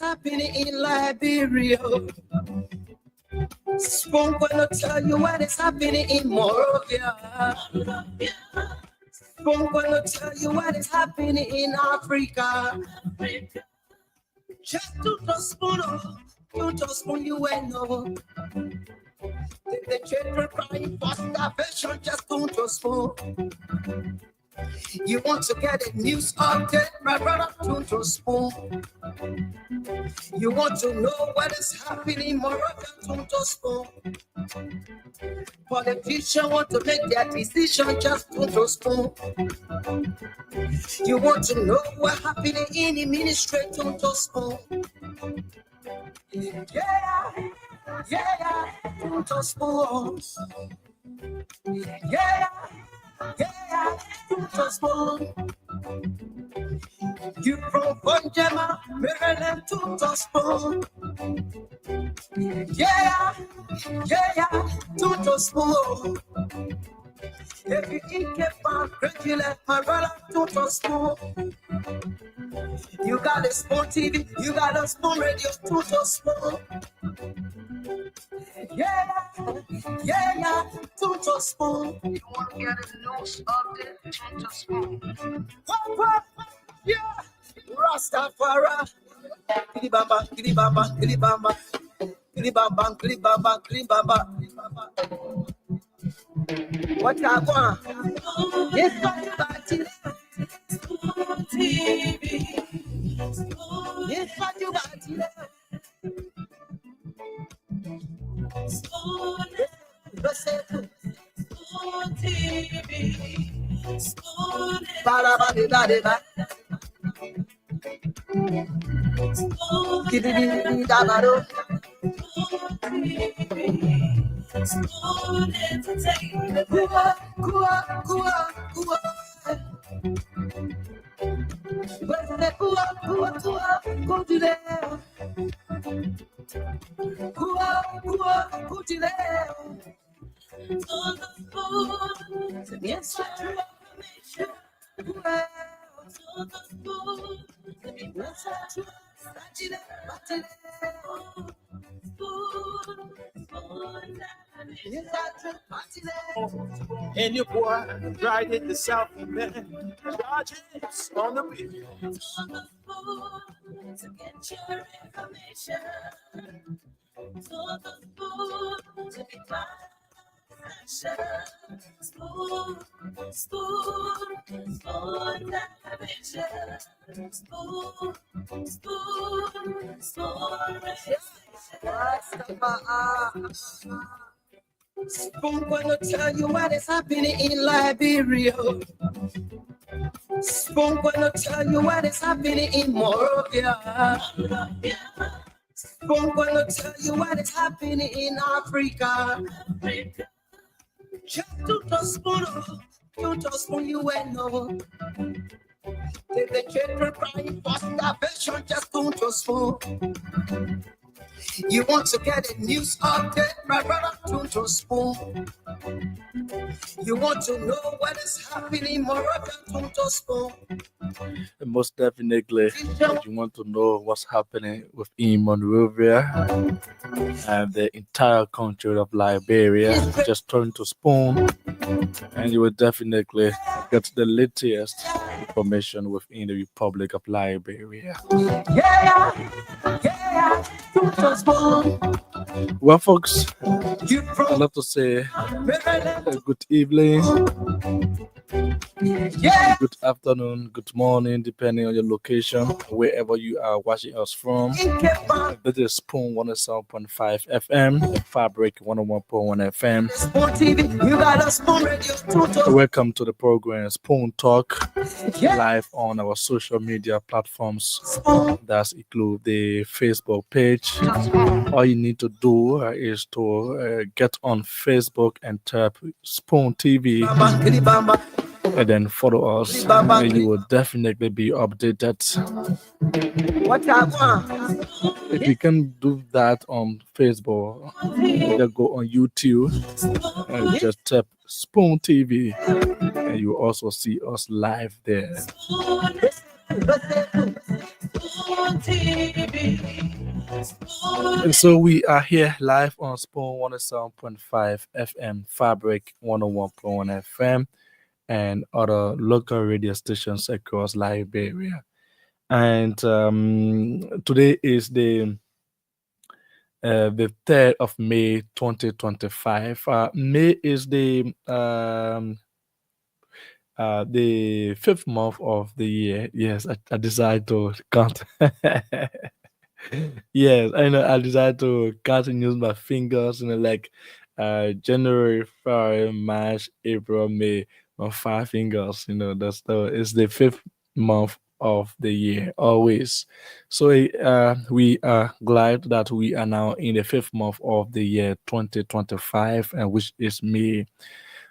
happening in Liberia. Spoon gonna tell you what is happening in Morovia. Spoon gonna tell you what is happening in Africa. Just to the spoon, you ain't know. The children crying for starvation, just to the spoon. You want to get a news update, my brother, to spoon. You want to know what is happening in Morocco, to spoon. Politicians want to make their decision, just to spoon. You want to know what happening in the ministry, to spoon. Yeah, to spoon. Yeah, to spoon. You from Bonjama, Maryland to spoon. Yeah, to spoon. If you keep on regular, my brother to spoon. You got a spoon TV, you got a spoon radio to spoon. Yeah, to spoon. You want to get a news update, to spoon. Yeah, Rastafari. Kilibamba, kilibamba, kilibamba, kilibamba, kilibamba, kilibamba. What I want? Yes, party. TV. Yes, party. And your boy riding the South man, charges on the wheel. To get your information, to the spoon, to be my spoon, Spoon gonna tell you what is happening in Liberia. Spoon gonna tell you what is happening in Morovia. Spoon gonna tell you what is happening in Africa. Just to the spoon, you ain't know. The children crying for starvation, just to the spoon. You want to get a news update, my brother, to spoon. You want to know what is happening in Morocco, to spoon. Most definitely, if you want to know what's happening within Monrovia and the entire country of Liberia, just turn to Spoon and you will definitely get the latest information within the Republic of Liberia. Well, folks, I'd love to say good evening, good afternoon, good morning, depending on your location, wherever you are watching us from. This is Spoon 107.5 FM, Fabric 101.1 FM. Welcome to the program Spoon Talk, live on our social media platforms. That's include the Facebook page. All you need to do is to get on Facebook and tap Spoon TV and then follow us, and you will definitely be updated. If you can do that on Facebook, just go on YouTube and just tap Spoon TV and you will also see us live there. Spoon TV. And so we are here live on Spoon 107.5 FM, Fabric 101.1 FM, and other local radio stations across Liberia. And today is the 3rd of May 2025. May is the fifth month of the year. Yes, I decided to count. Yes, I know. I decided to count and use my fingers, like January, February, March, April, May, on 5 fingers. It's the fifth month of the year always. So we are glad that we are now in the fifth month of the year 2025, and which is May.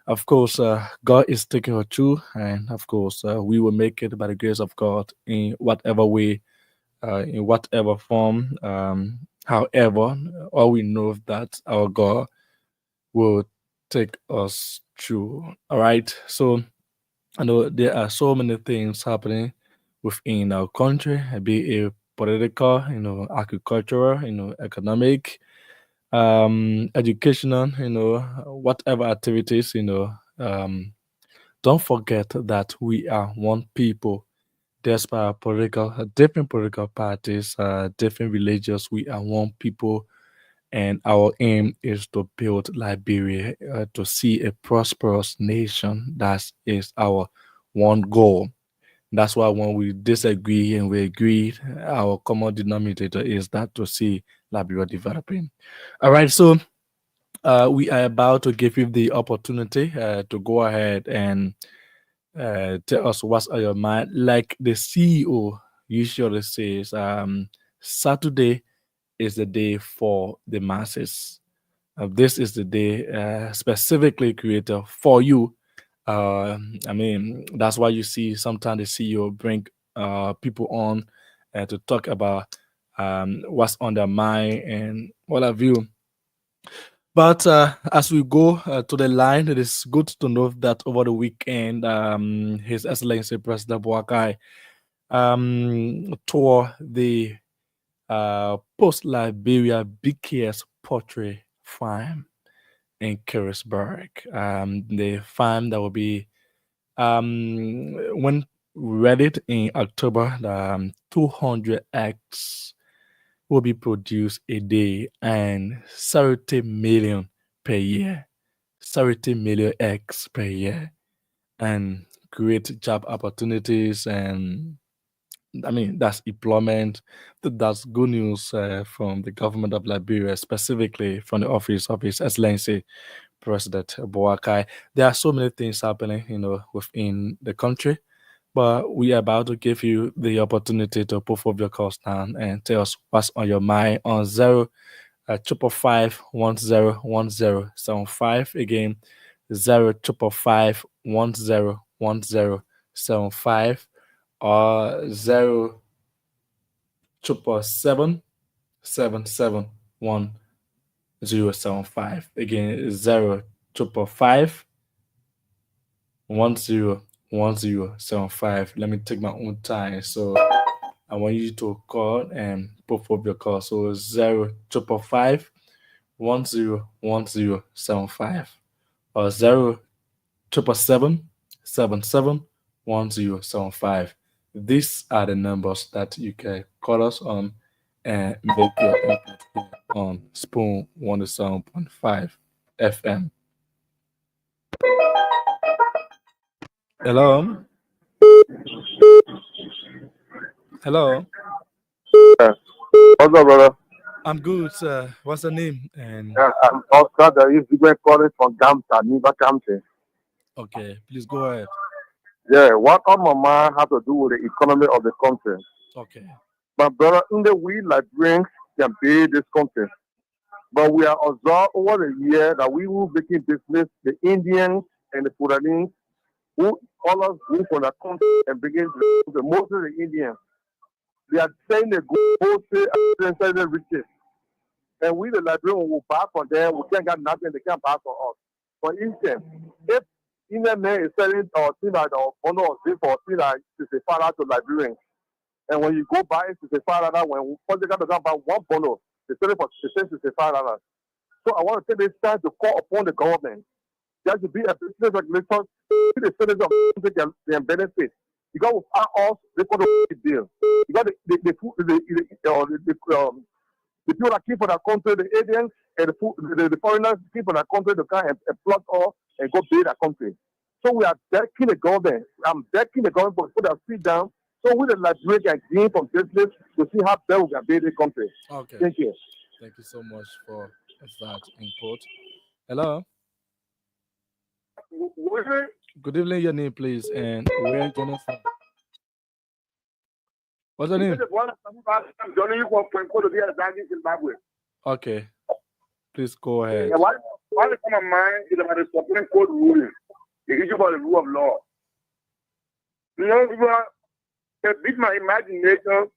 Of course, God is taking her through, and of course, we will make it by the grace of God in whatever way, in whatever form. However, all we know is that our God will take us through. All right. So I know there are so many things happening within our country, be it political, agricultural, economic, educational, whatever activities, don't forget that we are one people. Despite our different political parties, different religions, we are one people, and our aim is to build Liberia, to see a prosperous nation. That is our one goal. That's why when we disagree and we agree, our common denominator is that to see Liberia developing. All right, so we are about to give you the opportunity to go ahead and tell us what's on your mind. Like the CEO usually says, Saturday is the day for the masses. This is the day specifically created for you. I mean, that's why you see sometimes the CEO bring people on to talk about what's on their mind and what have you. But as we go to the line, it is good to know that over the weekend, His Excellency President Boakai tore the post Liberia BKS Poultry Farm in Carisburg. The farm that will be when ready in October, 200 eggs will be produced a day and 30 million per year. 30 million eggs per year, and create job opportunities. And I mean, that's employment. That's good news from the government of Liberia, specifically from the office of His Excellency President Boakai. There are so many things happening, within the country, but we are about to give you the opportunity to put up your calls down and tell us what's on your mind on 0 555 again, 0 555 or 0 777 again, 0 555 Let me take my own time. So I want you to call and put up your call. So 0 555 or 0 777 These are the numbers that you can call us on and make your input here on Spoon 107.5 FM. Hello. Hello. Yeah. What's up, brother? I'm good, sir. What's the name? And Yeah, I'm Oscar. There is big calling from Gamsa, Niva County. okay, please go ahead. Yeah, what on my mind have to do with the economy of the country? Okay. My brother, in the we Liberians can pay this country, but we are observed over the year that we will making business, the Indians and the Fulanese, who all us go from the country and begin to mostly the Indians. They are saying they go mostly and the riches. And we the Liberians will buy from them, we can't get nothing, they can't buy from us. For instance, if Indian man is selling or see like or honor or for see like it's a father to Liberians, And when you go buy $65, when Fonseca doesn't buy one bundle, they sell it for $65. So I want to take this time to call upon the government. There should be a business regulation to the citizens of their benefit. Because without us, they could have deal. Because the people that keep for their country, the aliens and the foreigners keep for their country to come and plot all and go build their country. So we are decking the government. I'm decking the government to put their feet down. So we the Liberia can gain from business to see how better we can build the country. Okay. Thank you. Thank you so much for that input. Hello. Good evening. Your name, please, and where are you joining from? What's your name? Okay. Please go ahead. What come to mind is about the Supreme Court ruling. The issue about the rule of law. You know, it beat my imagination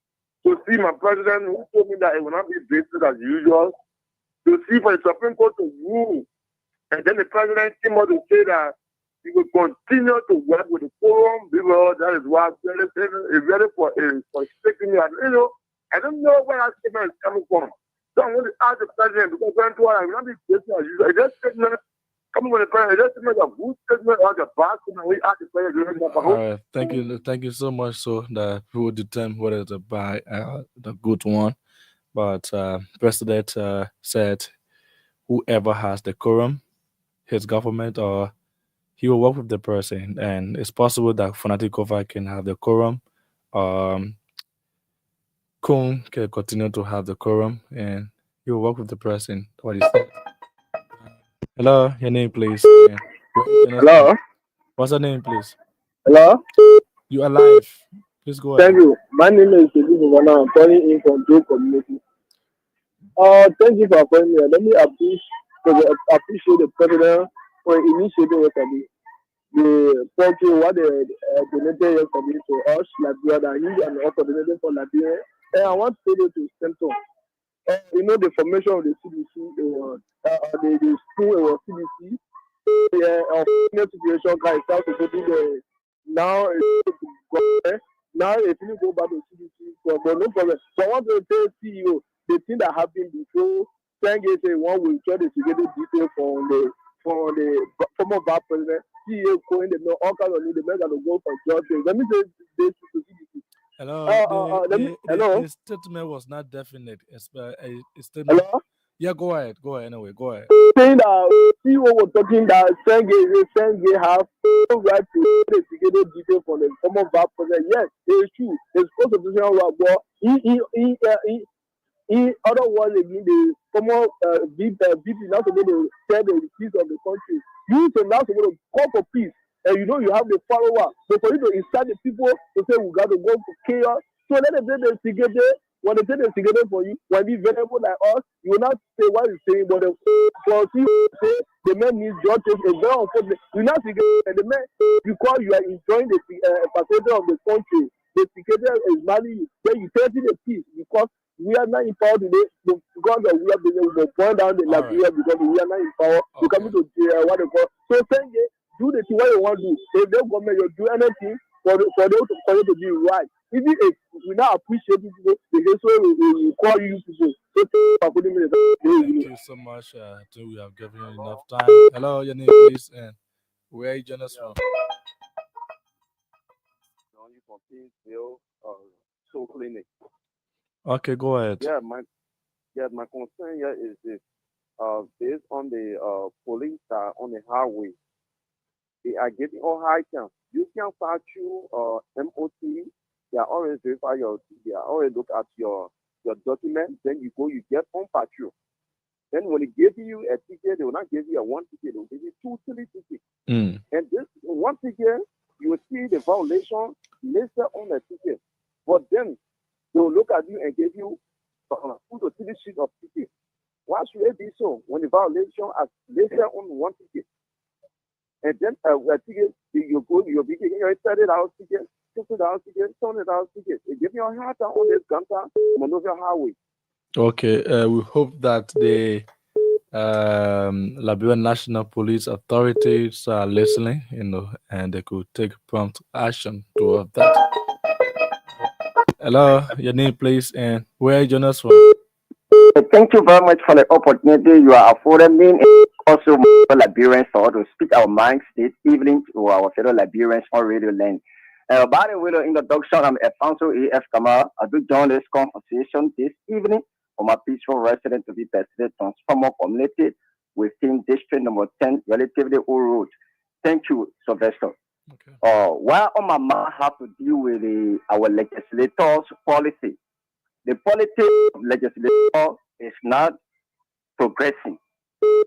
to see my president who told me that it will not be business as usual. To see for the Supreme Court to rule. And then the president came out to say that he will continue to work with the forum because that is why it's ready for sticking me. You know, I don't know where that statement is coming from. So I'm going to ask the president because going to I will not be business as usual. Is that statement coming from the president? Is that statement a good statement or the bad statement? We ask the president. All right, thank you so much. So that we will determine whether to buy the good one. But President said whoever has the quorum, his government, or he will work with the person, and it's possible that Fanatic can have the quorum. Kun can continue to have the quorum, and he will work with the person. What is that? Hello, your name, please. Hello. What's your name, please? Hello. You are live. Please go ahead. Thank you. My name is Savannah. I'm calling in from Joe Community. Thank you for calling me. Let me appreciate the president for initiating yesterday. The country what they donated yesterday to us, Liberia, that he and all coordinated for Liberia. And I want to say to Central. You know the formation of the CDC, the school was CDC. The situation can start to go to now. Now if you go back to CDC, but no problem. So I want to tell CEO the thing that happened before. Thank you. Say one will try to get the detail from the former vice president. CEO going the all kinds of the men that will go for judging. Let me say this to CDC. Hello. Hello. The statement was not definite. Hello. Yeah, go ahead. Anyway, go ahead. Saying that CEO was talking that Senge have no right to get the detail from the former vice president. Yes, it is true. It's constitutional law, but he otherwise again the former VP now to be the tell the peace of the country. You to now to call for peace. And you know you have the follower. So for you to incite the people to say we got to go for chaos. So let them say the instigator. When they say the instigator for you, when be vulnerable like us, you will not say what he's saying, but for you say the man needs justice. It's very unfortunate. You not instigator and the man because you are enjoying the facility of the country. The instigator is marrying you. Then you tell the peace because we are not in power today because we have been able to burn down the Liberia because we are not in power. We come to what they call. So thank you. Do the thing what you want to do. If the government you do anything for them to be right. Even if we not appreciate people, they will call you people. Thank you so much. I think we have given you enough time. Hello, your name please, and where are you joining us from? From Kingsville, Soul Clinic. Okay, go ahead. My concern here is this. Based on the police that on the highway, they are getting all high camp. You can pass through MOT. They are always verify they are always look at your document. Then you go, you get on patrol. Then when they give you a ticket, they will not give you a one ticket. They will give you 2 tickets. And this one ticket, you will see the violation listed on the ticket. But then they will look at you and give you 2 to 3 sheets of ticket. Why should it be so when the violation is listed on one ticket? And then a ticket, you go, you'll be getting your $30 ticket, $50 ticket, $20 ticket. They give you a hard time on this Ganta Monrovia Highway. Okay, we hope that the Liberian National Police authorities are listening, and they could take prompt action toward that. Hello, your name, please, and where are you joining us from? Thank you very much for the opportunity you are affording me, and also my fellow Liberians for to speak our minds this evening to our fellow Liberians on Radio Land. By the way, the introduction, I'm Alfonso A.F. Kamal. I do join this conversation this evening for my peaceful resident to be president transformer community within district number 10, relatively old road. Thank you, Sylvester. Okay. While on my mind have to deal with our legislators' policy. The politics of legislature is not progressing.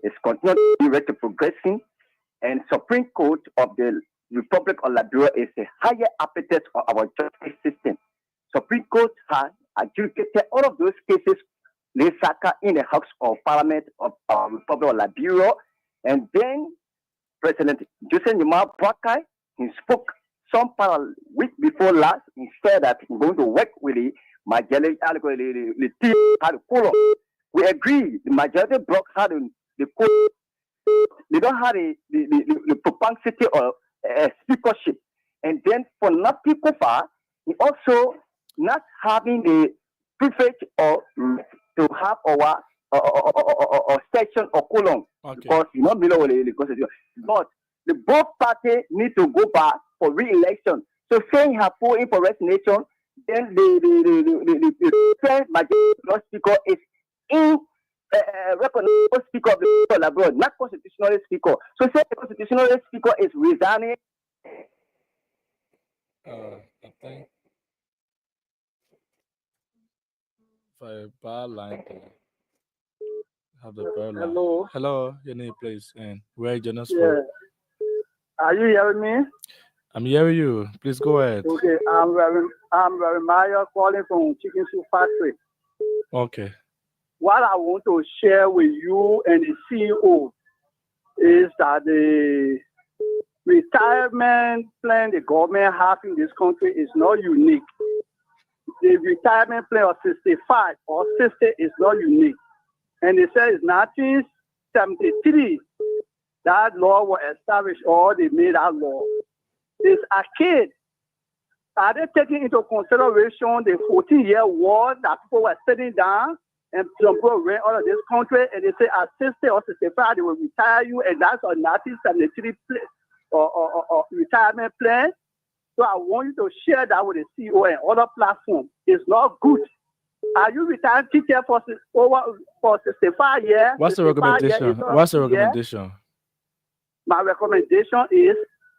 It's continuing to be progressing, and Supreme Court of the Republic of Liberia is a higher appetite of our justice system. Supreme Court has adjudicated all of those cases in the House of Parliament of Republic of Liberia, and then President Joseph Nyuma Boakai, he spoke some week before last. He said that he's going to work with the majority, the team had to pull up. We agree. The majority bloc had the pull. They don't have the propensity or speakership. And then for not people far, he also not having the privilege or to have our section or column, because you not below the constitution. But the both parties need to go back for re-election. So saying have put in for resignation, then the majority speaker is in recognized speaker of the people abroad, not constitutional speaker. So say the constitutional speaker is resigning. I think for a bar line, have the bar line. Hello. Hello, your name, please, and where are you joining us Yeah. from? Are you hearing me? I'm hearing you. Please go ahead. Okay. I'm Reverend Mayo calling from Chicken Soup Factory. Okay. What I want to share with you and the CEO is that the retirement plan the government has in this country is not unique. The retirement plan of 65 or 60 is not unique. And they say it's 1973 that law was established or they made that law. It's archaic. Are they taking into consideration the 14-year war that people were sitting down and some people ran out of this country and they say at 60 or 65 they will retire you, and that's a 1973 retirement plan? So I want you to share that with the CEO and other platforms. It's not good. Are you retired teacher for 65 years? What's the recommendation? What's the recommendation? My recommendation is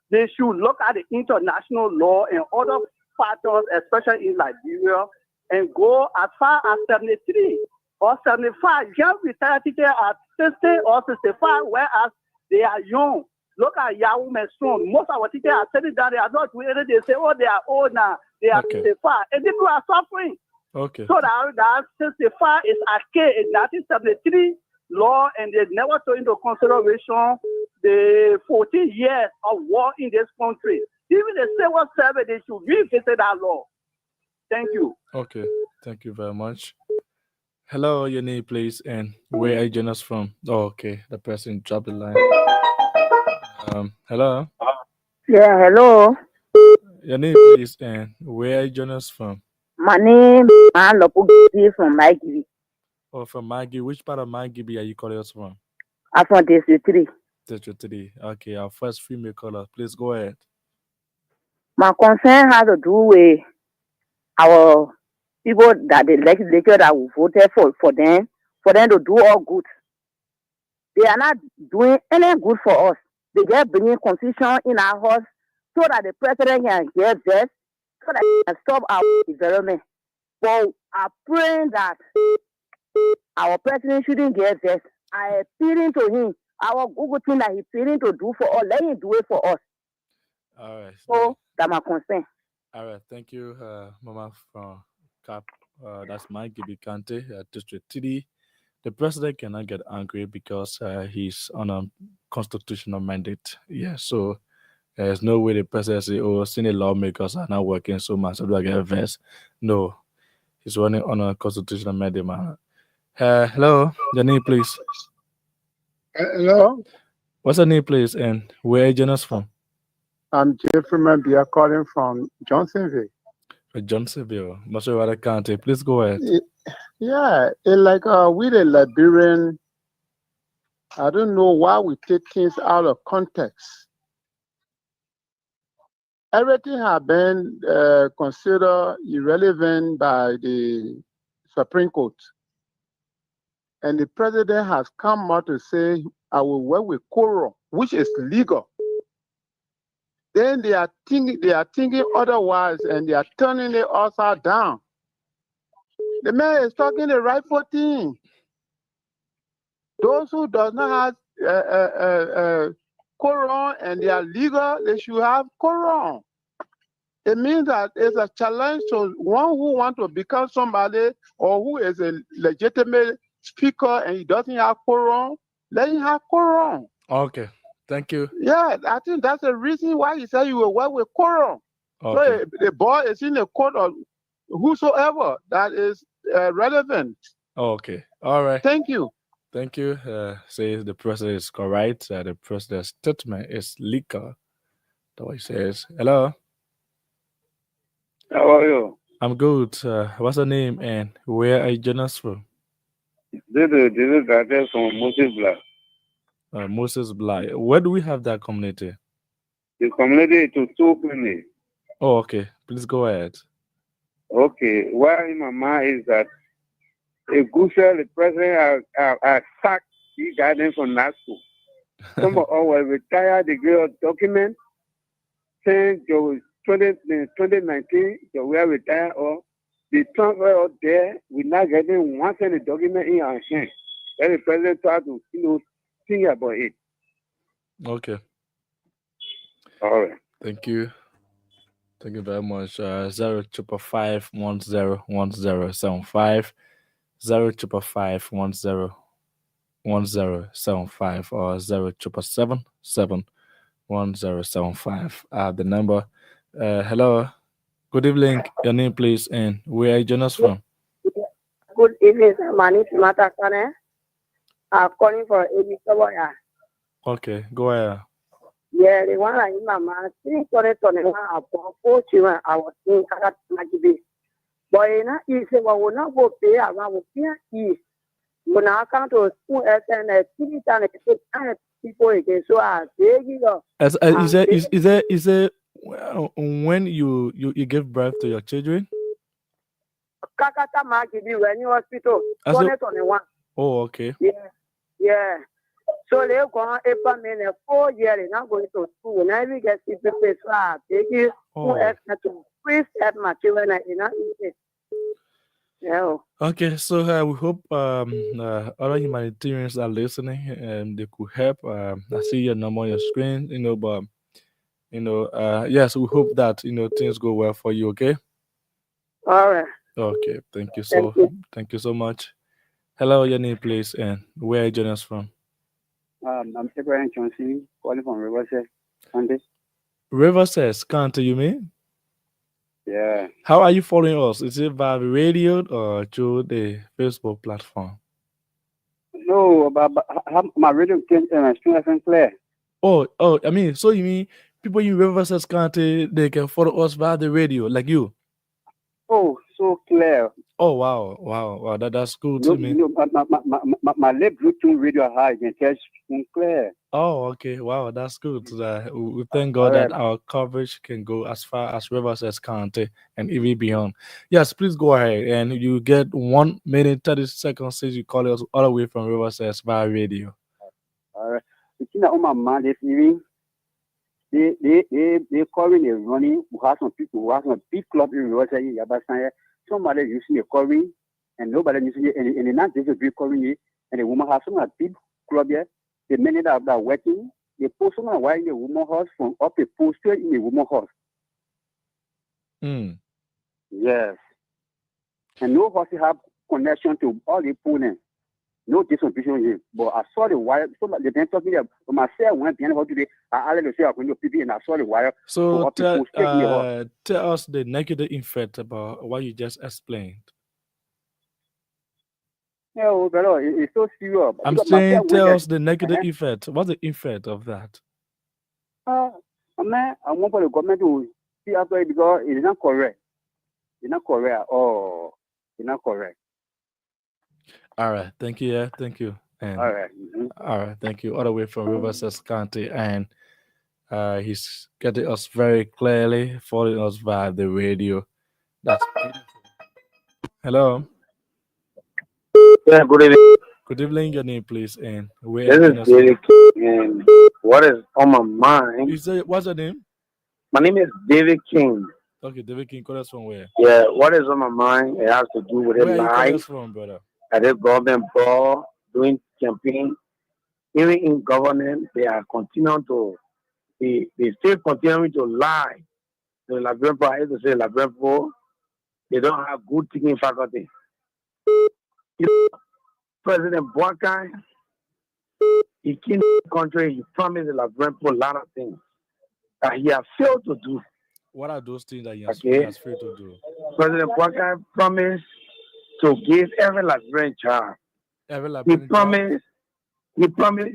they should look at the international law and other factors, especially in Liberia, and go as far as 73 or 75. Young retired teachers at 60 or 65, whereas they are young. Look at Yahoo and Son. Most of our teachers are sitting down, they are not doing anything. They say, oh, they are old now, they are 65. And people are suffering. Okay. So that 65 is archaic in 1973 law, and they never took into consideration the 14 years of war in this country. Even the civil service, they should revisit that law. Thank you. Okay. Thank you very much. Hello, your name, please, and where are you joining us from? Oh, okay. The person dropped the line. Hello. Yeah, hello. Your name, please, and where are you joining us from? My name is Lopugi from Maggie. Oh, from Maggie. Which part of Maggie are you calling us from? I'm from District 3. District 3. Okay, our first female caller. Please go ahead. My concern has to do with our people that the legislature that we voted for them to do all good. They are not doing any good for us. They just bringing confusion in our house so that the president can get best, so that he can stop our development. But I'm praying that our president shouldn't get best. I appealing to him, our good thing that he's feeling to do for us, let him do it for us. All right. So that's my concern. All right. Thank you, Mama from Cap. That's Maggie Bicante, District 3. The president cannot get angry because he's on a constitutional mandate. Yeah, so there's no way the president say, "Oh, senior lawmakers are not working so much, so do I get vest?" No, he's running on a constitutional mandate, man. Hello, your name, please. Hello. What's your name, please, and where are you joining us from? I'm Jeffrey Mambia calling from Johnsonville. Johnsonville, Massachusetts County. Please go ahead. Yeah, it's like with the Liberian, I don't know why we take things out of context. Everything has been considered irrelevant by the Supreme Court. And the president has come out to say, I will work with Koro, which is legal. Then they are thinking otherwise, and they are turning it upside down. The man is talking the rightful thing. Those who does not have Quran and they are legal, they should have Quran. It means that it's a challenge to one who wants to become somebody or who is a legitimate speaker and he doesn't have Quran, let him have Quran. Okay, thank you. Yeah, I think that's the reason why he said you will work with Quran. Okay. So the ball is in the court of whosoever that is relevant. Okay, all right. Thank you. Thank you. Says the president is correct. The president's statement is legal. That's what he says. Hello. How are you? I'm good. What's your name and where are you joining us from? This is Gates from Moses Black. Moses Bly. Where do we have that community? The community to two people. Oh, okay. Please go ahead. Okay. Why in my mind is that a good sir, the president has sacked the guidance from NASCO. Some of our retired degree document saying 2019 they were retired or the transfer out there, we're not getting one cent document in our hand. Then the president tried to think about it. Okay. All right. Thank you. Thank you very much. 055101075 055101075 or 077771075. The number. Hello. Good evening. Your name, please, and where are you joining us from? Good evening, sir. My name is Mata Kane. I'm calling for AB Savoya. Okay, go ahead. Yeah, the one I in my man, 321 for 4 children, I was in Kakashi. But you know, he said, well, we'll not go pay around here. When I come to school, and 3 times people again, so I beg you. Is there when you give birth to your children? Kakata Magibi, when you hospital, 2021. Oh, okay. Yeah. So they go on April, May, 4 years, not going to school. When I get people pay, so I beg you to please help my children, you know. Yeah. Okay, so we hope other humanitarians are listening and they could help. I see your number on your screen, but yes, we hope that things go well for you. Okay. All right. Okay. Thank you so much. Hello, your name, please, and where are you joining us from? I'm Abraham Johnson, calling from Riverside County. Riverside County, you mean? Yeah. How are you following us? Is it via the radio or through the Facebook platform? No, but my radio came and clear. Oh, I mean, so you mean people in Riverside County, they can follow us via the radio, like you? Oh, so clear. Oh, wow. That's cool to me. My left Bluetooth radio high can catch clear. Oh, okay. Wow, that's good. We thank God that our coverage can go as far as Riverside County and even beyond. Yes, please go ahead. And you get 1 minute, 30 seconds since you call us all the way from Riverside via radio. All right. The thing on my mind this evening, they calling a running. We have some people who have some big club in Riverside in Yabasanya. Somebody using a curry and nobody using it, and not just a big curry, and the woman has some big club here. The men that are working, they post someone while in the woman house from up a poster in the woman house. Yes. And no horse have connection to all the opponents. No distribution here. But I saw the wire. So they've been talking there. But myself went behind about today. I already say I'm going to people and I saw the wire. So tell us the negative effect about what you just explained. Yeah, but it's so serious. I'm saying tell us the negative effect. What's the effect of that? Man, I want for the government to see after it because it is not correct. It's not correct. Oh, it's not correct. All right. Thank you. Yeah. Thank you. And All right. all right. Thank you. All the way from Riverside County. And he's getting us very clearly, following us via the radio. That's beautiful. Hello. Yeah, good evening. Good evening. Your name, please, and where This you is join us from? David King, and what is on my mind? You say what's your name? My name is David King. Okay, David King. Call us from where? Yeah, what is on my mind? It has to do with a Where are you calling life us from, brother? at the government ball doing campaign. Even in government, they are continuing to they still continuing to lie. The Liberian people, I used to say Liberian people, they don't have good thinking faculty. You know, President Boakai, he came to the country, he promised the Liberian people a lot of things that he has failed to do. What are those things that he has failed to do? President Boakai promised to give every Liberian child. Every He Liberian promised,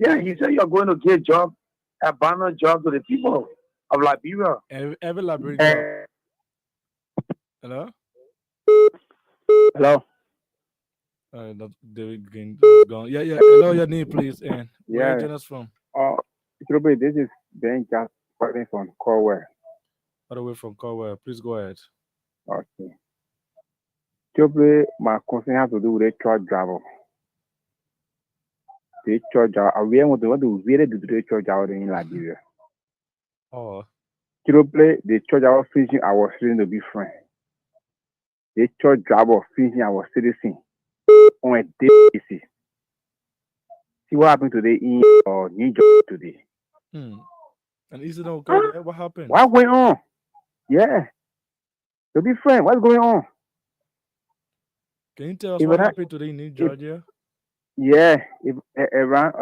yeah, he said you're going to give job, abandon job to the people of Liberia. Every Liberian job. Hello? Hello? David King is gone. Yeah. Hello, your name, please, and where you join us from? This is Ben just calling from Corwell. All the way from Corwell. Please go ahead. Okay. Probably my concern has to do with the truck driver. The truck driver, we want to really do the truck driver in Liberia. Oh. Probably the truck driver finishing our citizen to be friend. The truck driver finishing our citizen on a daily basis. See what happened today in New York today. And is it okay? What happened? What's going on? Yeah. To be friend, what's going on? Can you tell us what happened today in New Georgia? Yeah, around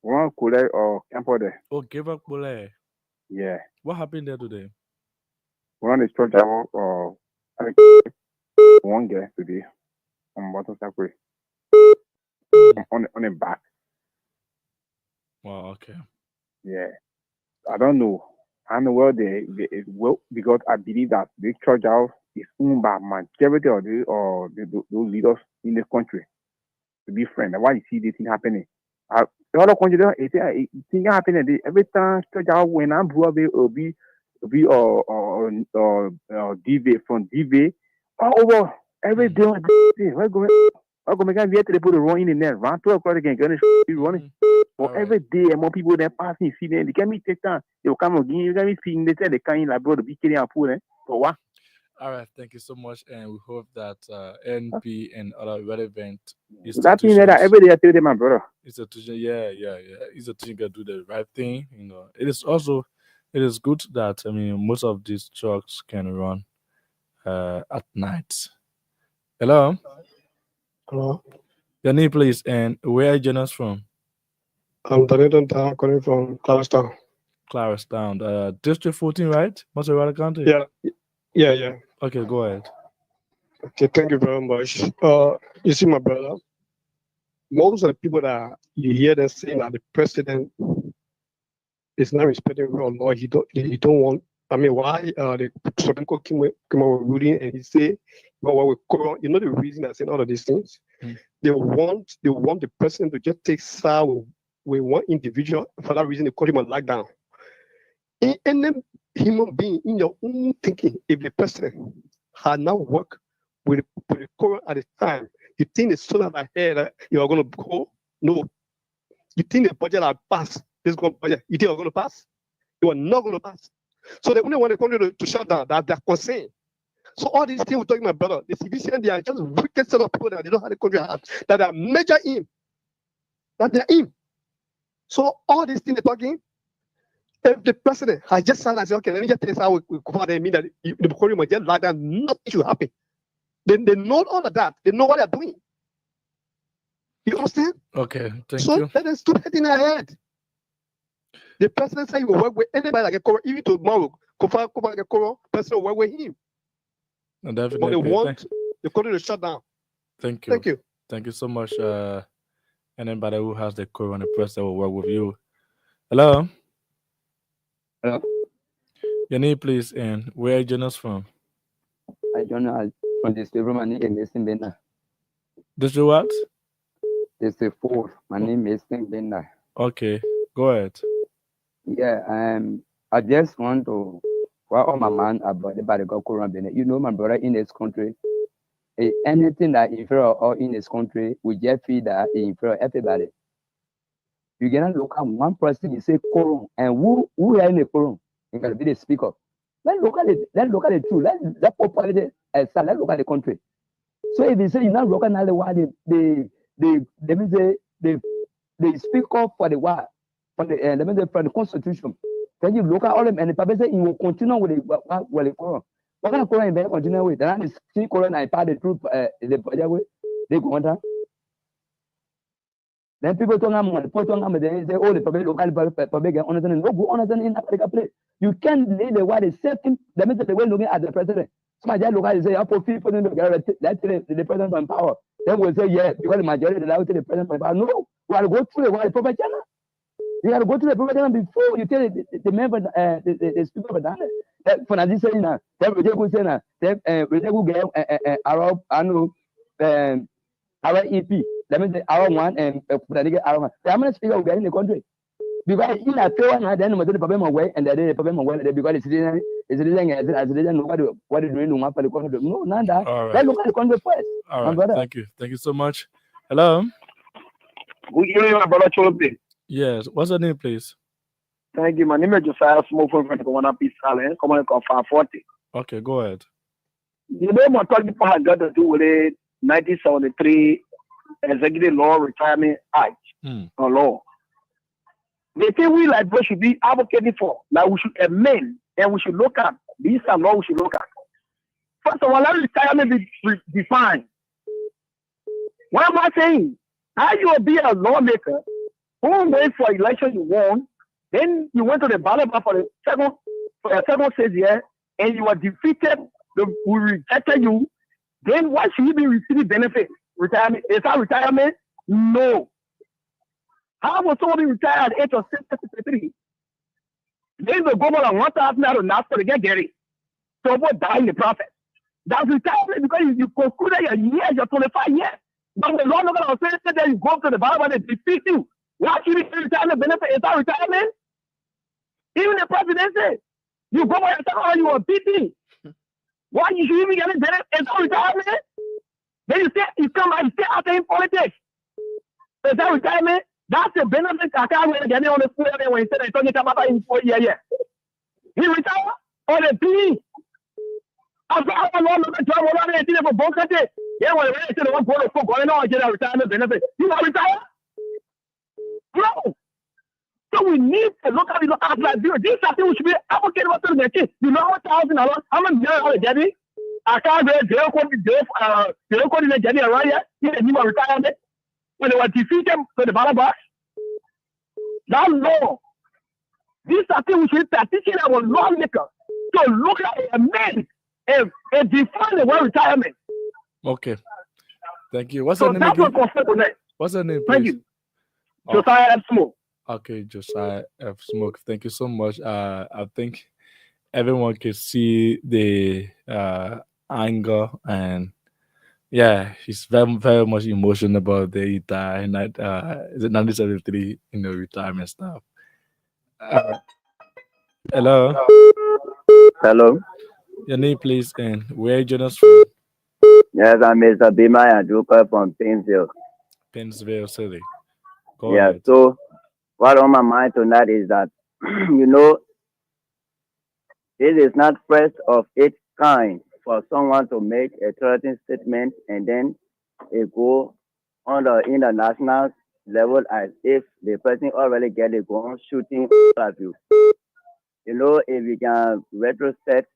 one Kule or Campo there. Oh, give up Kule. Yeah. What happened there today? One is truck driver one guy today on bottom side on the back. Wow, okay. Yeah. I don't know. I don't know where they well, because I believe that the church house is owned by majority of those leaders in the country to be friends. That's why you see this thing happening. The other country, it thing happening every time church house when I'm brought will be DV from DV all over every day. What's going on? I'm going to get to put the wrong in there. Around 12 o'clock again, going to running. For every day, more people that pass me, see them. They can me take time. They will come again. You can me see they say they can't like bro to be killing and pool. For what? All right, thank you so much, and we hope that NP and other relevant institutions. That means that every day I tell them, my brother. Institution, yeah. Institution can do the right thing. You know, it is good that most of these trucks can run at night. Hello. Hello. Your name, please, and where are you joining us from? I'm Darrington Town, calling from Claristown. Claristown, District 14, right? Montserrat County? Yeah. Okay, go ahead. Okay, thank you very much. You see, my brother, most of the people that you hear them saying that the president is not respecting rule of law, he don't want. I mean, why the Supreme Court came up with ruling and he say, well, you know the reason I saying all of these things? They want the president to just take side with one individual. For that reason, they call him a lockdown. And then human being in your own thinking, if the president had not worked with the Quran at the time, you think the son of ahead you are going to go? No. You think the budget will pass? This budget, you think you're going to pass? You are not going to pass. So they only want the country to shut down. That they're concerned. So all these things we're talking about, brother, the civilians, they are just wicked set of people that they don't have the country have, that are major in. That they're in. So all these things they're talking, if the president has just said, okay, let me just tell you how we go and mean that the country might just like that, nothing should happen. Then they know all of that. They know what they're doing. You understand? Okay, thank you. So let them stop hitting their head. The president said he will work with anybody like a Koro, even tomorrow. Kofa like a Koro, president will work with him. No, definitely. But they want the country to shut down. Thank you. Thank you so much. Anybody who has the Koro and the president will work with you. Hello. Hello. Your name, please, and where are you joining us from? journal from the Silver. My name is Bena. This is what? It's the 4th. My name is Bena. Okay, go ahead. Yeah, I just want to all my man about the Corona. You know, my brother in this country, anything that inferior or in this country, we just feel that inferior everybody. You cannot look at one person, you say Corona, and who are in the Corona? You can be the speaker. Let's look at it. Let's look at it too. Let's populate it. Let's look at the country. So if you say you're not looking at the why they speak up for the why for the for the constitution. Then you look at all them and the people say you will continue with the Corona. What kind of Corona you continue with? Then the see Corona and part the truth the they go on. Then people talk about they say, oh, the public public understanding. No go understand in Africa place. You can't lead the way the same thing. That means the way looking at the president. Somebody look at it say, I put people in the president on power. Then we'll say, yeah, because the majority allow the president on power. No, we have to go through the proper channel. You have to go through the proper channel before you tell the member, the speaker of that. For this saying now, then we go say now, then we go get our EP. That means our one and our one. The American speaker will get in the country. Because in a fair one, then the problem away and the problem away because it's citizen nobody what is doing no for the country. No, none that. Let's look at the country first. All right. Thank you so much. Hello. Good evening, my brother Cholope. Yes. What's your name, please? Thank you. My name is Josiah Smoke from Commander Peace Island, Commander of 540. Okay, go ahead. You know what people had got to do with the 1973 Executive Law Retirement Act or law. They think we like what should be advocating for. Like we should amend and we should look at these are law we should look at. First of all, let retirement be defined. What am I saying? How you will be a lawmaker who wait for election you won, then you went to the ballot for the second stage year and you were defeated, we rejected you, then why should you be receiving benefits? Retirement? Is that retirement? No. How will somebody retire at the age of 63? Then the government want to have now to get Gary. So what die in the process? That's retirement because you concluded your years, your 25 years. But the law not going to say that you go to the ballot and they defeat you. Why should you be retirement benefit? Is that retirement? Even the presidency, you go by yourself you are beating. Why you should even get it benefit? Is that retirement? Then you come and stay out there in politics. Is that retirement? That's the benefit I can't really get on the floor when he said I told you about in 4 years. He retired or the P. I've got a lot of the job around there for both countries. Yeah, when I said one quarter for going on, get a retirement benefit. You want to retire? No. So we need to look at it as like this. These are things we should be advocating about to the kids. You know what $1,000? How many years are getting? I can't get they don't call it Jenny around here. You need more retirement. When they were defeated to the ballot box. That law. These are things we should be teaching our lawmakers to look at a man and define the word retirement. Okay. Thank you. What's your name again? What's your name, please? Thank you. Josiah F. Smoke. Okay, Josiah F. Smoke. Thank you so much. I think everyone can see the anger and yeah, he's very, very much emotional about the entire night. Is it 1973 retirement stuff? Hello. Hello. Your name, please, and where you join us from? Yes, I'm Mr. Bima Aduka from Pennsville City. Go yeah, ahead. so what on my mind tonight is that, it is not first of its kind for someone to make a threatening statement and then it go on the international level as if the person already get a gun shooting at you. If we can retrospect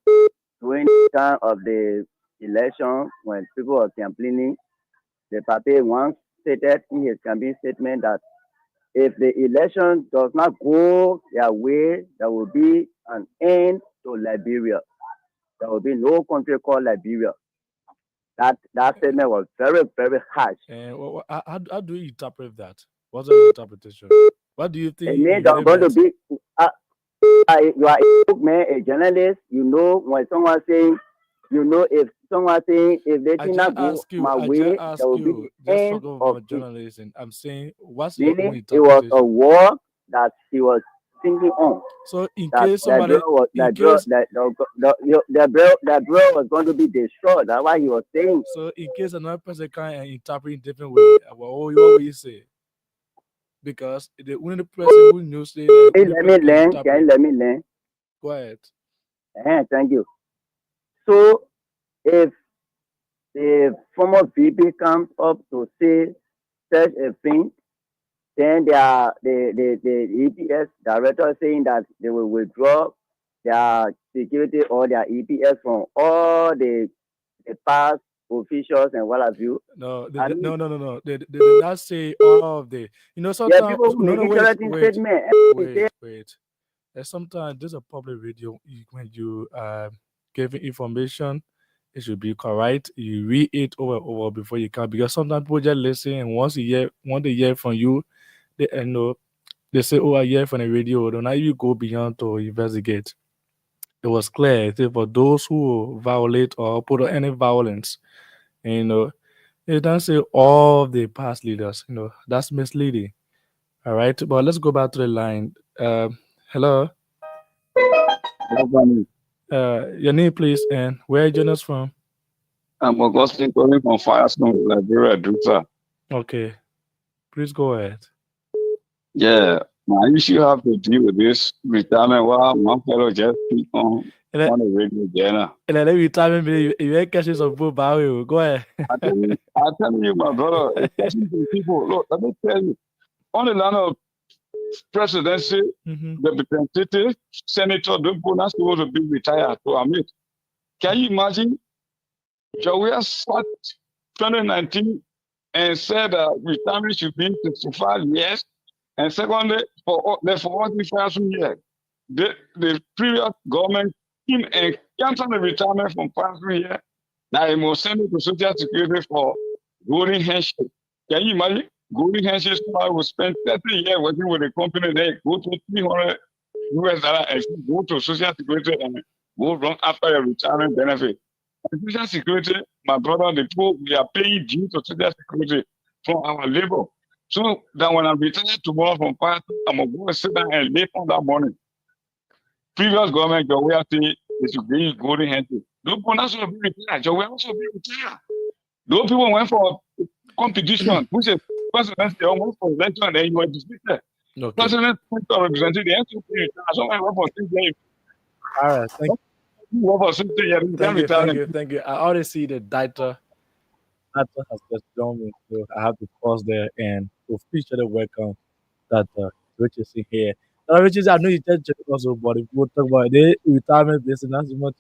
during the time of the election when people were complaining, the party once stated in his campaign statement that if the election does not go their way, there will be an end to Liberia. There will be no country called Liberia. That statement was very, very harsh. How do you interpret that? What's the interpretation? What do you think? It means I'm going to be. You are a bookman, a journalist. When someone saying, if someone saying if they I did just not go ask you. my I way, just ask there will be you. the Just end forget of about it. journalism. I'm saying, what's your own Meaning it was a interpretation? war that he was thinking on. So in That case that somebody, drill was in that drill case, that drill was going to be destroyed. That's why he was saying. so in case another person can interpret in different way, what will you say? Because the only person who knows the Hey, only let me person can learn. Can interpret. you let me learn? Go ahead. Thank you. So if the former VP comes up to say such a thing, then the EPS director saying that they will withdraw their security or their EPS from all the past officials and what have you. No, I mean, no. They did not say all of the. You know, there are sometimes people who no, make no, interesting statements. And they say, wait. And sometimes there's a public radio. When you giving information, it should be correct. You read it over and over before you can, because sometimes people just listen, and once they hear from you, they know they say, "Oh, I hear from the radio." Then now you go beyond to investigate. It was clear that for those who violate or put on any violence, and, it doesn't say all of the past leaders. That's misleading. All right, but let's go back to the line. Hello. Your name, please, and where you joining us from? I'm Augustine calling from Firestone, Liberia, Drusa. Okay, please go ahead. Yeah, my issue have to deal with this retirement while my fellow just keep on the radio channel. And then every time you ain't catching some food, go ahead. I tell you, my brother, especially to people, look, let me tell you, on the line of presidency, representative, senator, those people not supposed to be retired. So I mean, can you imagine? Joe sat 2019 and said that retirement should be 65 years. And secondly, for 40,000 years, the previous government came and canceled the retirement from 5 years. Now he must send it to Social Security for golden handshake. Can you imagine? Golden handshake, somebody will spend 30 years working with a company, they go to $300 and go to Social Security and go run after your retirement benefit. And Social Security, my brother, the people, we are paying due to Social Security from our labor. So that when I'm retired tomorrow from part, I'm going to go and sit down and live on that money. Previous government, we are saying they should bring golden handshake. Those people not supposed to be retired. We also be retired. Those people went for competition, which is president, they went for election and then you were defeated. Okay. President represented the NCP. Someone went for 6 days. All right, thank you. I already see the data. Data has just joined me, so I have to pause there and officially welcome Data Richard here. Richard, I know you just checked also, but if we talk about the retirement, this and that's much.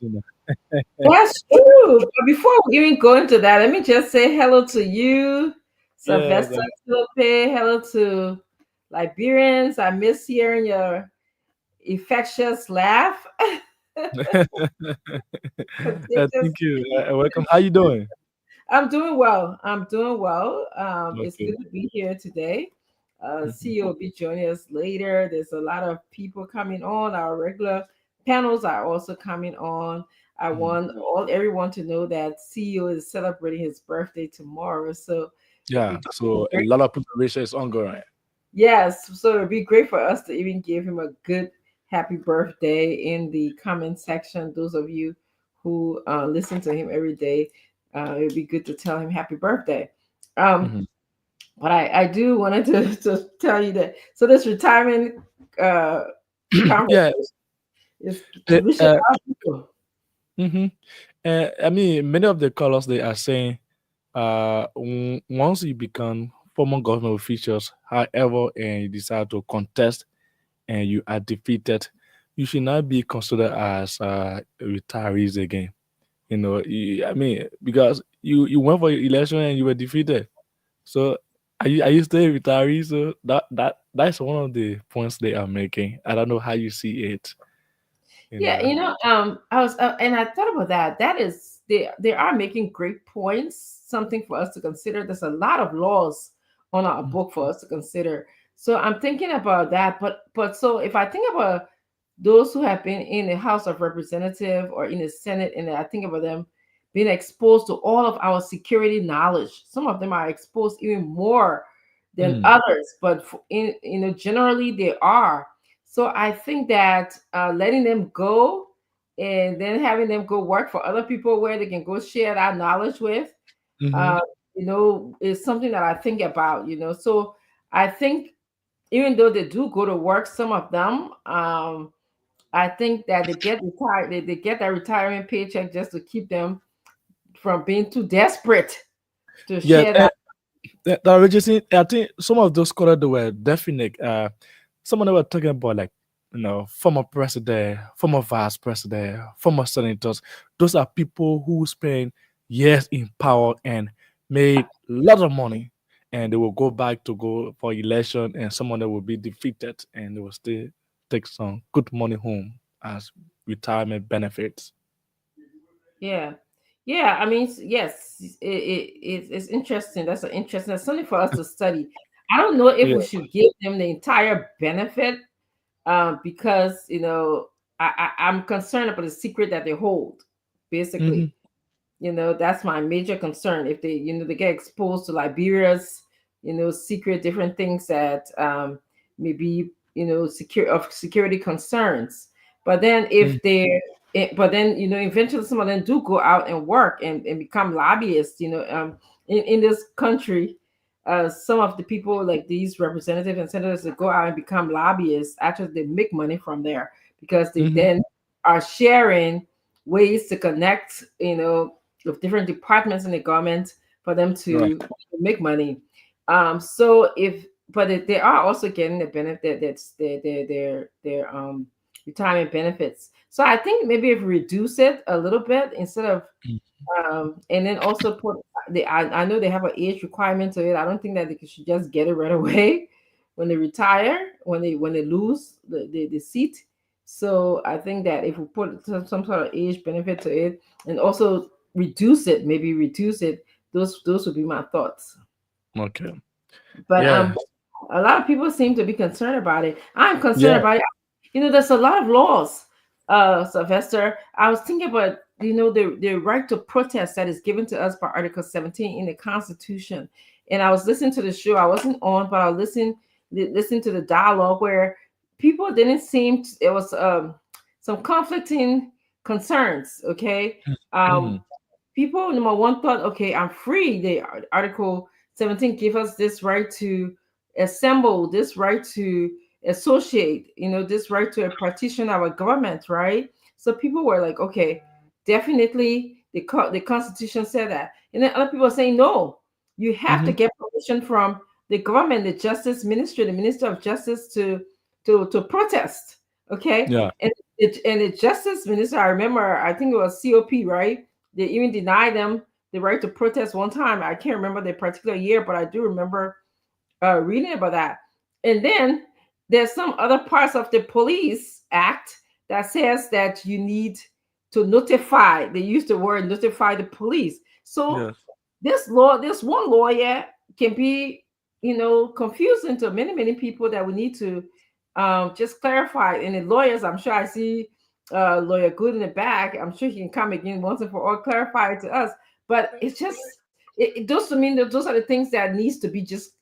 That's true. But before we even go into that, let me just say hello to you, Sylvester Philippe. Hello to Liberians. I miss hearing your infectious laugh. Thank you. Welcome. How you doing? I'm doing well. It's good to be here today. CEO will be joining us later. There's a lot of people coming on. Our regular panels are also coming on. I want everyone to know that CEO is celebrating his birthday tomorrow. So yeah, so a lot of preparation is ongoing. Yes, so it'd be great for us to even give him a good happy birthday in the comment section. Those of you who listen to him every day, it'd be good to tell him happy birthday. But I do wanted to tell you that. So this retirement conversation is I mean, many of the callers, they are saying, once you become former government officials, however, and you decide to contest and you are defeated, you should not be considered as retirees again. I mean, because you went for your election and you were defeated. So are you still a retiree? So that's one of the points they are making. I don't know how you see it. I was and I thought about that. That is, they are making great points. Something for us to consider. There's a lot of laws on our book for us to consider. So I'm thinking about that. But so if I think about those who have been in the House of Representatives or in the Senate, and I think about them been exposed to all of our security knowledge. Some of them are exposed even more than others, but generally they are. So I think that letting them go and then having them go work for other people where they can go share that knowledge with, is something that I think about. So I think even though they do go to work, some of them, I think that they get retired, they get that retirement paycheck just to keep them from being too desperate to share that. I think some of those scholars they were definite. Some of them were talking about like former president, former vice president, former senators. Those are people who spend years in power and made a lot of money, and they will go back to go for election, and some of them will be defeated, and they will still take some good money home as retirement benefits. Yeah. I mean, yes, it's interesting. That's something for us to study. I don't know if we should give them the entire benefit, because I'm concerned about the secret that they hold. Basically, that's my major concern. If they they get exposed to Liberia's secret different things that maybe security concerns. But then if eventually some of them do go out and work and become lobbyists. In this country, some of the people like these representatives and senators that go out and become lobbyists, actually they make money from there because they then are sharing ways to connect, with different departments in the government for them to make money. But they are also getting the benefit that's their retirement benefits. So I think maybe if we reduce it a little bit instead of and then also put I know they have an age requirement to it. I don't think that they should just get it right away when they retire, when they lose the seat. So I think that if we put some sort of age benefit to it and also reduce it, those would be my thoughts. Okay. But a lot of people seem to be concerned about it. I'm concerned about it. There's a lot of laws, Sylvester. I was thinking about, the right to protest that is given to us by Article 17 in the Constitution. And I was listening to the show. I wasn't on, but I was listening to the dialogue where people didn't seem it was some conflicting concerns. Okay. People, number one, thought, okay, I'm free. The Article 17 gives us this right to assemble, this right to associate, this right to partition our government, right? So people were like, okay, definitely the Constitution said that. And then other people are saying, no, you have to get permission from the government, the Justice Ministry, the Minister of Justice to protest. Okay. Yeah. And the Justice Minister, I remember, I think it was COP, right? They even denied them the right to protest one time. I can't remember the particular year, but I do remember reading about that. And then there's some other parts of the Police Act that says that you need to notify. They use the word notify the police. So this one lawyer can be, confusing to many, many people that we need to just clarify. And the lawyers, I'm sure I see Lawyer Good in the back. I'm sure he can come again once and for all, clarify it to us. But it's just, it does to mean that those are the things that needs to be just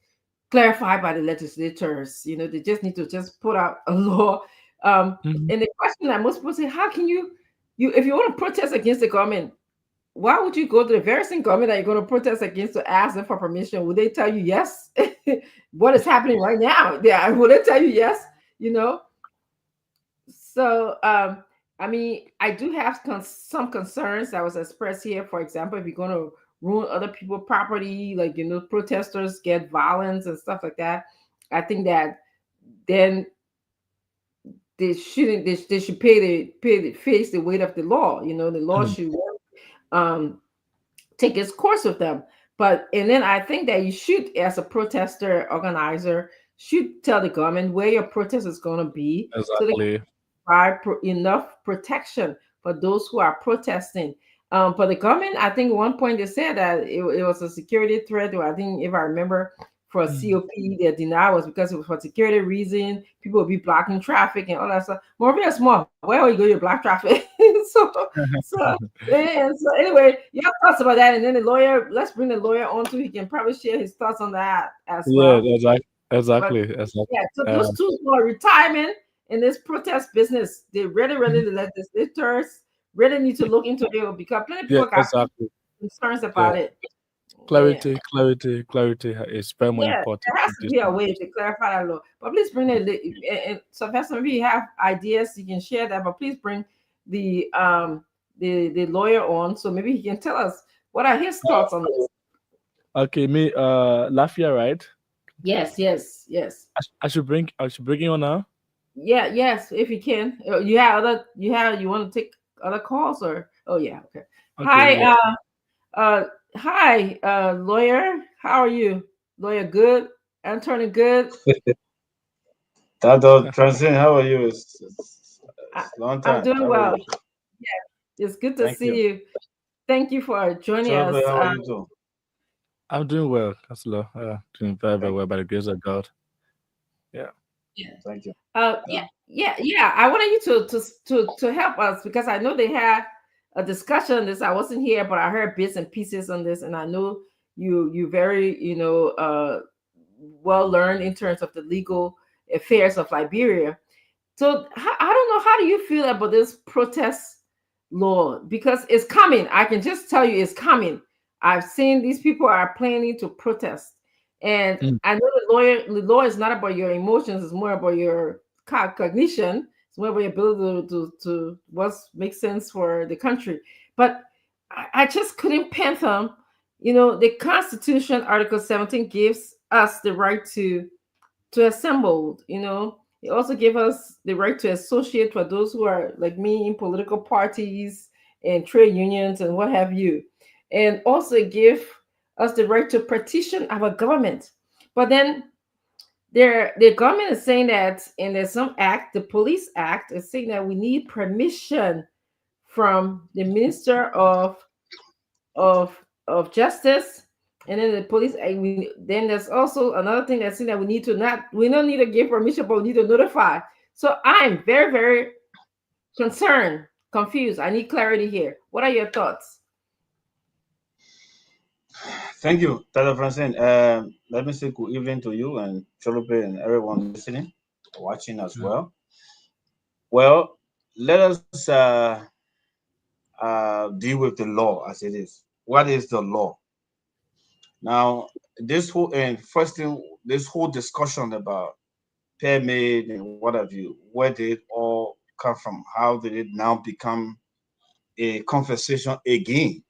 clarified by the legislators. They just need to just put out a law. And the question that most people say, how can you if you want to protest against the government, why would you go to the very same government that you're going to protest against to ask them for permission? Would they tell you yes? What is happening right now? Yeah, will they tell you yes? So I mean, I do have some concerns that was expressed here. For example, if you're going to ruin other people's property, like, protesters get violence and stuff like that, I think that then they should face the weight of the law. The law should take its course with them. And then I think that you should, as a protester organizer, should tell the government where your protest is going to be. Exactly. So they provide enough protection for those who are protesting. But the government, I think at one point they said that it was a security threat, or I think, if I remember, for COP. Their denial was because it was for security reason. People will be blocking traffic and all that stuff. Monrovia small. Where you go, you block traffic. so anyway, your thoughts about that, and then the lawyer. Let's bring the lawyer on too. He can probably share his thoughts on that as well. Yeah, exactly. Yeah, so those two for retirement in this protest business, they really the legislators really need to look into it because plenty of people got concerns about it. Clarity is very more important. There has to be a way to clarify that law. But please bring it. So, Pastor, if you have ideas, you can share that. But please bring the lawyer on, so maybe he can tell us what are his thoughts on this. Okay, me, Lafia, right? Yes. I should bring you on now. Yeah, yes, if you can. You want to take other calls or? Oh yeah, okay. Hi, lawyer. How are you? Lawyer, good. Attorney, good. Dr. Francine, how are you? It's long time. I'm doing well. Yeah, it's good to see you. Thank you for joining us. How are you doing? I'm doing well, Counselor. Doing very well by the grace of God. Yeah. Thank you. Yeah. I wanted you to help us because I know they had a discussion on this. I wasn't here, but I heard bits and pieces on this, and I know you very well learned in terms of the legal affairs of Liberia. So I don't know, how do you feel about this protest law? Because it's coming. I can just tell you it's coming. I've seen these people are planning to protest, and I know the law is not about your emotions. It's more about your cognition. It's more about your ability to what makes sense for the country. But I just couldn't fathom, the Constitution, Article 17 gives us the right to assemble, It also gives us the right to associate for those who are like me in political parties and trade unions and what have you. And also give us the right to petition our government. But then the government is saying that, and there's some act, the Police Act is saying that we need permission from the Minister of Justice, and then the police. Then there's also another thing that's saying that we don't need to give permission, but we need to notify. So I'm very, very concerned, confused. I need clarity here. What are your thoughts? Thank you, Dr. Francine. Let me say good evening to you and Cholupe and everyone listening, watching as well. Well, let us deal with the law as it is. What is the law? Now, this whole discussion about permit and what have you, where did it all come from? How did it now become a conversation again?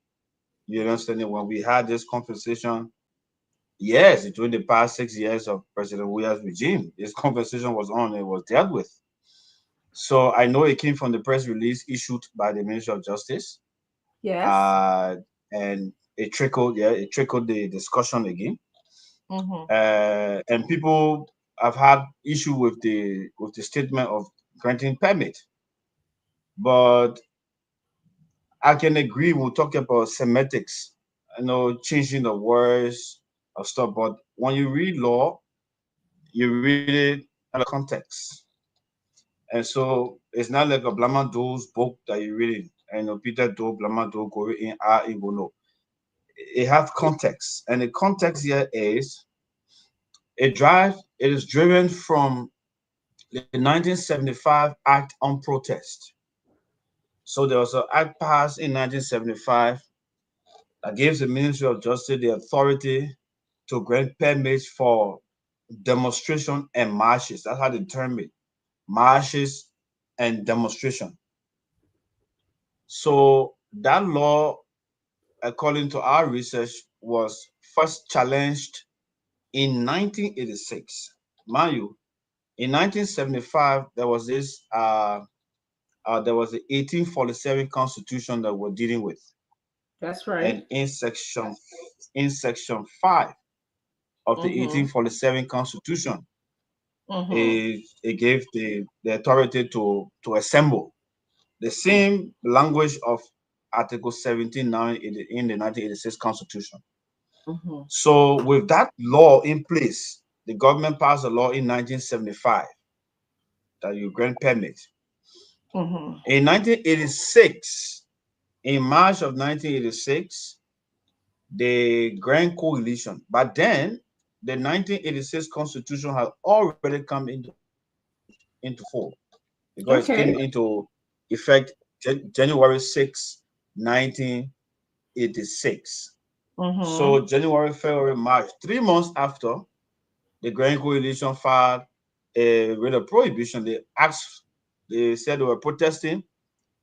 You understand? When we had this conversation, yes, during the past 6 years of President Weah's regime, this conversation was on, it was dealt with. So I know it came from the press release issued by the Ministry of Justice. Yes. And it trickled the discussion again. And people have had issue with the statement of granting permit. But I can agree, we'll talk about semantics, changing the words of stuff. But when you read law, you read it in a context. And so it's not like a Blamado's book that you read, and Peter Do, Blamado, go in, no. It has context. And the context here is it is driven from the 1975 Act on Protest. So there was an act passed in 1975 that gives the Ministry of Justice the authority to grant permits for demonstration and marches. That's how they term it, marches and demonstration. So that law, according to our research, was first challenged in 1986. Mind you, in 1975, there was this there was the 1847 Constitution that we're dealing with. That's right. And in section 5 of the 1847 Constitution, it gave the authority to assemble. The same language of Article 17 now in the 1986 Constitution. So with that law in place, the government passed a law in 1975 that you grant permit. In 1986, in March of 1986, the Grand Coalition, but then the 1986 Constitution had already come into force because it came into effect January 6, 1986. So January, February, March, 3 months after the Grand Coalition filed a writ of prohibition, they said they were protesting,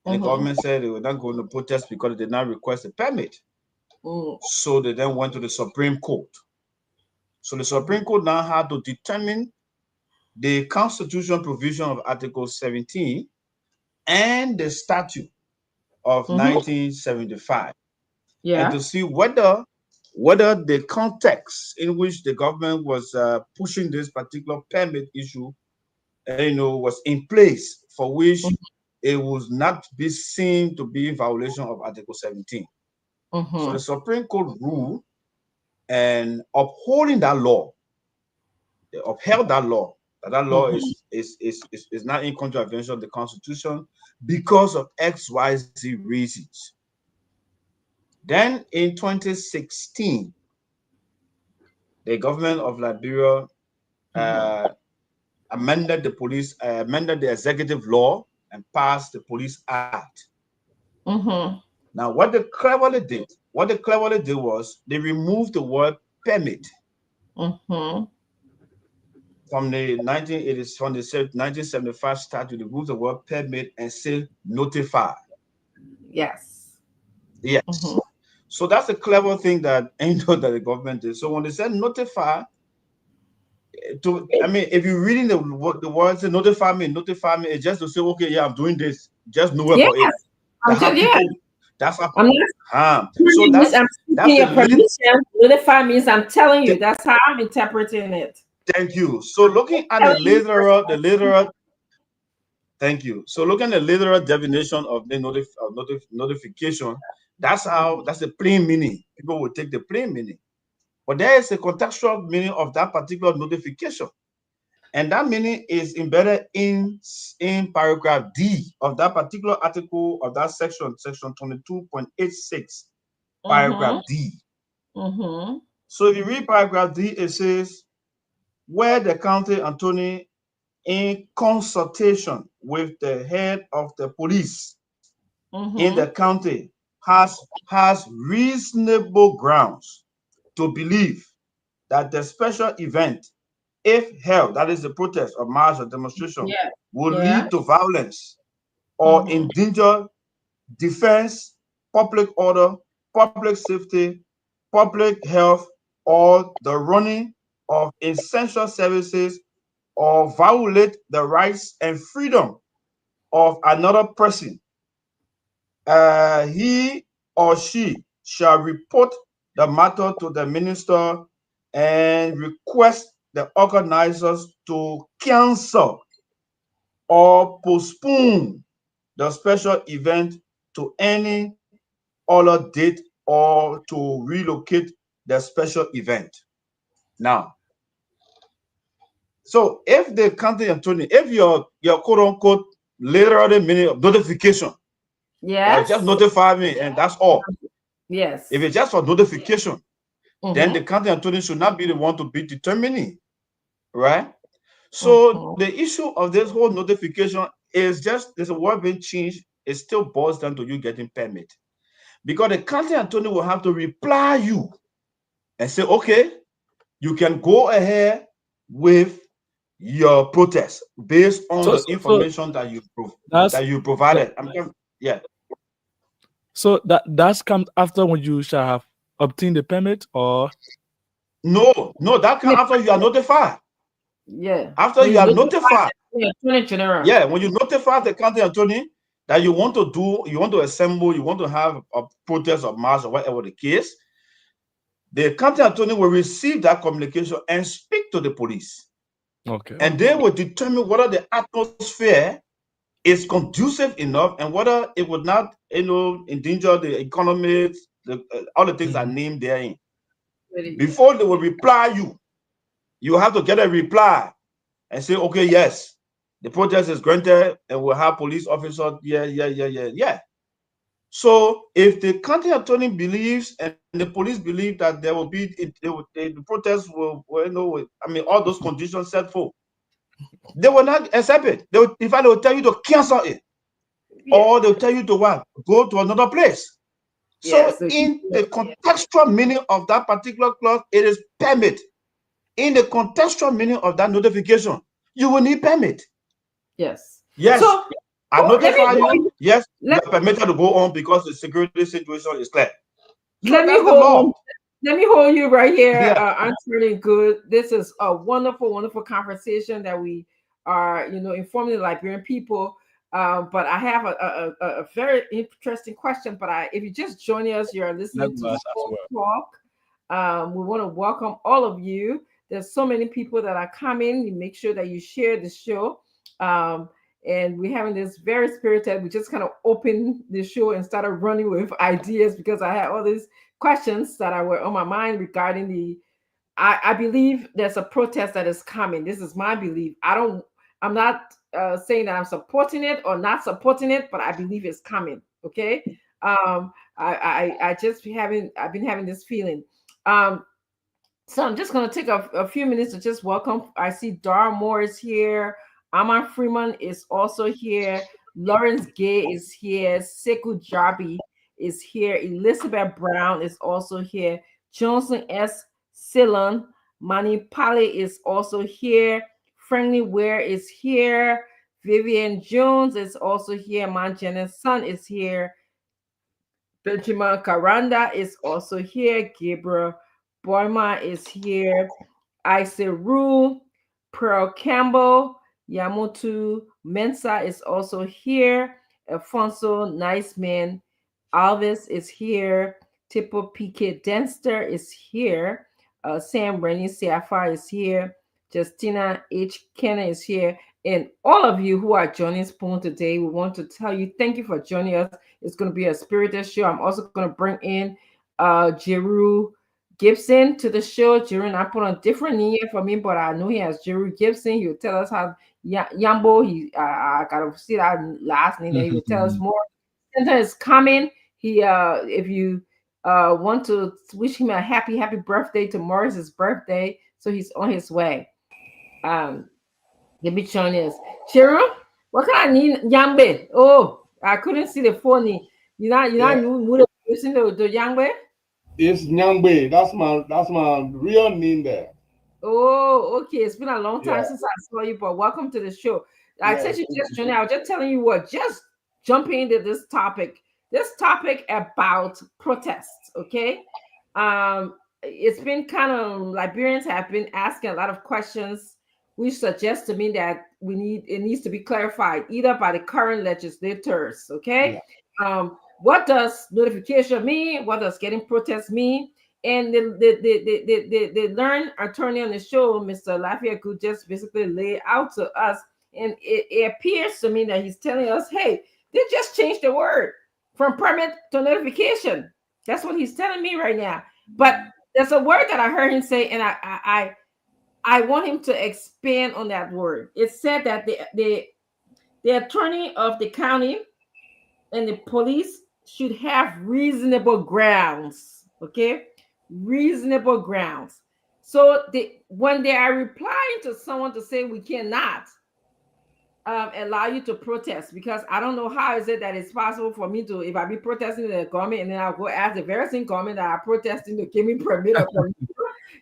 and the government said they were not going to protest because they did not request a permit. So they then went to the Supreme Court. So the Supreme Court now had to determine the constitutional provision of Article 17 and the statute of 1975, and to see whether the context in which the government was pushing this particular permit issue, was in place for which it would not be seen to be in violation of Article 17. So the Supreme Court ruled, and upholding that law, they upheld that law. That law is not in contravention of the Constitution because of XYZ reasons. Then in 2016, the government of Liberia amended the executive law and passed the Police Act. Now, what they cleverly did was they removed the word permit from the 1975 statute. They removed the word permit and say notify. Yes. So that's a clever thing that that the government did. So when they said notify, if you're reading the words notify me, it's just to say, okay, yeah, I'm doing this. Just know about it. That's how. So that's your permission. Notify means I'm telling you. That's how I'm interpreting it. Thank you. So looking at the literal. Thank you. So looking at the literal definition of the notification, that's the plain meaning. People will take the plain meaning. But there is a contextual meaning of that particular notification. And that meaning is embedded in paragraph D of that particular article of that section 22.86, paragraph D. So if you read paragraph D, it says, where the county attorney, in consultation with the head of the police in the county, has reasonable grounds to believe that the special event, if held, that is the protest or march or demonstration, will lead to violence or endanger defense, public order, public safety, public health, or the running of essential services, or violate the rights and freedom of another person, he or she shall report the matter to the minister and request the organizers to cancel or postpone the special event to any other date or to relocate the special event. Now, so if the county attorney, if your quote unquote literal meaning of notification, just notify me and that's all. Yes. If it's just for notification, then the county attorney should not be the one to be determining, right? So the issue of this whole notification is just there's a word being changed. It still boils down to you getting permit, because the county attorney will have to reply you and say, okay, you can go ahead with your protest based on the information that you provided. So that's comes after when you shall have obtained the permit, or no, that comes after you are notified. After you are notified. Attorney General. When you notify the county attorney that you want to assemble, you want to have a protest or march or whatever the case, the county attorney will receive that communication and speak to the police. Okay. And they will determine whether the atmosphere is conducive enough and whether it would not, endanger the economy, all the things are named therein. Before they will reply you, you have to get a reply and say, okay, yes, the protest is granted, and we'll have police officers. Yeah. So if the county attorney believes and the police believe that there will be the protest will all those conditions set forth, they will not accept it. In fact, they will tell you to cancel it, or they'll tell you to what? Go to another place. So in the contextual meaning of that particular clause, it is permit. In the contextual meaning of that notification, you will need permit. Yes. So, I notify you. Yes, you are permitted to go on because the security situation is clear. So let me hold you right here, Anthony Good. This is a wonderful, wonderful conversation that we are, informing the Liberian people. But I have a very interesting question. But if you just join us, you're listening to Spoon Talk. We want to welcome all of you. There's so many people that are coming. You make sure that you share the show. And we're having this very spirited. We just kind of opened the show and started running with ideas because I had all these questions that were on my mind regarding I believe there's a protest that is coming. This is my belief. I'm not saying that I'm supporting it or not supporting it, but I believe it's coming. Okay. I've been having this feeling. So I'm just going to take a few minutes to just welcome. I see Dara Moore is here. Aman Freeman is also here. Lawrence Gay is here. Sekou Jabi is here. Elizabeth Brown is also here. Johnson S. Ceylon. Mani Pali is also here. Friendly Ware is here. Vivian Jones is also here. Manjana's son is here. Benjamin Karanda is also here. Gabriel Boima is here. Iseru, Pearl Campbell, Yamutu Mensa is also here. Alfonso Niceman Alves is here. Tipo Piquet Denster is here. Sam Rennie Siafa is here. Justina H. Kenna is here. And all of you who are joining Spoon today, we want to tell you thank you for joining us. It's going to be a spirited show. I'm also going to bring in Jeru Gibson to the show. Jeru, I put on different name for me, but I know he has Jeru Gibson. He will tell us how Yambo, I gotta see that last name. He will tell us more. Santa is coming. He if you want to wish him a happy birthday, tomorrow's his birthday, so he's on his way. Give me Chinese. Cheryl, what kind of name Yangbe? Oh, I couldn't see the phone. You know, listen to the Yangbe? It's Nyangbe. That's my real name there. Oh, okay. It's been a long time since I saw you, but welcome to the show. I said you just joined. I was just telling you what, just jumping into this topic. This topic about protests, okay? It's been kind of, Liberians have been asking a lot of questions, which suggests to me that it needs to be clarified either by the current legislators, okay? Yeah. What does notification mean? What does getting protests mean? And the learned attorney on the show, Mr. Lafayette, could just basically lay out to us, and it appears to me that he's telling us, hey, they just changed the word from permit to notification. That's what he's telling me right now. But there's a word that I heard him say, and I want him to expand on that word. It said that the attorney of the county and the police should have reasonable grounds, okay? Reasonable grounds. So when they are replying to someone to say we cannot allow you to protest, because I don't know how is it that it's possible for me to, if I be protesting the government and then I'll go ask the very same government that are protesting to give me permit or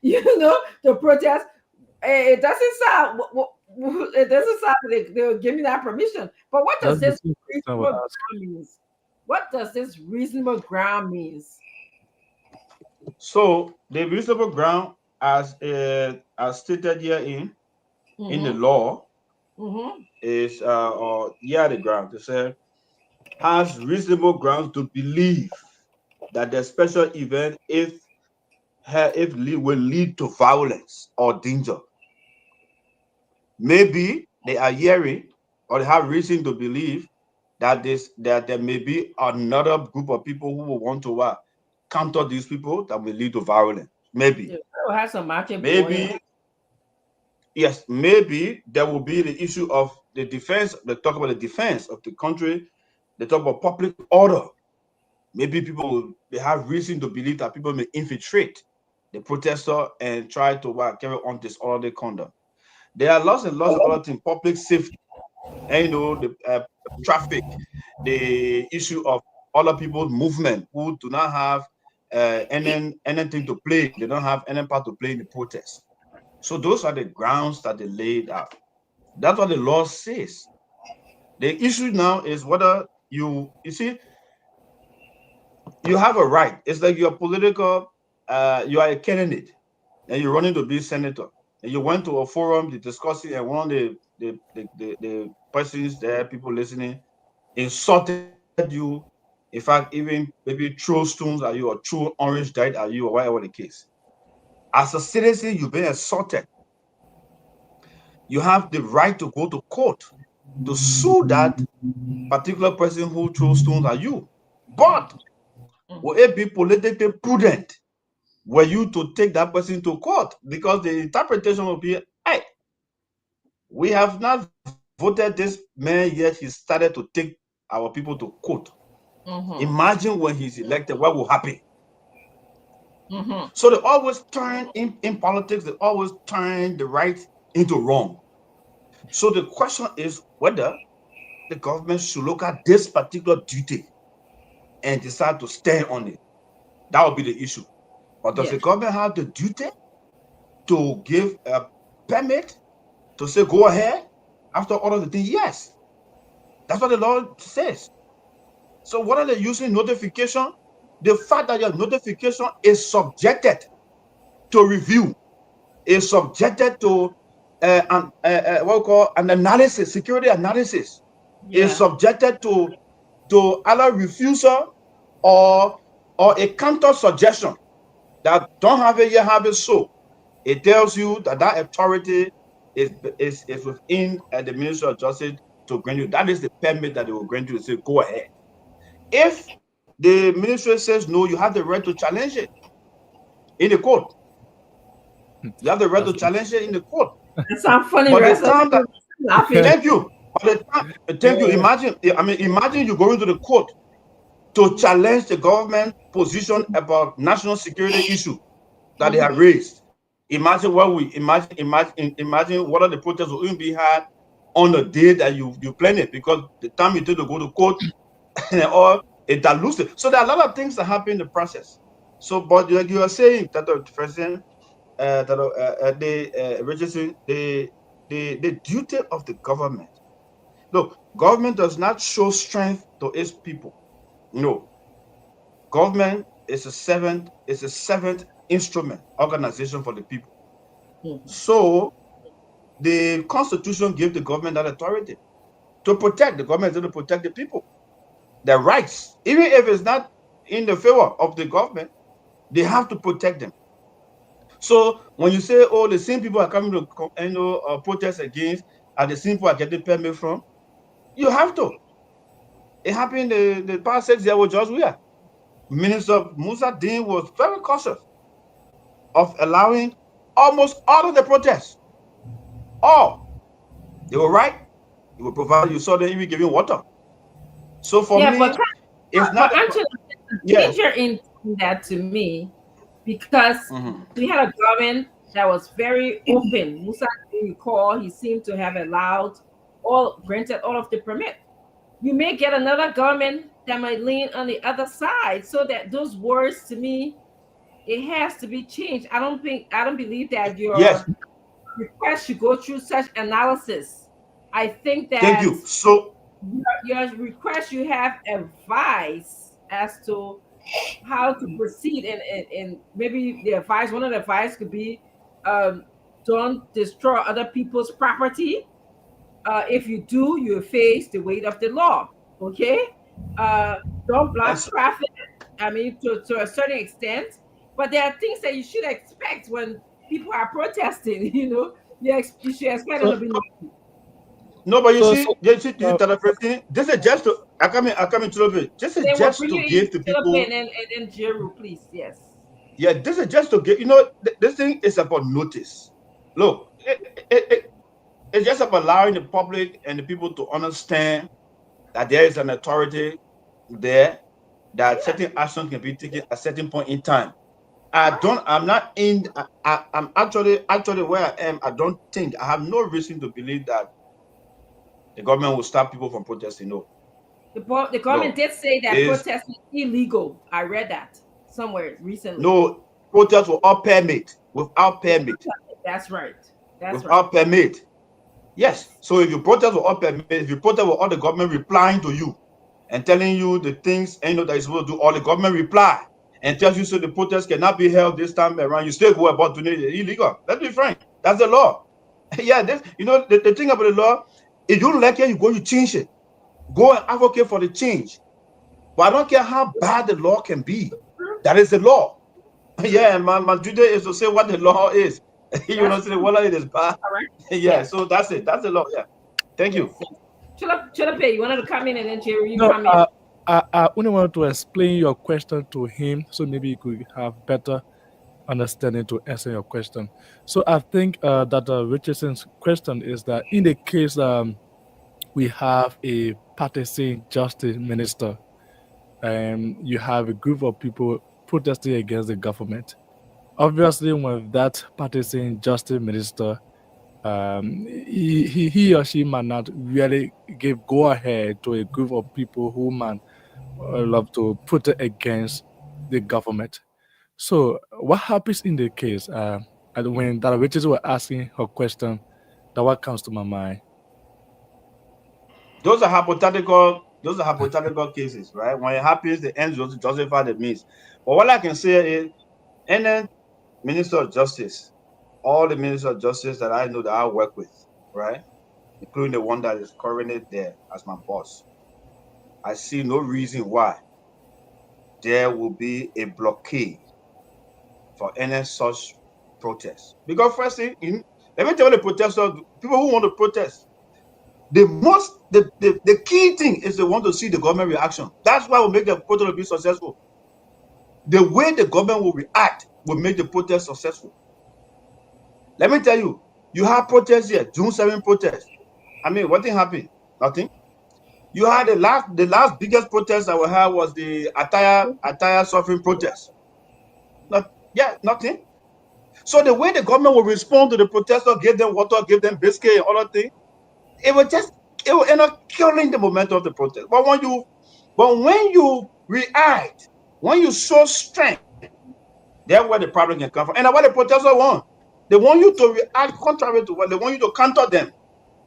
to protest. It doesn't sound. It doesn't sound like they'll give me that permission. But what does this reasonable ground means? What does this reasonable ground means? So the reasonable ground, as stated here in the law, is the ground to say has reasonable grounds to believe that the special event if will lead to violence or danger. Maybe they are hearing or they have reason to believe that there may be another group of people who will want to counter these people that will lead to violence. Maybe. We'll have some market. Maybe. Yes, maybe there will be the issue of the defense. They talk about the defense of the country. They talk about public order. Maybe they have reason to believe that people may infiltrate the protester and try to carry on disorderly conduct. There are lots and lots of other things, public safety, and the traffic, the issue of other people's movement who do not have anything to play. They don't have any part to play in the protest. So those are the grounds that they laid out. That's what the law says. The issue now is whether you see, you have a right. It's like you're political, you are a candidate, and you're running to be senator. And you went to a forum, you're discussing, and one of the persons there, people listening, insulted you. In fact, even maybe throw stones at you or throw orange dye at you or whatever the case. As a citizen, you've been assaulted. You have the right to go to court to sue that particular person who threw stones at you. But will it be politically prudent were you to take that person to court? Because the interpretation will be, hey, we have not voted this man yet. He started to take our people to court. Imagine when he's elected, what will happen? So they always turn in politics, they always turn the right into wrong. So the question is whether the government should look at this particular duty and decide to stand on it. That would be the issue. Or does the government have the duty to give a permit to say go ahead after all of the things? Yes. That's what the law says. So what are they using notification? The fact that your notification is subjected to review, is subjected to what we call an analysis, security analysis, is subjected to either refusal or a counter suggestion that don't have it yet, have it so. It tells you that that authority is within the Ministry of Justice to grant you. That is the permit that they will grant you to say go ahead. If the ministry says no, you have the right to challenge it in the court. You have the right to challenge it in the court. It sounds funny. But the time that, thank you. Thank you. Imagine you going to the court to challenge the government position about national security issue that they have raised. Imagine what what are the protests will even be had on the day that you plan it, because the time you take to go to court or it dilutes it. So there are a lot of things that happen in the process. So, but like you are saying, that the president, the duty of the government. Look, government does not show strength to its people. No, government is a seventh instrument, organization for the people. So the Constitution gives the government that authority to protect. The government is to protect the people, their rights. Even if it's not in the favor of the government, they have to protect them. So when you say, oh, the same people are coming to protest against, are the same people are getting permit from, you have to. It happened the past 6 years with George Weah. Minister Musa Dean was very cautious of allowing almost all of the protests. All. They were right. They were provided, you saw them even giving water. So for me, it's not danger in that to me, because we had a government that was very open. Musa, you recall, he seemed to have granted all of the permit. You may get another government that might lean on the other side, so that those words to me, it has to be changed. I don't believe that your request should go through such analysis. I think that thank you. So your request, you have advice as to how to proceed, and maybe the advice, one of the advice could be don't destroy other people's property. If you do, you face the weight of the law. Okay, don't block traffic. I mean, to a certain extent, but there are things that you should expect when people are protesting. You know, you should expect them to be. No, but this is just to I come in to give to people. And Jeru, please, yes. Yeah, this is just to get, this thing is about notice. Look, it's just about allowing the public and the people to understand that there is an authority there, that certain actions can be taken at a certain point in time. I'm actually where I am. I don't think, I have no reason to believe that the government will stop people from protesting. No. The government did say that protest is illegal. I read that somewhere recently. No, protests without permit. Without permit. That's right. Without permit. Yes. So if you protest without permit, if you protest without the government replying to you and telling you the things that you're supposed to do, or the government reply and tells you so the protest cannot be held this time around, you still go about doing it illegal. Let's be frank. That's the law. Yeah, the thing about the law, if you don't like it, you change it. Go and advocate for the change. But I don't care how bad the law can be. That is the law. Yeah, and my duty is to say what the law is. Say whether it is bad. Yeah, so that's it. That's the law. Yeah. Thank you. Chulape, you wanted to come in, and then Jerry, you come in. I only want to explain your question to him, so maybe you could have better understanding to answer your question. So I think that Richardson's question is that in the case we have a partisan justice minister, and you have a group of people protesting against the government. Obviously, with that partisan justice minister, he or she might not really give go ahead to a group of people who might love to protest against the government. So what happens in the case? When Dara Richards were asking her question, that what comes to my mind? Those are hypothetical cases, right? When it happens, the ends will justify the means. But what I can say is, any Minister of Justice, all the Ministers of Justice that I know that I work with, right, including the one that is currently there as my boss, I see no reason why there will be a blockade for any such protest. Because firstly, let me tell you, the protesters, people who want to protest, the key thing is they want to see the government reaction. That's why we make the protest be successful. The way the government will react will make the protest successful. Let me tell you, you have protests here, June 7 protest. I mean, what thing happened? Nothing. You had the last biggest protest that we had was the attire suffering protest. Nothing. So the way the government will respond to the protesters, give them water, give them biscuit and other things, it will end up killing the momentum of the protest. But when you react, when you show strength, that's where the problem can come from. And that's what the protesters want. They want you to react contrary to what they want you to counter them.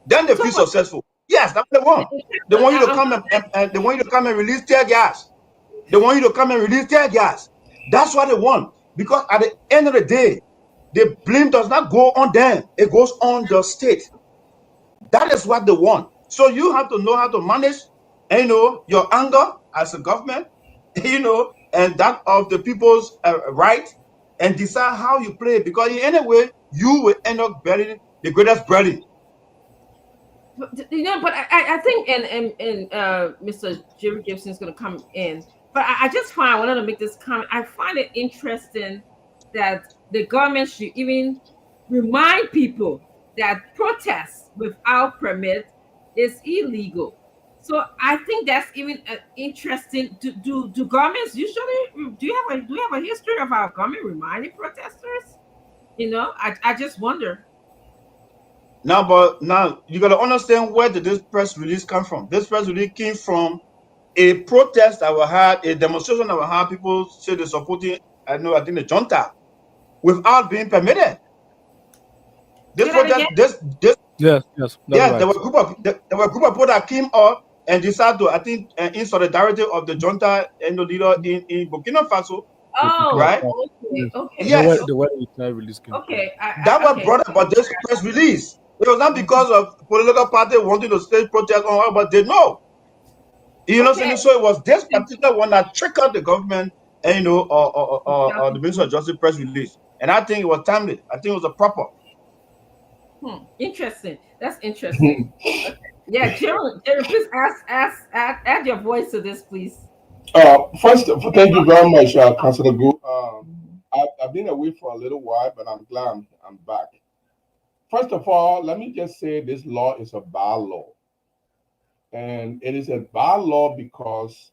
Then they feel successful. Yes, that's what they want. They want you to come and they want you to come and release tear gas. They want you to come and release tear gas. That's what they want. Because at the end of the day, the blame does not go on them. It goes on the state. That is what they want. So you have to know how to manage, your anger as a government, and that of the people's right, and decide how you play it. Because in any way, you will end up bearing the greatest burden. But I think, and Mr. Jerry Gibson is going to come in. But I wanted to make this comment. I find it interesting that the government should even remind people that protests without permit is illegal. So I think that's even interesting. Do governments usually do you have a history of our government reminding protesters? I just wonder. Now you gotta understand, where did this press release come from? This press release came from a protest that we had, a demonstration that we had. People say they're supporting, I think the junta, without being permitted. This protest, yes. Right. There were a group of people that came up and decided to, I think, in solidarity of the junta and the leader in Burkina Faso. Oh, right. Okay. Yes. The way the release came. Okay. That was brought about this press release. It was not because of political party wanting to stage protest on, but they know. So it was this particular one that triggered the government, and or the Minister of Justice press release. And I think it was timely. I think it was a proper. Interesting. That's interesting. Okay. Yeah, Jerry, please add your voice to this, please. First, thank you very much, Councilor Gu. I've been away for a little while, but I'm glad I'm back. First of all, let me just say this law is a bad law. And it is a bad law because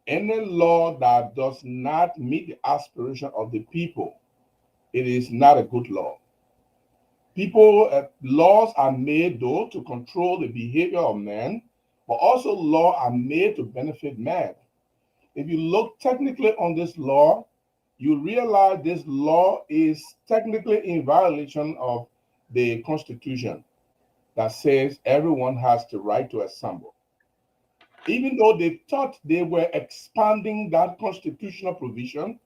any law that does not meet the aspiration of the people, it is not a good law. Laws are made though to control the behavior of men, but also laws are made to benefit man. If you look technically on this law, you realize this law is technically in violation of the Constitution that says everyone has the right to assemble. Even though they thought they were expanding that constitutional provision,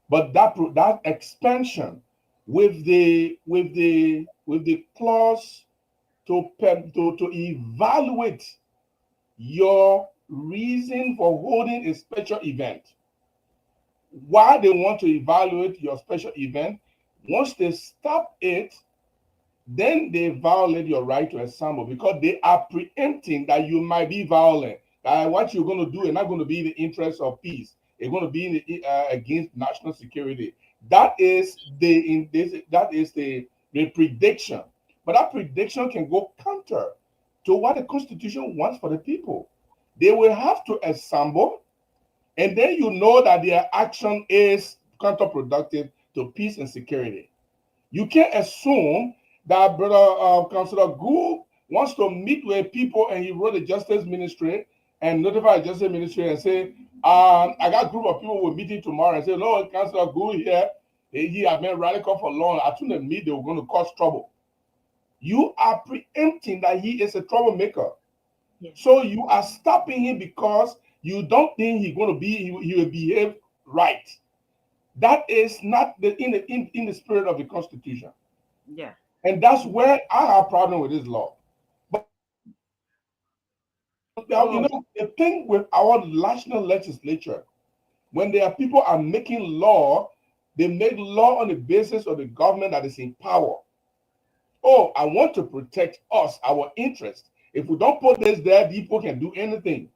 but that expansion with the clause to evaluate your reason for holding a special event. Why they want to evaluate your special event, once they stop it, then they violate your right to assemble because they are preempting that you might be violent. What you're going to do is not going to be in the interest of peace. It's going to be against national security. That is the prediction. But that prediction can go counter to what the Constitution wants for the people. They will have to assemble, and then you know that their action is counterproductive to peace and security. You can't assume that Brother Councilor Gould wants to meet with people and he wrote the Justice Ministry and notify the Justice Ministry and say, I got a group of people we're meeting tomorrow and say, no, Councilor Gould here, he has been radical for long. As soon as they meet, they were going to cause trouble. You are preempting that he is a troublemaker. Yes. So you are stopping him because you don't think he will behave right. That is not in the spirit of the Constitution. Yeah. And that's where I have a problem with this law. But you know, the thing with our national legislature, when there are people are making law, they make law on the basis of the government that is in power. Oh, I want to protect us, our interests. If we don't put this there, people can do anything.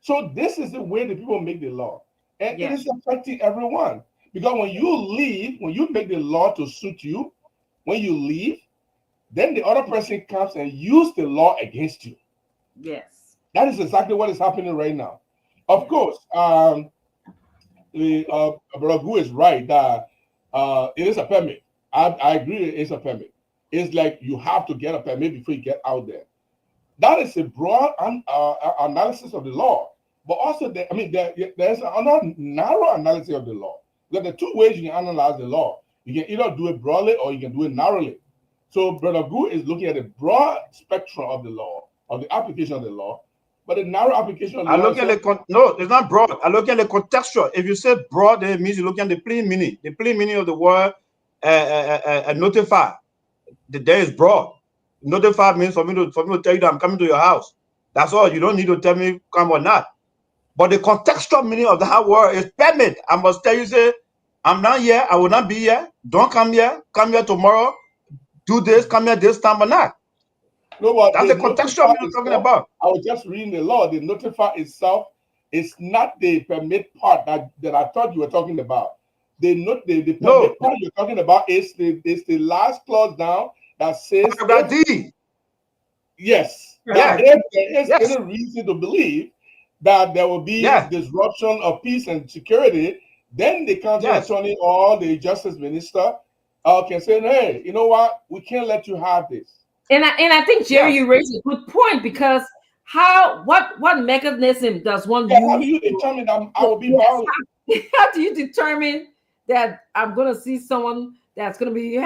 So this is the way the people make the law. And it is affecting everyone. Because when you leave, when you make the law to suit you, when you leave, then the other person comes and uses the law against you. Yes. That is exactly what is happening right now. Of course, Brother Gu is right that it is a permit. I agree it is a permit. It's like you have to get a permit before you get out there. That is a broad analysis of the law. But also, there's another narrow analysis of the law. There are two ways you can analyze the law. You can either do it broadly or you can do it narrowly. So Brother Gu is looking at the broad spectrum of the law, of the application of the law, but the narrow application of the law. No, it's not broad. I look at the contextual. If you say broad, it means you look at the plain meaning. The plain meaning of the word notify. There is broad. Notify means for me to tell you that I'm coming to your house. That's all. You don't need to tell me come or not. But the contextual meaning of that word is permit. I must tell you, say, I'm not here. I will not be here. Don't come here. Come here tomorrow. Do this. Come here this time or not. No, but that's the contextual meaning I'm talking about. I was just reading the law. The notify itself is not the permit part that I thought you were talking about. The permit part you're talking about is the last clause down that says yes. Yeah. If there is any reason to believe that there will be disruption of peace and security, then the county attorney or the justice minister can say, hey, you know what? We can't let you have this. And I think, Jerry, you raised a good point because what mechanism does one use? How do you determine that I will be violent? How do you determine that I'm going to see someone that's going to be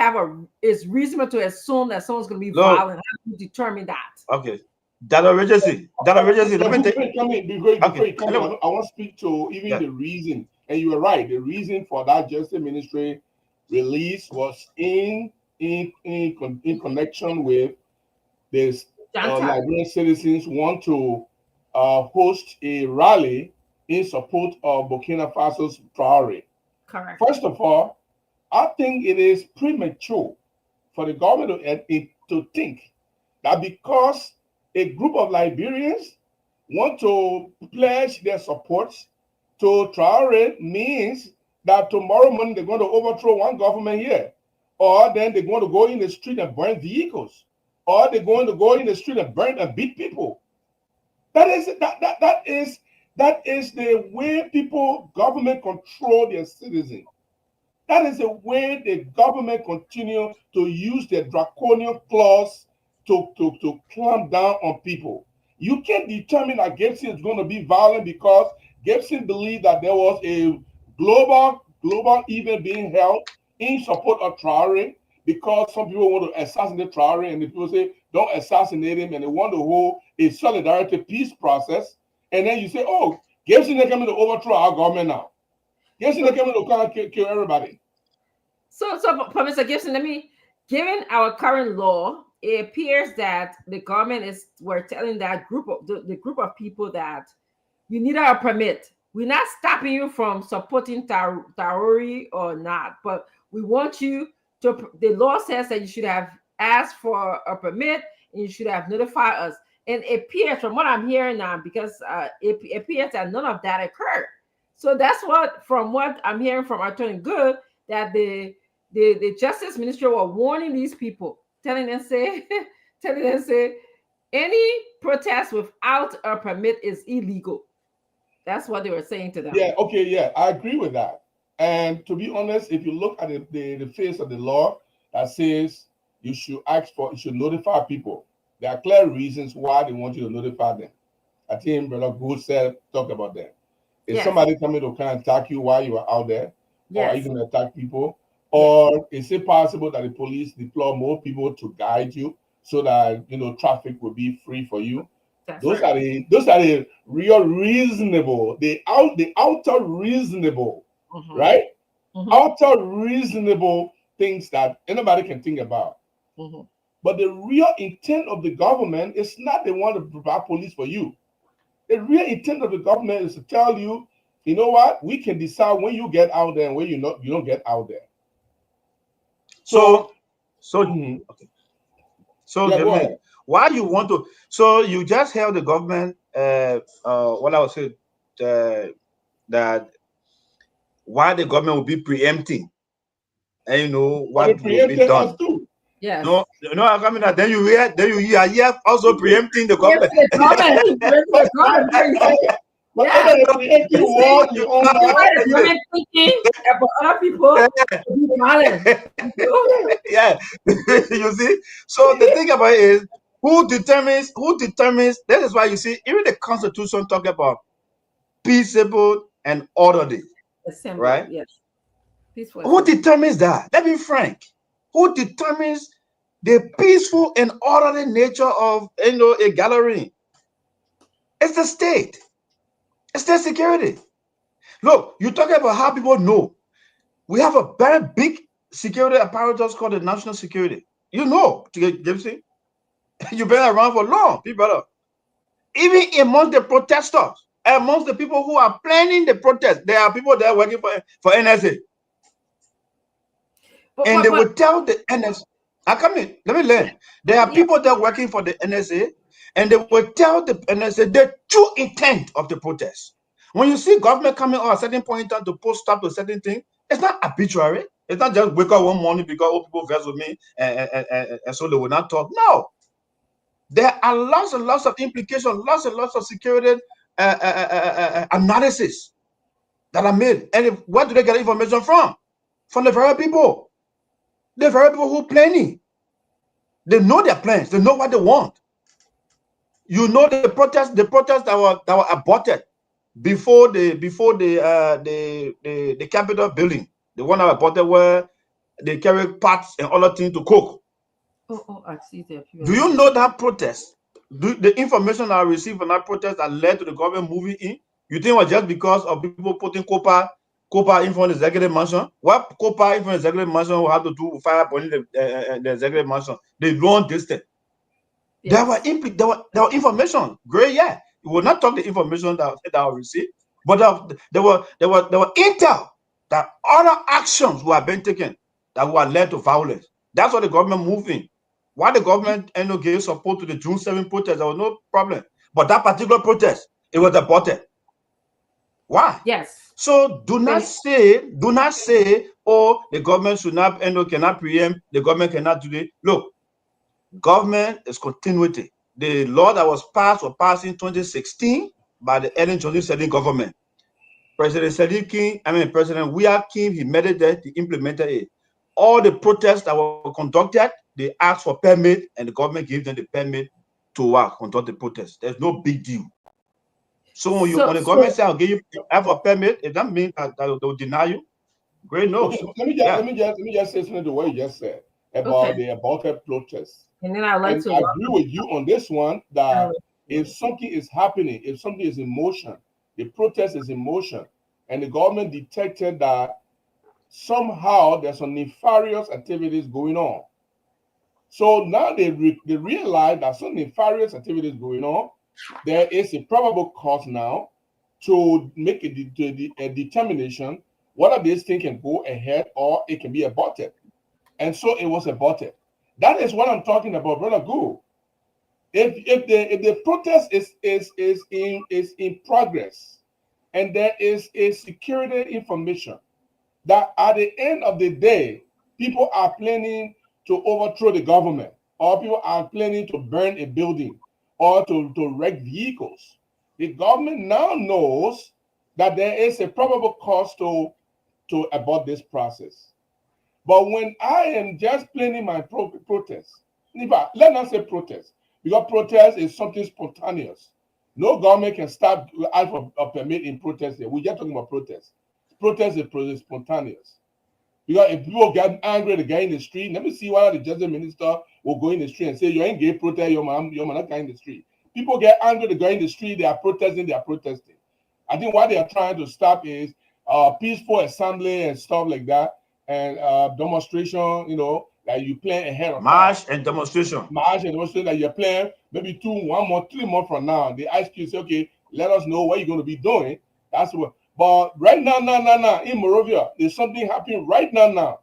it's reasonable to assume that someone's going to be violent? How do you determine that? Okay. Data Regency. Let me take. I want to speak to even the reason. And you were right. The reason for that Justice Ministry release was in connection with this Liberian citizens want to host a rally in support of Burkina Faso's Traoré. Correct. First of all, I think it is premature for the government to think that because a group of Liberians want to pledge their support to Traoré means that tomorrow morning they're going to overthrow one government here, or then they're going to go in the street and burn vehicles, or they're going to go in the street and burn and beat people. That is the way government control their citizens. That is the way the government continue to use their draconian clause to clamp down on people. You can't determine that Gibson is going to be violent because Gibson believed that there was a global event being held in support of Traore, because some people want to assassinate Traore and the people say don't assassinate him, and they want to hold a solidarity peace process. And then you say, oh, Gibson is coming to overthrow our government now. Gibson is coming to come and kill everybody. So, Mr. Gibson, given our current law, it appears that the government we're telling that the group of people that you need a permit. We're not stopping you from supporting Traore or not, but we want you to. The law says that you should have asked for a permit and you should have notified us. And it appears, from what I'm hearing now, because it appears that none of that occurred. So that's from what I'm hearing from Attorney Good, that the Justice Ministry were warning these people, telling them say, any protest without a permit is illegal. That's what they were saying to them. Yeah, okay, yeah, I agree with that. And to be honest, if you look at the face of the law that says you should notify people, there are clear reasons why they want you to notify them. I think Brother Good talked about that. Is somebody coming to kind of attack you while you are out there? Or are you going to attack people? Or is it possible that the police deploy more people to guide you so that traffic will be free for you? Those are the real reasonable, the outer reasonable, right? Outer reasonable things that anybody can think about. But the real intent of the government is not the one to provide police for you. The real intent of the government is to tell you, you know what, we can decide when you get out there and when you don't get out there. Why you want to? So you just held the government. What I would say that why the government will be preempting, and what will be done. Yeah. No, I mean that. Then you hear also preempting the government. Yeah, you see. So the thing about it is, who determines? That is why you see, even the Constitution talk about peaceable and orderly, right? Yes. Peaceful. Who determines that? Let me be frank. Who determines the peaceful and orderly nature of a gathering? It's the state. It's their security. Look, you talk about how people know. We have a very big security apparatus called the national security. You've been around for long, people. Even among the protesters, amongst the people who are planning the protest, there are people that are working for NSA. And they will tell the NSA, let me learn. There are people that are working for the NSA, and they will tell the NSA the true intent of the protest. When you see government coming on a certain point in time to post stop to a certain thing, it's not arbitrary. It's not just wake up one morning because people vex with me and so they will not talk. No. There are lots and lots of implications, lots and lots of security analysis that are made. And where do they get information from? From the very people. The very people who are planning. They know their plans. They know what they want. The protests that were aborted before the Capitol building, the one that were aborted where they carried pots and other things to cook. I see that. Do you know that protest? The information I received from that protest that led to the government moving in, you think it was just because of people putting copper in front of the executive mansion? What copper in front of the executive mansion will have to do with fire burning the executive mansion? The long distance. Yes. There were information. Great, yeah. We will not talk the information that I received, but there were intel that other actions were being taken that were led to violence. That's what the government moved in. Why the government gave support to the June 7 protest, there was no problem. But that particular protest, it was aborted. Why? Yes. So do not say, oh, the government should not, cannot preempt, the government cannot do it. Look, government is continuity. The law that was passed in 2016 by the Ellen Johnson government. President William Kim, he made it there, he implemented it. All the protests that were conducted, they asked for permit and the government gave them the permit to conduct the protest. There's no big deal. So when the government say I'll give you have a permit, it doesn't mean that they'll deny you. Great no. Okay, let me just say something to what you just said about the aborted protests. And then I'd like to agree with you on this one that if something is happening, if something is in motion, the protest is in motion, and the government detected that somehow there's some nefarious activities going on. So now they realize that some nefarious activities going on. There is a probable cause now to make a determination whether this thing can go ahead or it can be aborted. And so it was aborted. That is what I'm talking about, Brother Gu. If the protest is in progress and there is a security information that at the end of the day, people are planning to overthrow the government, or people are planning to burn a building, or to wreck vehicles, the government now knows that there is a probable cause to abort this process. But when I am just planning my protest, in fact, let us say protest, because protest is something spontaneous. No government can start out for a permit in protest here. We're just talking about protest. Protest is spontaneous. Because if people get angry at the guy in the street, let me see why the justice minister will go in the street and say, you ain't gay protest, you're not guy in the street. People get angry at the guy in the street, they are protesting. I think what they are trying to stop is peaceful assembly and stuff like that, and demonstration, that you plan ahead of March and demonstration that you're planning maybe 1 month, 3 months from now. They ask you, say, okay, let us know what you're going to be doing. That's what. But right now, in Morovia, there's something happening right now.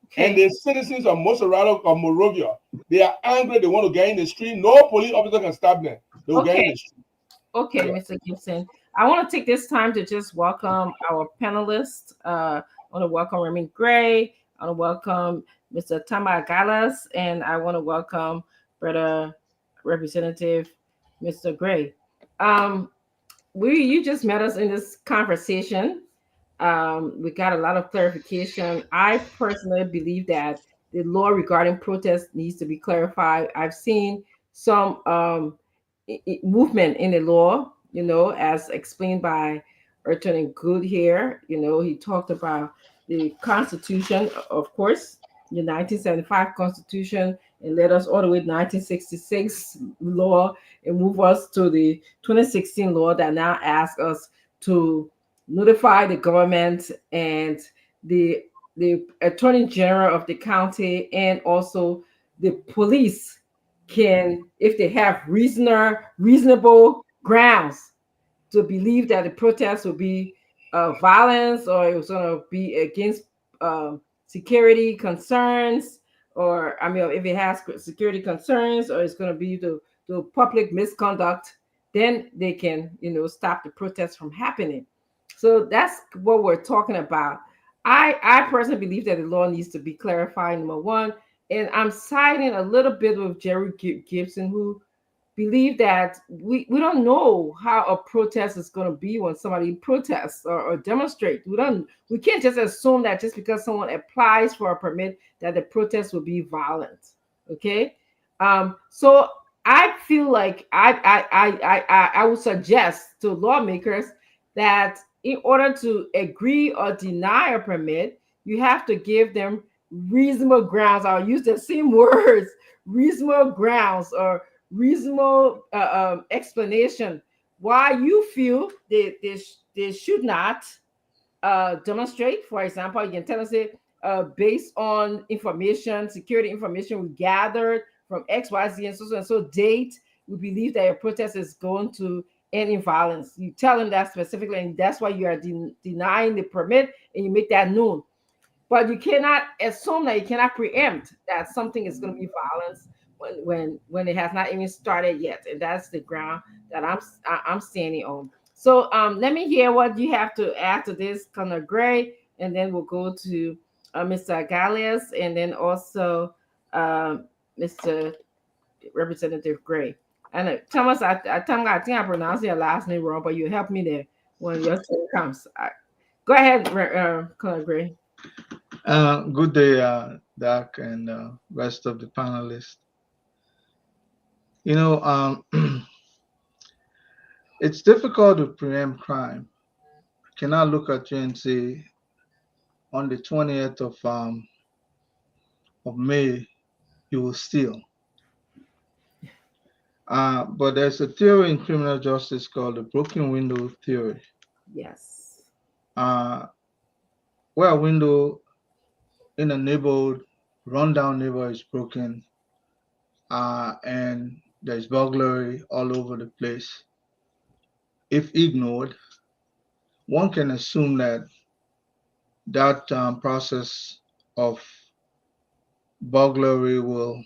Okay. And the citizens of Morovia, they are angry. They want to get in the street. No police officer can stop them. They will get in the street. Okay, yeah. Mr. Gibson. I want to take this time to just welcome our panelists. I want to welcome Raymond Gray. I want to welcome Mr. Tamba Galas. And I want to welcome Brother Representative Mr. Gray. You just met us in this conversation. We got a lot of clarification. I personally believe that the law regarding protest needs to be clarified. I've seen some movement in the law, as explained by Attorney Good here. He talked about the Constitution, of course, the 1975 Constitution, and led us all the way to 1966 law and move us to the 2016 law that now asks us to notify the government and the Attorney General of the county, and also the police can, if they have reasonable grounds to believe that the protest will be violence, or it was going to be against security concerns, or if it has security concerns, or it's going to be the public misconduct, then they can stop the protest from happening. So that's what we're talking about. I personally believe that the law needs to be clarified, number one, and I'm siding a little bit with Jerry Gibson, who believe that we don't know how a protest is going to be when somebody protests or demonstrates. We can't just assume that just because someone applies for a permit that the protest will be violent. Okay, so I feel like I would suggest to lawmakers that in order to agree or deny a permit, you have to give them reasonable grounds. I'll use the same words, reasonable grounds, or reasonable explanation why you feel they should not demonstrate. For example, you can tell us it based on security information we gathered from XYZ and so date, we believe that a protest is going to end in violence. You tell them that specifically, and that's why you are denying the permit, and you make that known. But you cannot assume that you cannot preempt that something is going to be violence when it has not even started yet, and that's the ground that I'm standing on. So let me hear what you have to add to this, Colonel Gray, and then we'll go to Mr. Galias, and then also Mr. Representative Gray. And Thomas, I think I pronounced your last name wrong, but you help me there when your turn comes. Go ahead, Colonel Gray. Good day, Doc, and rest of the panelists. You know, it's difficult to preempt crime. I cannot look at you and say, on the 20th of May, you will steal. But there's a theory in criminal justice called the broken window theory. Yes. Where a window in a neighborhood, rundown neighborhood is broken, and there's burglary all over the place. If ignored, one can assume that process of burglary will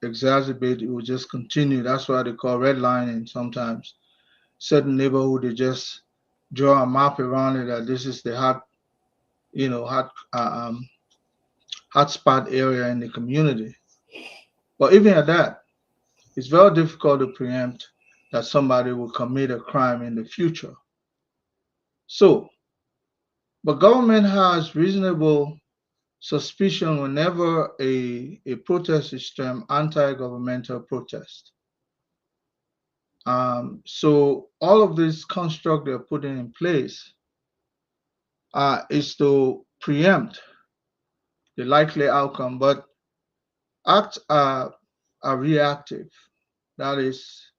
exacerbate, it will just continue. That's why they call redlining sometimes. Certain neighborhood, they just draw a map around it that this is the hotspot area in the community. But even at that, it's very difficult to preempt that somebody will commit a crime in the future. So, but government has reasonable suspicion whenever a protest is termed anti-governmental protest. So all of this construct they're putting in place is to preempt the likely outcome, but acts are reactive. That is,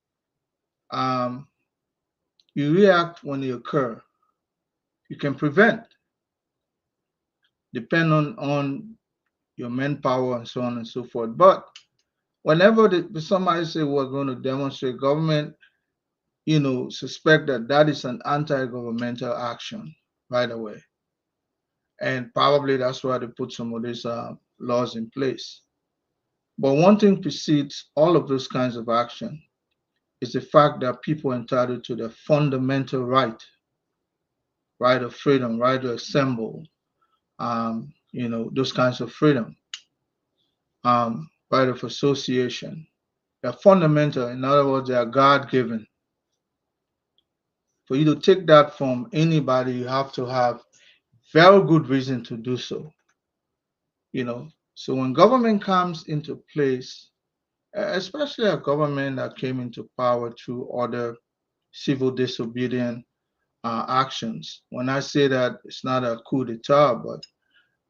you react when they occur. You can prevent, depending on your manpower and so on and so forth. But whenever somebody say we're going to demonstrate, government, suspect that is an anti-governmental action right away. And probably that's why they put some of these laws in place. But one thing precedes all of those kinds of action is the fact that people are entitled to their fundamental right of freedom, right to assemble, those kinds of freedom, right of association. They're fundamental. In other words, they are God-given. For you to take that from anybody, you have to have very good reason to do so. So when government comes into place, especially a government that came into power through other civil disobedient actions. When I say that, it's not a coup d'etat, but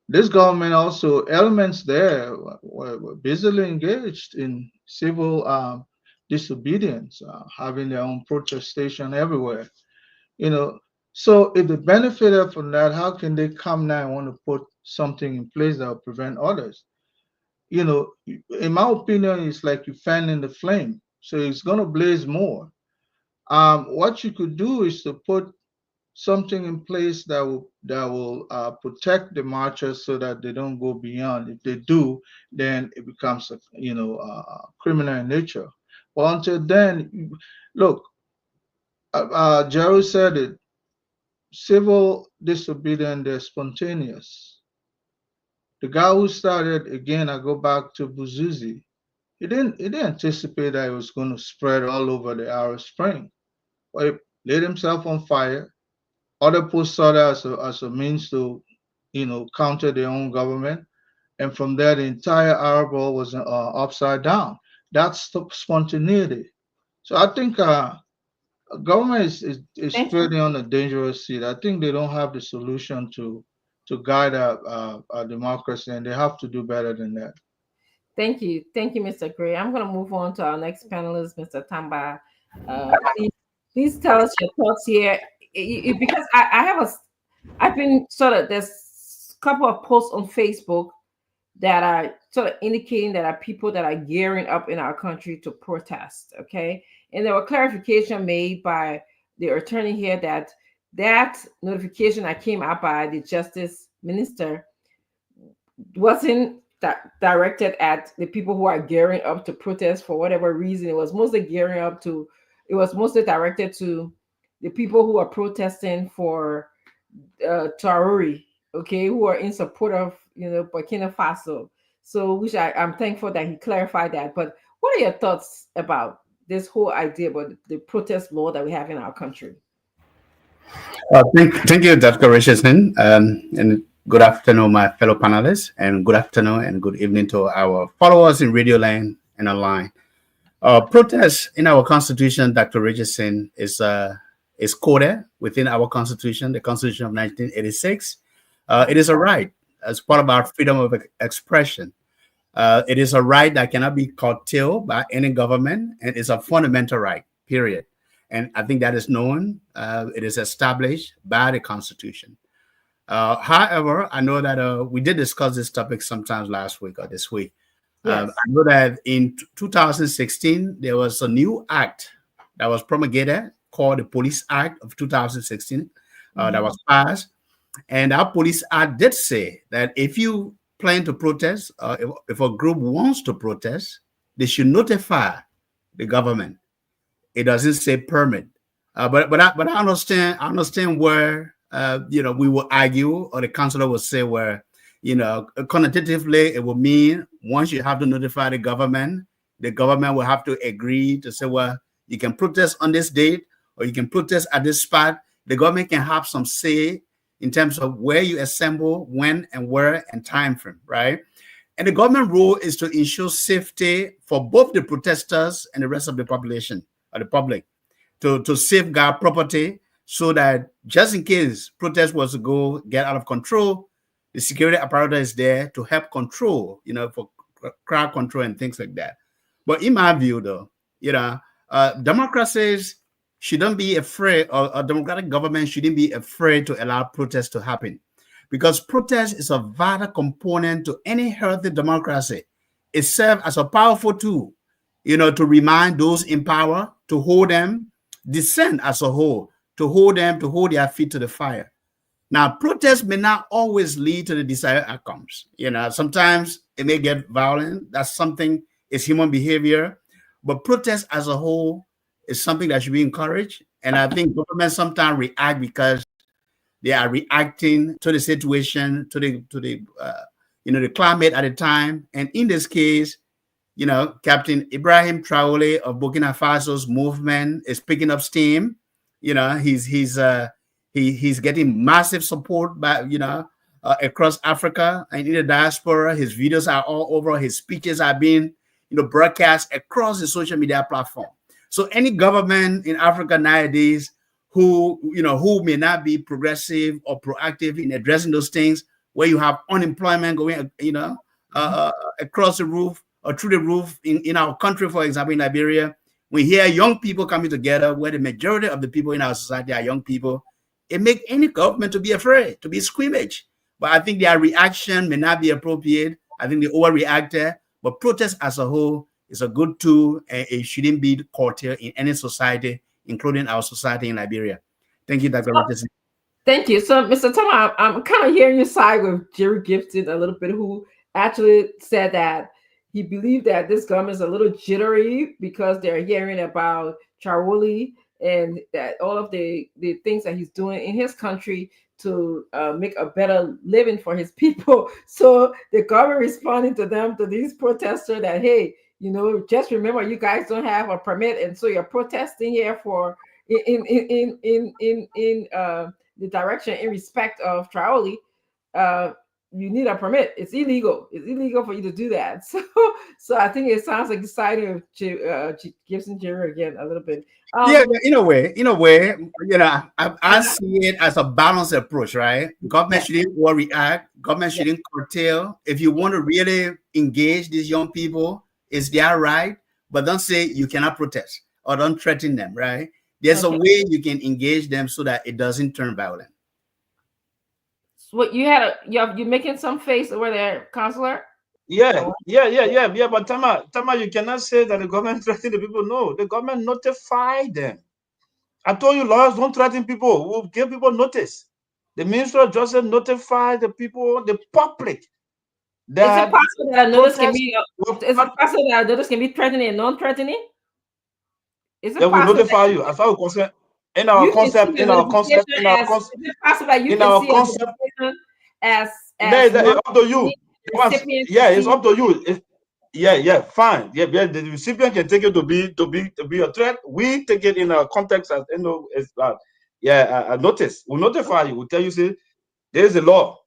this government also, elements there were busily engaged in civil disobedience, having their own protest station everywhere. So if they benefited from that, how can they come now and want to put something in place that will prevent others? In my opinion, it's like you fan in the flame, so it's going to blaze more. What you could do is to put something in place that will protect the marchers so that they don't go beyond. If they do, then it becomes criminal in nature. Well, until then, look, Jerry said it. Civil disobedience, they're spontaneous. The guy who started, again, I go back to Buzuzi. He didn't anticipate that it was going to spread all over the Arab Spring. But he lit himself on fire. Other posts saw that as a means to, counter their own government. And from there, the entire Arab world was upside down. That's spontaneity. So I think government is treading on a dangerous seat. I think they don't have the solution to guide our democracy, and they have to do better than that. Thank you, Mr. Gray. I'm going to move on to our next panelist, Mr. Tamba. Please tell us your thoughts here, because I've been there's a couple of posts on Facebook that are sort of indicating that are people that are gearing up in our country to protest. Okay. And there were clarification made by the attorney here that notification that came out by the Justice Minister wasn't directed at the people who are gearing up to protest for whatever reason. It was mostly directed to the people who are protesting for Traore, okay, who are in support of Burkina Faso. So, which I'm thankful that he clarified that. But what are your thoughts about this whole idea about the protest law that we have in our country? Thank you, Dr. Richardson, and good afternoon, my fellow panelists, and good afternoon and good evening to our followers in Radio Land and online. Protest in our Constitution, Dr. Richardson, is coded within our Constitution, the Constitution of 1986. It is a right as part of our freedom of expression. It is a right that cannot be curtailed by any government, and it's a fundamental right, period. And I think that is known. It is established by the Constitution. However, I know that we did discuss this topic sometimes last week or this week. Yes. I know that in 2016, there was a new act that was promulgated called the Police Act of 2016 that was passed. And our Police Act did say that if you plan to protest, if a group wants to protest, they should notify the government. It doesn't say permit, but I understand where we will argue, or the councillor will say where connotatively it will mean once you have to notify the government will have to agree to say, well, you can protest on this date or you can protest at this spot. The government can have some say in terms of where you assemble, when and where, and time frame, right? And the government role is to ensure safety for both the protesters and the rest of the population or the public, to safeguard property so that just in case protest was to get out of control, the security apparatus is there to help control, for crowd control and things like that. But in my view, though, democracies shouldn't be afraid, or a democratic government shouldn't be afraid to allow protests to happen, because protest is a vital component to any healthy democracy. It serves as a powerful tool, to remind those in power, to hold them, dissent as a whole, to hold their feet to the fire. Now, protests may not always lead to the desired outcomes. Sometimes it may get violent. That's something, it's human behavior. But protest as a whole is something that should be encouraged. And I think governments sometimes react because they are reacting to the situation, to the climate at the time. And in this case, Captain Ibrahim Traore of Burkina Faso's movement is picking up steam. He's getting massive support by across Africa and in the diaspora. His videos are all over. His speeches are being broadcast across the social media platform. So any government in Africa nowadays who may not be progressive or proactive in addressing those things, where you have unemployment going across the roof or through the roof in our country, for example, in Liberia, we hear young people coming together where the majority of the people in our society are young people. It makes any government to be afraid, to be squeamish. But I think their reaction may not be appropriate. I think they overreacted. But protest as a whole is a good tool, and it shouldn't be curtailed in any society, including our society in Liberia. Thank you, Dr. Richardson. Thank you. So, Mr. Thomas, I'm kind of hearing your side with Jerry Gibson a little bit, who actually said that he believed that this government is a little jittery because they're hearing about Traore and that all of the things that he's doing in his country to make a better living for his people. So the government responding to them, to these protesters, that, hey, just remember, you guys don't have a permit, and so you're protesting here for in the direction in respect of Traore. You need a permit. It's illegal. It's illegal for you to do that. So I think it sounds like exciting to Gibson Jerry again a little bit. In a way, I see it as a balanced approach, right? Government shouldn't overreact. Government shouldn't curtail. If you want to really engage these young people, it's their right, but don't say you cannot protest or don't threaten them, right? There's a way you can engage them so that it doesn't turn violent. What you're making some face over there, Counselor? Yeah. But Tama, you cannot say that the government threatened the people. No, the government notified them. I told you, lawyers don't threaten people. We'll give people notice. The Minister of Justice notified the people, the public. Is it possible that a notice can be? Is it possible that a notice can be threatening and non-threatening? Is it possible? They will notify you. As far as concerned, in our You can concept, see in the our concept, notification in our as, concept, is it possible that you in can our see a concept. notification Yeah, as it's up to you. one Once, recipient yeah, to it's see? up to you. Yeah, fine. Yeah, the recipient can take it to be a threat. We take it in a context as as a notice. We'll notify you. We'll tell you, say, there's a law.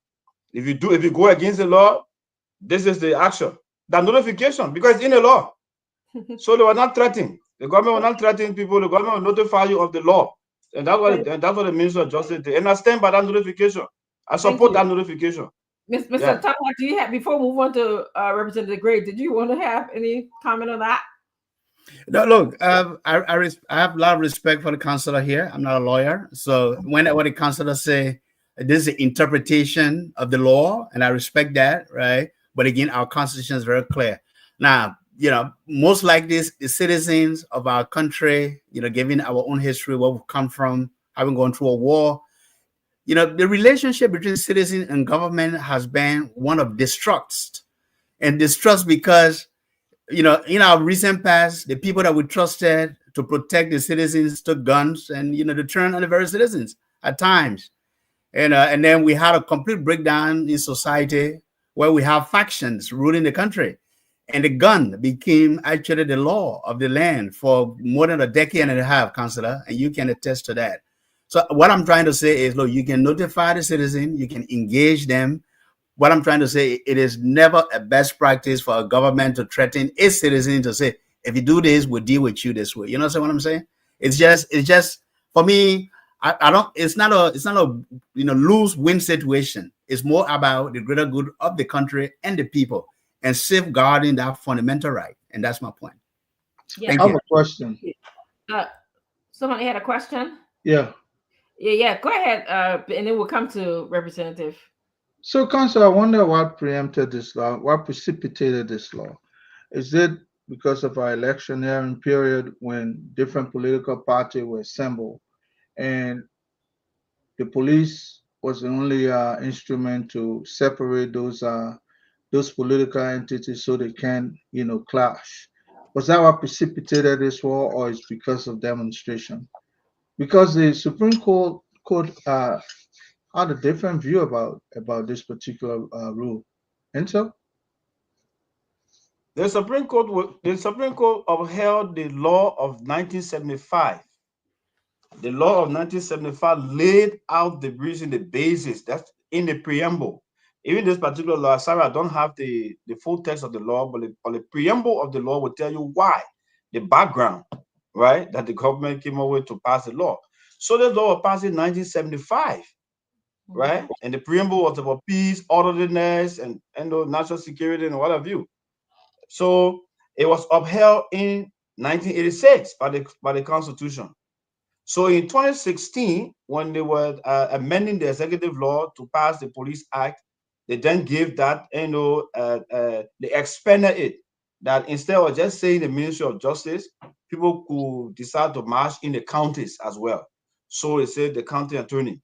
If you go against the law, this is the action. That notification, because it's in the law. So they were not threatening. The government will not threaten people. The government will notify you of the law. And that's what the Minister of Justice did. And I stand by that notification. I support that notification. Mr. Yeah. Thomas, do you have, before we move on to Representative Gray, did you want to have any comment on that? No, look, I have a lot of respect for the counselor here. I'm not a lawyer. So when the counselor say this is the interpretation of the law, and I respect that, right? But again, our constitution is very clear. Now, most like this, the citizens of our country, given our own history, where we've come from, having gone through a war, the relationship between citizen and government has been one of distrust. And distrust because, in our recent past, the people that we trusted to protect the citizens took guns and, to turn on the very citizens at times. And then we had a complete breakdown in society where we have factions ruling the country. And the gun became actually the law of the land for more than a decade and a half, Councillor, and you can attest to that. So what I'm trying to say is, look, you can notify the citizen, you can engage them. What I'm trying to say, it is never a best practice for a government to threaten its citizen to say, if you do this, we'll deal with you this way. You know what I'm saying? It's just for me, it's not a lose-win situation. It's more about the greater good of the country and the people and safeguarding that fundamental right. And that's my point. Yeah. Thank I have you. a question. Somebody had a question? Yeah. Yeah, go ahead. And then we'll come to Representative. So, Council, I wonder what preempted this law, what precipitated this law. Is it because of our electioneering period when different political parties were assembled and the police was the only instrument to separate those political entities so they can, clash? Was that what precipitated this war, or is because of demonstration? Because the Supreme Court had a different view about this particular rule. And so, The Supreme Court upheld the law of 1975. The law of 1975 laid out the reason, the basis. That's in the preamble. Even this particular law, sorry, I don't have the full text of the law, but the preamble of the law will tell you why, the background, right, that the government came up with to pass the law. So the law was passed in 1975, right? And the preamble was about peace, orderliness, and national security and what have you. So it was upheld in 1986 by the Constitution. So in 2016, when they were amending the executive law to pass the Police Act, they then gave that, they expanded it, that instead of just saying the Ministry of Justice, people could decide to march in the counties as well. So it said the county attorney.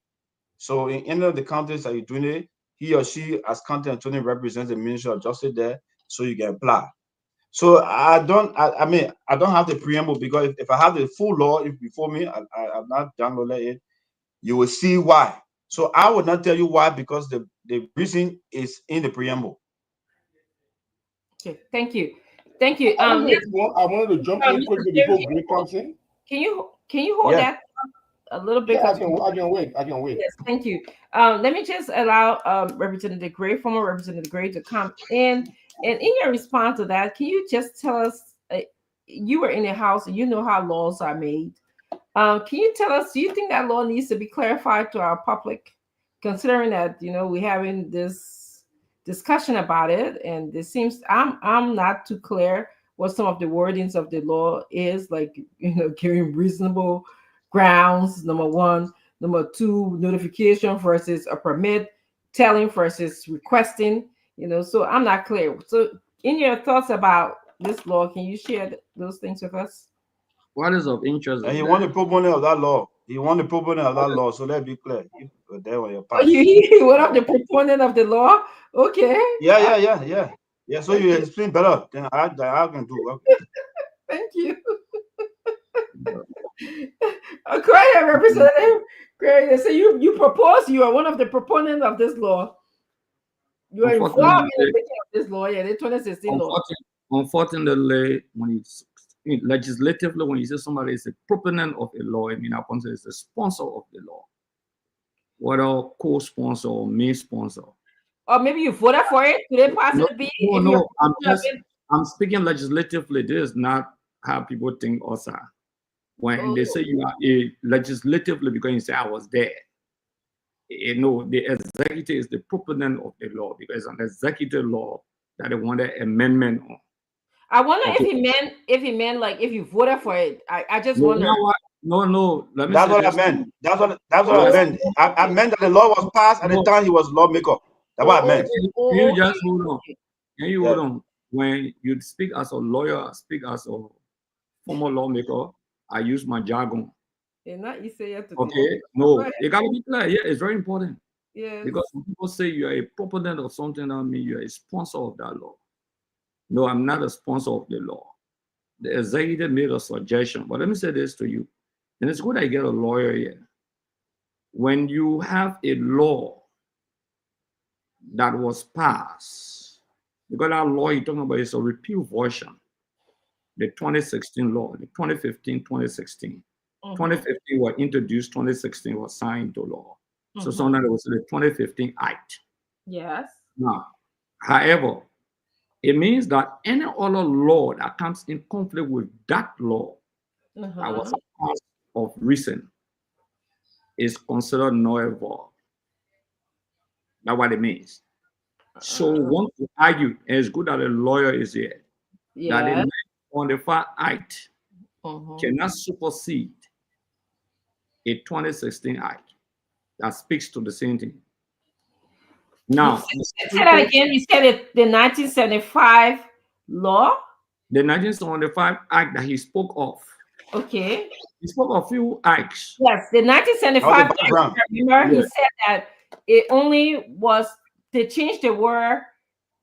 So in any of the counties that you're doing it, he or she as county attorney represents the Ministry of Justice there, so you can apply. So I don't have the preamble, because if I have the full law before me, I've not downloaded it, you will see why. So I would not tell you why, because the reason is in the preamble. Okay, thank you. Thank you. I wanted to jump in quickly before Gray comes in. Can you hold that a little bit? Yeah, I can wait. Yes, thank you. Let me just allow Representative Gray, former Representative Gray, to come in. And in your response to that, can you just tell us, you were in the House and you know how laws are made. Can you tell us, do you think that law needs to be clarified to our public, considering that, we're having this discussion about it, and it seems I'm not too clear what some of the wordings of the law is, like, giving reasonable grounds, number one. Number two, notification versus a permit, telling versus requesting, so I'm not clear. So in your thoughts about this law, can you share those things with us? What is of interest? And he won the proponent of that law. So let's be clear. There were your part. You one of the proponent of the law? Okay. Yeah. So you explain better than I can do. Okay. Thank you. Go ahead, Representative. Great. They say you propose. You are one of the proponents of this law. You are involved in the making of this law. Yeah, the 2016 law. Unfortunately, when it's legislatively, when you say somebody is a proponent of a law, I mean, I consider is a sponsor of the law, whether co-sponsor or main sponsor. Or maybe you voted for it. Could it possibly be? No. I'm speaking legislatively. This is not how people think us are. When they say you are a legislatively, because you say I was there. No, the executive is the proponent of the law because an executive law that they want an amendment on. I wonder if he meant like if you voted for it. I just wonder. No. Let me that's what I meant. That's what I meant. I meant that the law was passed at the time he was lawmaker. That's what I meant. Can you just hold on? Can you hold on? When you speak as a lawyer, speak as a former lawmaker, I use my jargon. Okay, no, you gotta be clear. Yeah, it's very important. Yeah. Because when people say you are a proponent of something, that means you are a sponsor of that law. No, I'm not a sponsor of the law. The executive made a suggestion, but let me say this to you. And it's good I get a lawyer here. When you have a law that was passed, because that law you're talking about is a repeal version. The 2016 law, the 2015, 2016. 2015 was introduced, 2016 was signed into law. So sometimes it was the 2015 Act. Yes. Now, however, it means that any other law that comes in conflict with that law that was passed of recent is considered null and void. That's what it means. So we want to argue, and it's good that a lawyer is here, that the 1925 Act cannot supersede a 2016 Act that speaks to the same thing. Now, say that again. You said it, the 1975 law? The 1975 Act that he spoke of. Okay. He spoke of a few acts. Yes, the 1975 Act, remember, he said that it only was to change the word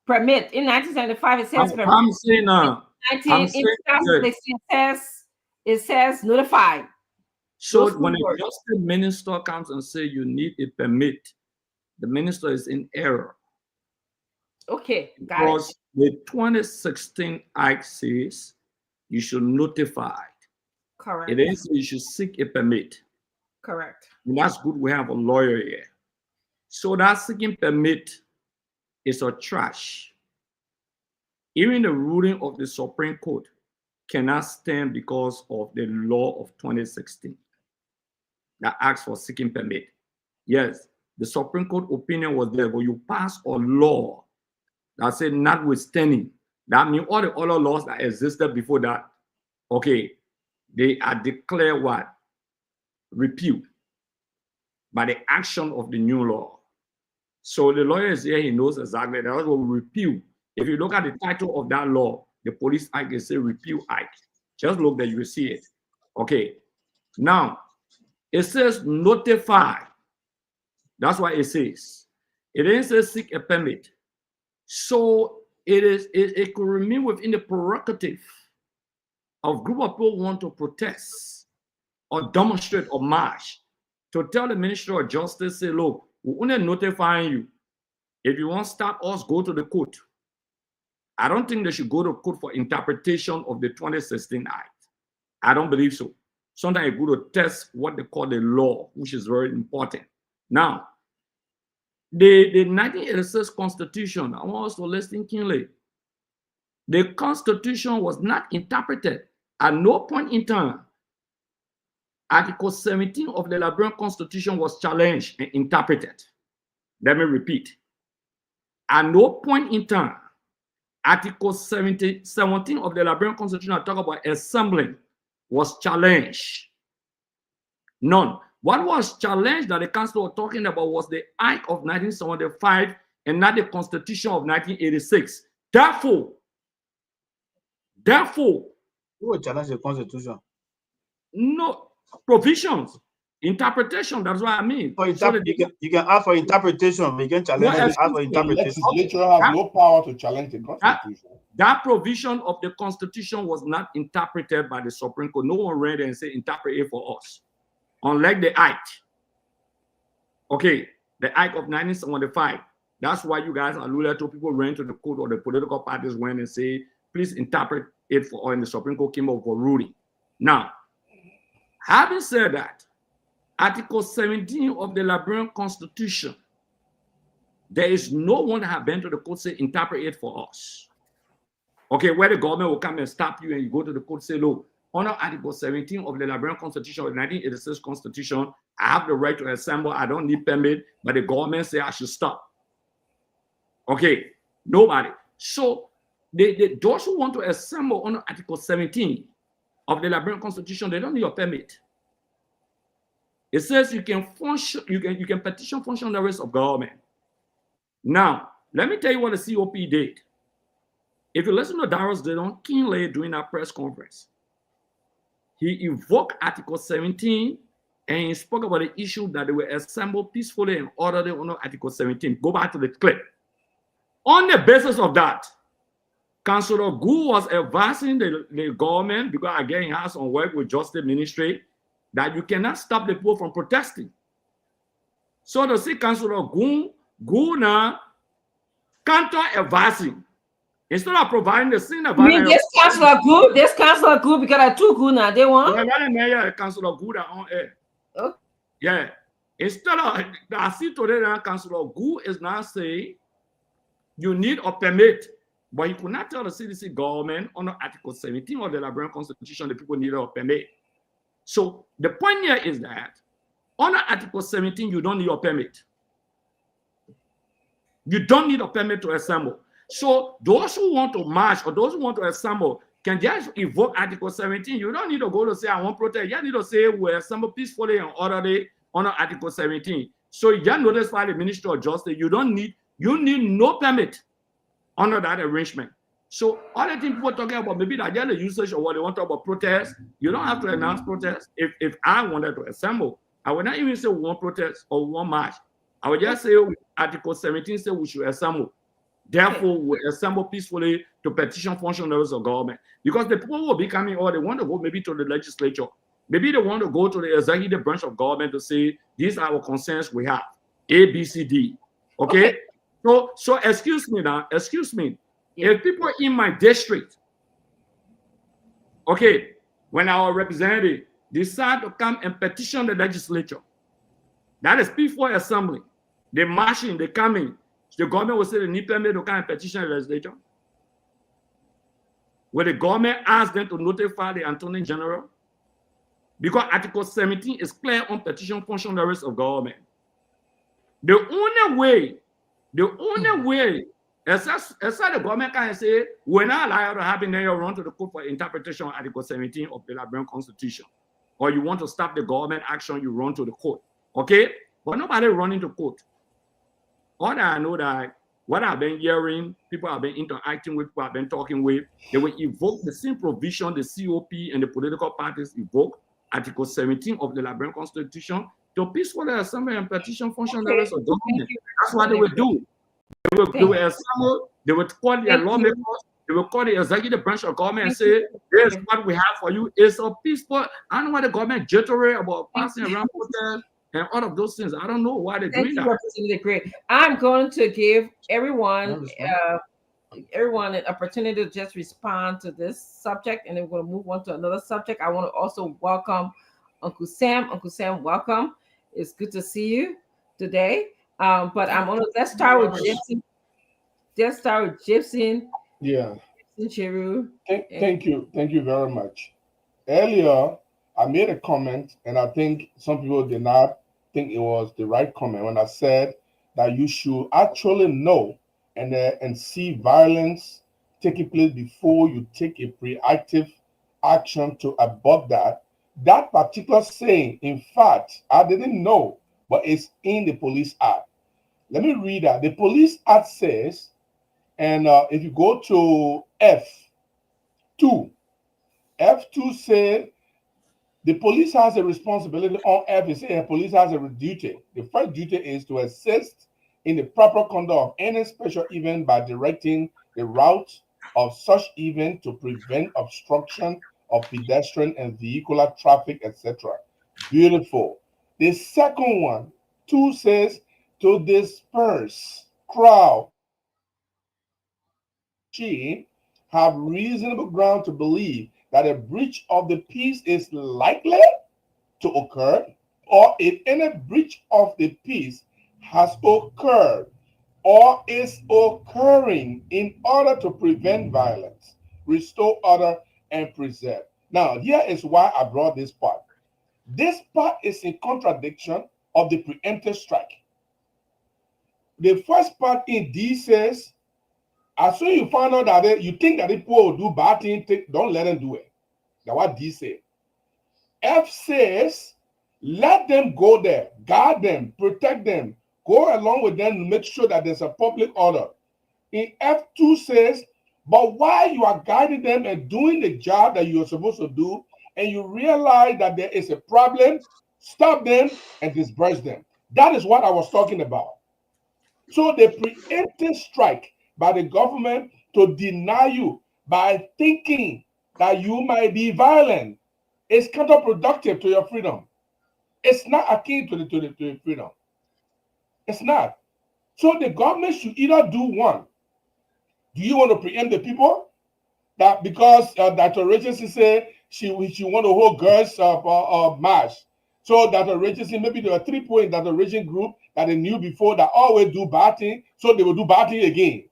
permit. In 1975, it says permit. I'm saying it says notified. So when a justice minister comes and say you need a permit, the minister is in error. Okay, got because the 2016 Act says you should notify. Correct. It is you should seek a permit. Correct. And that's good. We have a lawyer here. So that seeking permit is a trash. Even the ruling of the Supreme Court cannot stand because of the law of 2016 that asks for seeking permit. Yes, the Supreme Court opinion was there, but you pass a law that said notwithstanding. That means all the other laws that existed before that, okay, they are declared what? Repealed by the action of the new law. So the lawyer is here, he knows exactly that's what we repeal. If you look at the title of that law, the Police Act, it says Repeal Act. Just look there, you will see it. Okay. Now, it says notify. That's what it says. It didn't say seek a permit. So it could remain within the prerogative of group of people who want to protest or demonstrate or march to tell the Ministry of Justice, say, look, we're only notifying you. If you want to stop us, go to the court. I don't think they should go to court for interpretation of the 2016 Act. I don't believe so. Sometimes you go to test what they call the law, which is very important. Now, the 1986 Constitution, I want us to listen keenly. The Constitution was not interpreted at no point in time. Article 17 of the Liberian Constitution was challenged and interpreted. Let me repeat. At no point in time, Article 17 of the Liberian Constitution I talk about assembling was challenged. None. What was challenged that the council was talking about was the Act of 1975 and not the Constitution of 1986. Therefore, who will challenge the Constitution? No provisions, interpretation. That's what I mean. You can ask for interpretation, but you can challenge ask for interpretation. The legislature has no power to challenge the Constitution. That provision of the Constitution was not interpreted by the Supreme Court. No one read it and said interpret it for us. unlike the Act. Okay, the Act of 1975. That's why you guys alluded to people went to the court or the political parties went and say, please interpret it for, or in the Supreme Court came up for ruling. Now, having said that, Article 17 of the Liberian Constitution, there is no one that have been to the court say interpret it for us. Okay, where the government will come and stop you and you go to the court say, look, under Article 17 of the Liberian Constitution, the 1986 Constitution, I have the right to assemble, I don't need permit, but the government say I should stop. Okay, nobody. So those who want to assemble under Article 17 of the Liberian Constitution, they don't need a permit. It says you can function, you can petition functionaries of government. Now, let me tell you what the COP did. If you listen to Darius Dillon Kinley during that press conference, he invoked Article 17 and he spoke about the issue that they were assembled peacefully and orderly under Article 17. Go back to the clip. On the basis of that, Councillor Gu was advising the government, because again, he has some work with Justice Ministry, that you cannot stop the people from protesting. So to see Councillor Gu now counter-advising. Instead of providing the same advice. You mean this Councillor Gu, because I took Gu now, they want? Councillor Gu on air. Okay. Yeah. Instead of, I see today that Councillor Gu is now saying you need a permit, but you could not tell the CDC government under Article 17 of the Liberian Constitution the people need a permit. So the point here is that under Article 17, you don't need a permit. You don't need a permit to assemble. So those who want to march or those who want to assemble can just invoke Article 17. You don't need to go to say, I want protest. You need to say, we assemble peacefully and orderly under Article 17. So you just notify the Ministry of Justice. You need no permit under that arrangement. So all the things people talking about, maybe that just the usage of what they want to talk about protest. You don't have to announce protest. If I wanted to assemble, I would not even say one protest or one march. I would just say Article 17 says we should assemble. Therefore, we assemble peacefully to petition functionaries of government. Because the people will be coming, or they want to go maybe to the legislature. Maybe they want to go to the executive branch of government to say, these are our concerns we have. A, B, C, D. Okay? So excuse me now, excuse me. If people in my district, okay, when our representative decide to come and petition the legislature, that is before assembly. They marching, they coming. The government will say they need permit to come and petition the legislature. Will the government ask them to notify the Attorney General? Because Article 17 is clear on petition functionaries of government. The only way, except the government can say, we're not allowed to happen, then you run to the court for interpretation of Article 17 of the Liberian Constitution. Or you want to stop the government action, you run to the court. Okay? But nobody running to court. All that I know that what I've been hearing, people have been interacting with, people have been talking with, they will invoke the same provision the COP and the political parties invoke, Article 17 of the Liberian Constitution, to peacefully assemble and petition functionaries of government. That's what they will do. They will assemble, they will call their lawmakers, they will call the executive branch of government and say, this is what we have for you. It's a peaceful, I don't know why the government jittery about passing around protests and all of those things. I don't know why they're doing that. Representative Gray. I'm going to give everyone an opportunity to just respond to this subject, and then we're going to move on to another subject. I want to also welcome Uncle Sam. Uncle Sam, welcome. It's good to see you today. But I'm going to let's start with Gypsy. Just start with Gypsy. Yeah. Gypsy Thank you very much. Earlier, I made a comment, and I think some people did not think it was the right comment when I said that you should actually know and see violence taking place before you take a proactive action to abort that. That particular saying, in fact, I didn't know, but it's in the Police Act. Let me read that. The Police Act says, and if you go to F2 says, the police has a responsibility on everything. The police has a duty. The first duty is to assist in the proper conduct of any special event by directing the route of such event to prevent obstruction of pedestrian and vehicular traffic, etc. Beautiful. The second one, 2 says to disperse crowd. She have reasonable ground to believe that a breach of the peace is likely to occur, or if any breach of the peace has occurred or is occurring in order to prevent violence, restore order, and preserve. Now, here is why I brought this part. This part is in contradiction of the preemptive strike. The first part in D says, as soon as you find out that you think that people will do bad things, don't let them do it. That's what D says. F says, let them go there, guard them, protect them, go along with them to make sure that there's a public order. In F2 says, but while you are guiding them and doing the job that you're supposed to do, and you realize that there is a problem, stop them and disperse them. That is what I was talking about. So the preemptive strike by the government to deny you by thinking that you might be violent is counterproductive to your freedom. It's not akin to the freedom. It's not. So the government should either do one. Do you want to preempt the people? That because Dr. Richardson said she want to hold girls march. So Dr. Richardson, maybe there were 3 people in that origin group that they knew before that always do bad thing, so they will do bad thing again.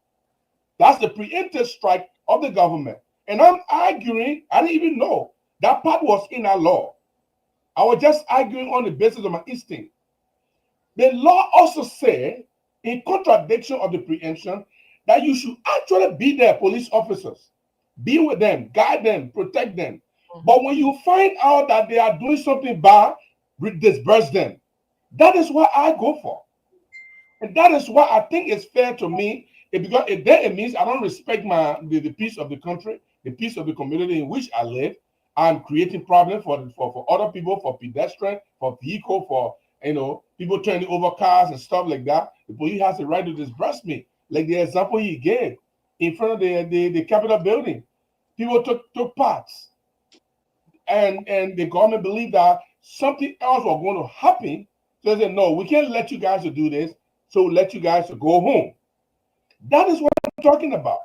That's the preemptive strike of the government. And I'm arguing, I didn't even know that part was in our law. I was just arguing on the basis of my instinct. The law also said, in contradiction of the preemption, that you should actually be there, police officers. Be with them, guide them, protect them. But when you find out that they are doing something bad, disperse them. That is what I go for. And that is why I think it's fair to me, because it means I don't respect the peace of the country, the peace of the community in which I live. I'm creating problems for other people, for pedestrians, for vehicle, for people turning over cars and stuff like that. The police has the right to disperse me. Like the example he gave in front of the Capitol building. People took parts. And the government believed that something else was going to happen. So they said, no, we can't let you guys do this. So we'll let you guys go home. That is what I'm talking about.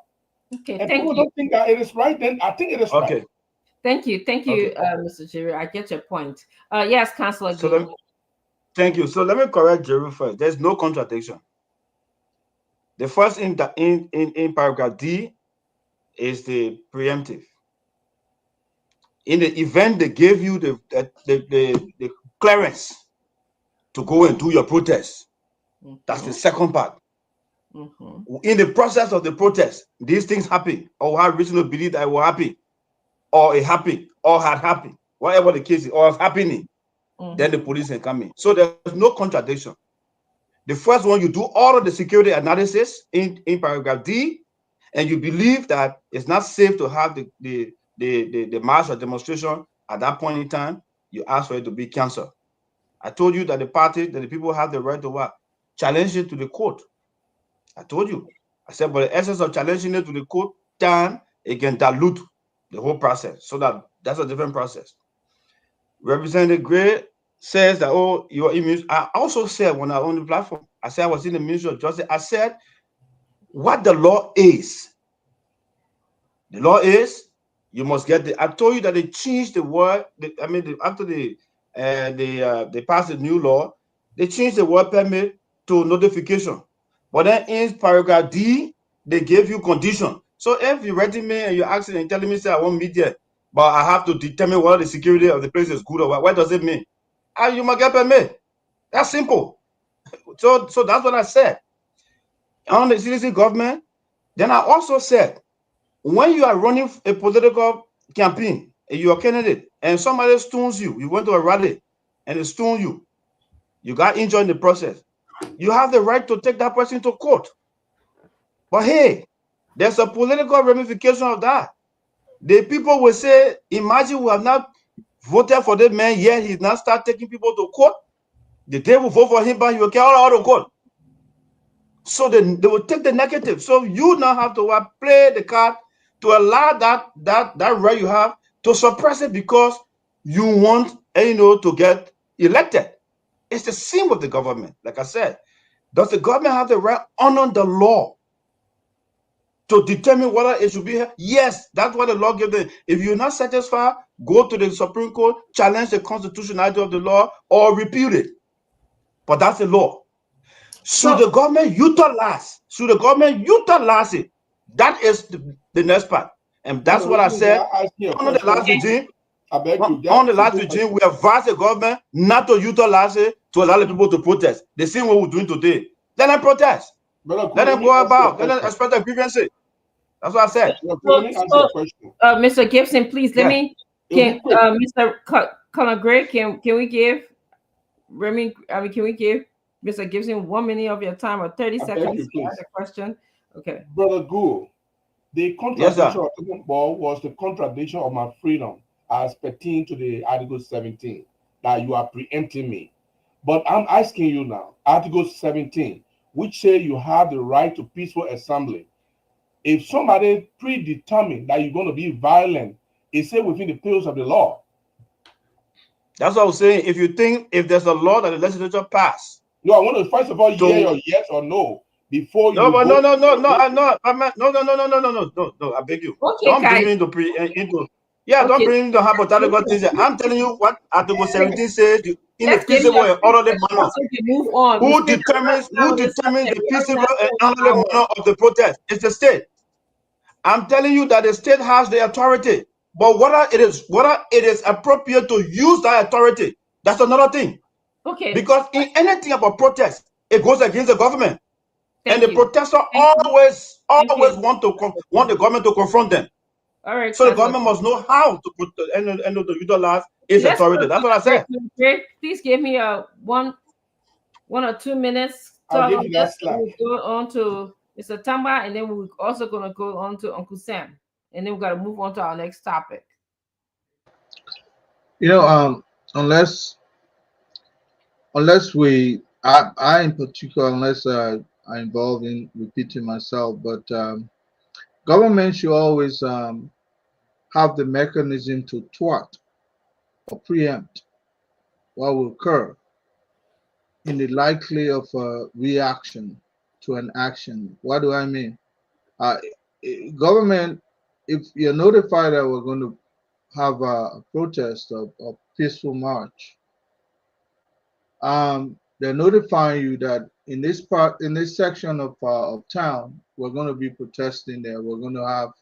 Okay, and thank people you. don't think that it is right, then I think it is right. Thank you, Okay. Mr. Jerry. I get your point. Yes, Councillor. So thank you. So let me correct Jerry first. There's no contradiction. The first in paragraph D is the preemptive. In the event they gave you the clearance to go and do your protest, that's the second part. In the process of the protest, these things happen, or have reason to believe that it will happen, or it happened, or had happened, whatever the case is, or is happening, then the police can come in. So there's no contradiction. The first one, you do all of the security analysis in paragraph D, and you believe that it's not safe to have the march or demonstration at that point in time, you ask for it to be canceled. I told you that the people have the right to challenge it to the court. I told you. I said, but the essence of challenging it to the court, then it can dilute the whole process. So that's a different process. Representative Gray says that, oh, your image. I also said when I was on the platform, I said I was in the Ministry of Justice. I said what the law is. The law is you must get I told you that they changed the word. After they passed the new law, they changed the word permit to notification. But then in paragraph D, they gave you condition. So if you're writing me and you're asking and telling me, say, I won't meet there, but I have to determine whether the security of the place is good or what does it mean? You must get permit. That's simple. So that's what I said. On the CDC government, then I also said, when you are running a political campaign and you're a candidate and somebody stones you, you went to a rally and they stone you, you got injured in the process, you have the right to take that person to court. But hey, there's a political ramification of that. The people will say, imagine we have not voted for that man yet, he's not start taking people to court. The day we vote for him, but he will get out of court. So they will take the negative. So you now have to play the card to allow that right you have to suppress it because you want to get elected. It's the same with the government. Like I said, does the government have the right under the law to determine whether it should be here? Yes, that's what the law gives them. If you're not satisfied, go to the Supreme Court, challenge the constitutionality of the law, or repeal it. But that's the law. Should the government utilize? Should the government utilize it? That is the next part. And that's what I said. Under the last regime, on the last regime, we advised the government not to utilize it to allow the people to protest. The same way we're doing today. Let them protest. Let them go about. Let them express their grievances. That's what I said. Mr. Gibson, please let me. Can Mr. Colonel Gray? Can we give Remy? Can we give Mr. Gibson 1 minute of your time or 30 seconds to ask a question? Okay, Brother Gould, the contradiction of Igbo was the contradiction of my freedom as pertaining to the Article 17 that you are preempting me. But I'm asking you now, Article 17, which say you have the right to peaceful assembly. If somebody predetermined that you're going to be violent, it's said within the pales of the law. That's what I was saying. If you think if there's a law that the legislature passed. No, I want to first of all hear your yes or no before you. No, but no. I beg you. Okay, don't bring me into don't bring in the hypothetical things. I'm telling you what Article 17 says in a peaceable and orderly manner. Who determines the peaceable and orderly manner of the protest? It's the state. I'm telling you that the state has the authority, but whether it is appropriate to use that authority, that's another thing. Okay. Because in anything about protest, it goes against the government. And the protester always want the government to confront them. All right. So the government must know how to put to utilize its authority. That's what I said. Please give me a 1 or 2 minutes. I'll give you that slack. We'll go on to Mr. Tamba, and then we're also going to go on to Uncle Sam, and then we've got to move on to our next topic. Unless I in particular, unless I'm involved in repeating myself, but government should always have the mechanism to thwart or preempt what will occur in the likely of reaction to an action. What do I mean? Government, if you're notified that we're going to have a protest or peaceful march, they're notifying you that in this section of town, we're going to be protesting there. We're going to have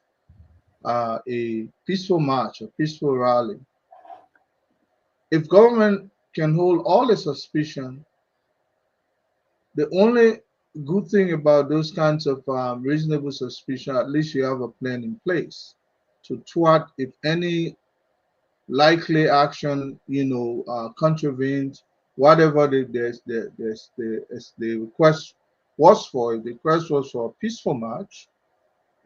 a peaceful march, a peaceful rally. If government can hold all the suspicion, the only good thing about those kinds of reasonable suspicion, at least you have a plan in place to thwart if any likely action, contravenes whatever the request was for. If the request was for a peaceful march,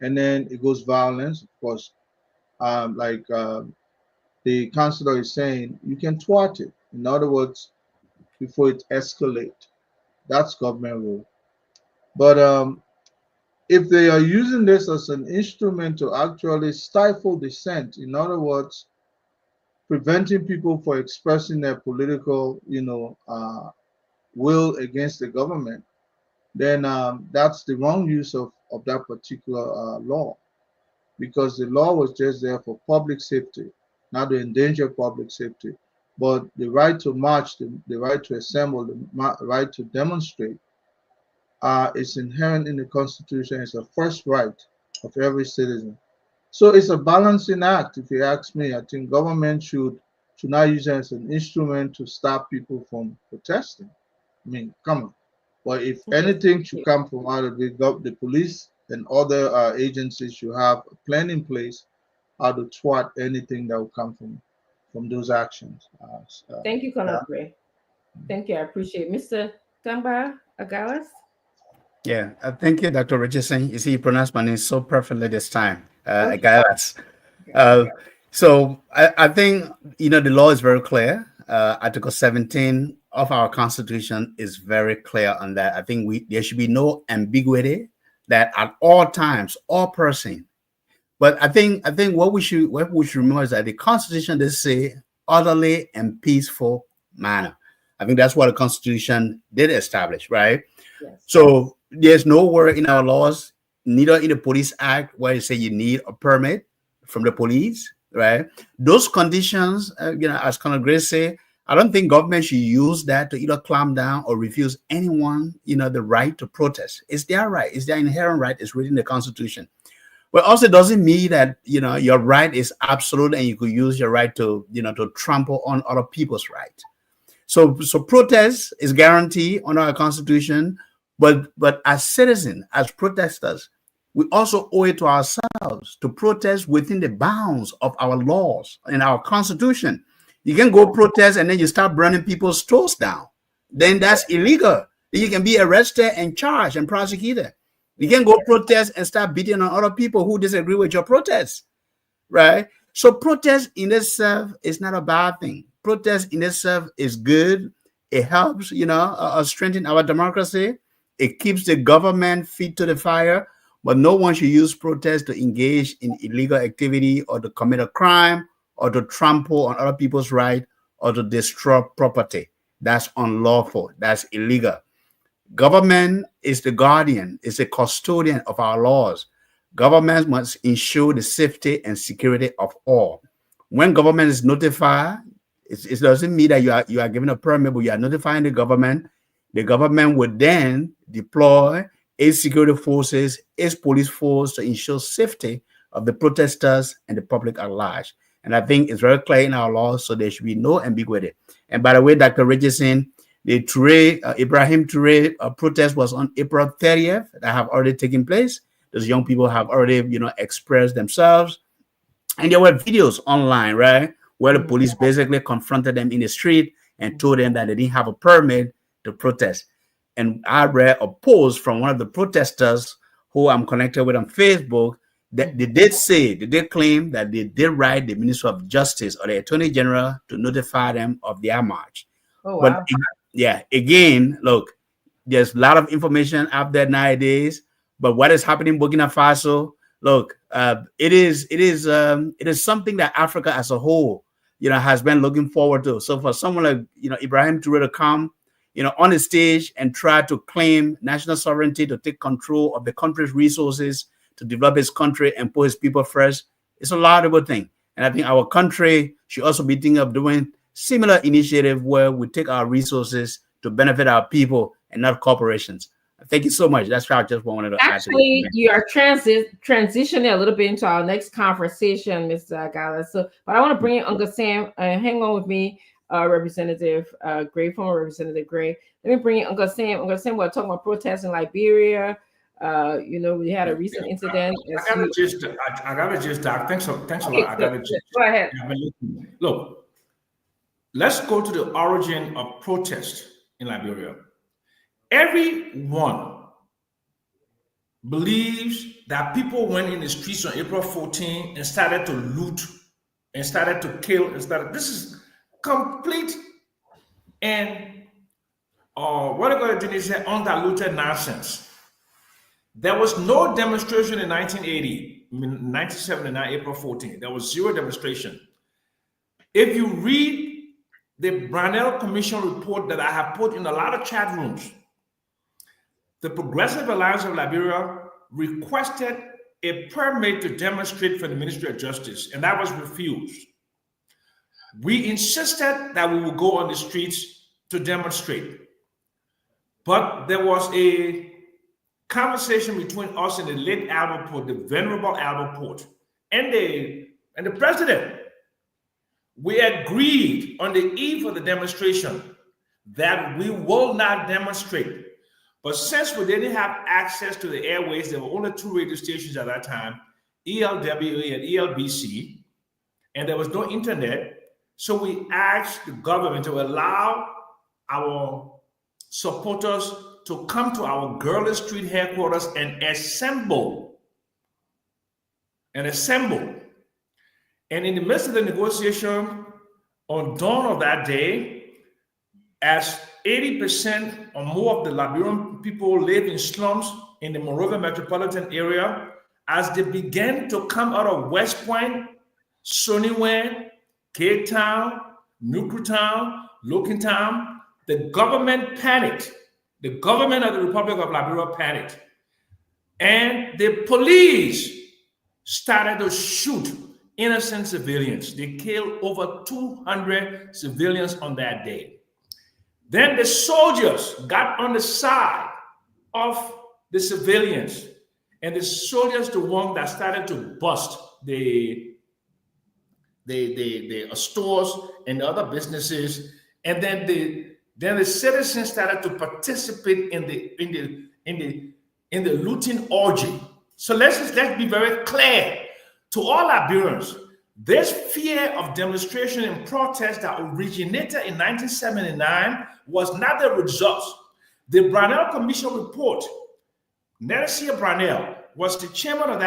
and then it goes violence, of course, the councillor is saying, you can thwart it. In other words, before it escalates. That's government rule. But if they are using this as an instrument to actually stifle dissent, in other words, preventing people from expressing their political, will against the government, then that's the wrong use of that particular law, because the law was just there for public safety, not to endanger public safety. But the right to march, the right to assemble, the right to demonstrate is inherent in the Constitution. It's a first right of every citizen. So it's a balancing act, if you ask me. I think government should not use it as an instrument to stop people from protesting. I mean, come on. But if anything should come from out of the police and other agencies should have a plan in place how to thwart anything that will come from those actions. Thank you, Colonel Gray. Thank you. I appreciate it. Mr. Tamba Agawas? Yeah, thank you, Dr. Richardson. You see, you pronounced my name so perfectly this time. Agawas. So I think, the law is very clear. Article 17 of our Constitution is very clear on that. I think there should be no ambiguity that at all times, all person. But I think what we should remember is that the Constitution does say orderly and peaceful manner. I think that's what the Constitution did establish, right? Yes. So there's nowhere in our laws, neither in the Police Act, where you say you need a permit from the police, right? Those conditions, as Colonel Grace say, I don't think government should use that to either clamp down or refuse anyone, the right to protest. It's their right. It's their inherent right. It's written in the Constitution. But also doesn't mean that, your right is absolute and you could use your right to, to trample on other people's right. So protest is guaranteed under our Constitution, but as citizens, as protesters, we also owe it to ourselves to protest within the bounds of our laws and our Constitution. You can go protest and then you start burning people's stores down. Then that's illegal. You can be arrested and charged and prosecuted. You can go protest and start beating on other people who disagree with your protest, right? So protest in itself is not a bad thing. Protest in itself is good. It helps, strengthen our democracy. It keeps the government feet to the fire, but no one should use protest to engage in illegal activity or to commit a crime or to trample on other people's right or to destroy property. That's unlawful. That's illegal. Government is the guardian, is the custodian of our laws. Government must ensure the safety and security of all. When government is notified, it doesn't mean that you are given a permit, but you are notifying the government. The government would then deploy its security forces, its police force to ensure safety of the protesters and the public at large. And I think it's very clear in our laws, so there should be no ambiguity. And by the way, Dr. Richardson, the Ibrahim Touré protest was on April 30th. That have already taken place. Those young people have already, expressed themselves. And there were videos online, right, where the police basically confronted them in the street and told them that they didn't have a permit to protest. And I read a post from one of the protesters who I'm connected with on Facebook that they did claim that they did write the Minister of Justice or the Attorney General to notify them of their march. Oh, wow. But again, look, there's a lot of information out there nowadays, but what is happening in Burkina Faso, look, it is something that Africa as a whole, has been looking forward to. So for someone like, Ibrahim Touré to come, on the stage and try to claim national sovereignty, to take control of the country's resources, to develop his country and put his people first, it's a laudable thing. And I think our country should also be thinking of doing similar initiative where we take our resources to benefit our people and not corporations. Thank you so much. That's why I just wanted to actually you are transitioning a little bit into our next conversation, Mr. Gala. So, but I want to bring in Uncle Sam. Hang on with me, Representative Gray, former Representative Gray. Let me bring in Uncle Sam. Uncle Sam, we're talking about protests in Liberia. We had a recent incident. I gotta just Doc. Thanks a lot. I gotta just go ahead. Look, let's go to the origin of protest in Liberia. Everyone believes that people went in the streets on April 14 and started to loot and started to kill and started. This is complete and what are going to do is undiluted nonsense. There was no demonstration in 1980, 1979, April 14. There was zero demonstration. If you read the Brownell Commission report that I have put in a lot of chat rooms, the Progressive Alliance of Liberia requested a permit to demonstrate for the Ministry of Justice, and that was refused. We insisted that we would go on the streets to demonstrate. But there was a conversation between us and the late Albert Port, the venerable Albert Port, and the president. We agreed on the eve of the demonstration that we will not demonstrate. But since we didn't have access to the airways, there were only two radio stations at that time, ELWA and ELBC, and there was no internet. So we asked the government to allow our supporters to come to our Gurley Street headquarters and assemble. And in the midst of the negotiation, on dawn of that day, as 80% or more of the Liberian people live in slums in the Monrovia metropolitan area, as they began to come out of West Point, Sunnywan, Cape Town, Nukutown, Lokintown, the government panicked. The government of the Republic of Liberia panicked. And the police started to shoot innocent civilians. They killed over 200 civilians on that day. Then the soldiers got on the side of the civilians, and the soldiers, the one that started to bust the stores and the other businesses, and then the citizens started to participate in the looting orgy. So let's be very clear to all Liberians. This fear of demonstration and protest that originated in 1979 was not the result. The Brownell Commission report, Nelson Brownell was the chairman of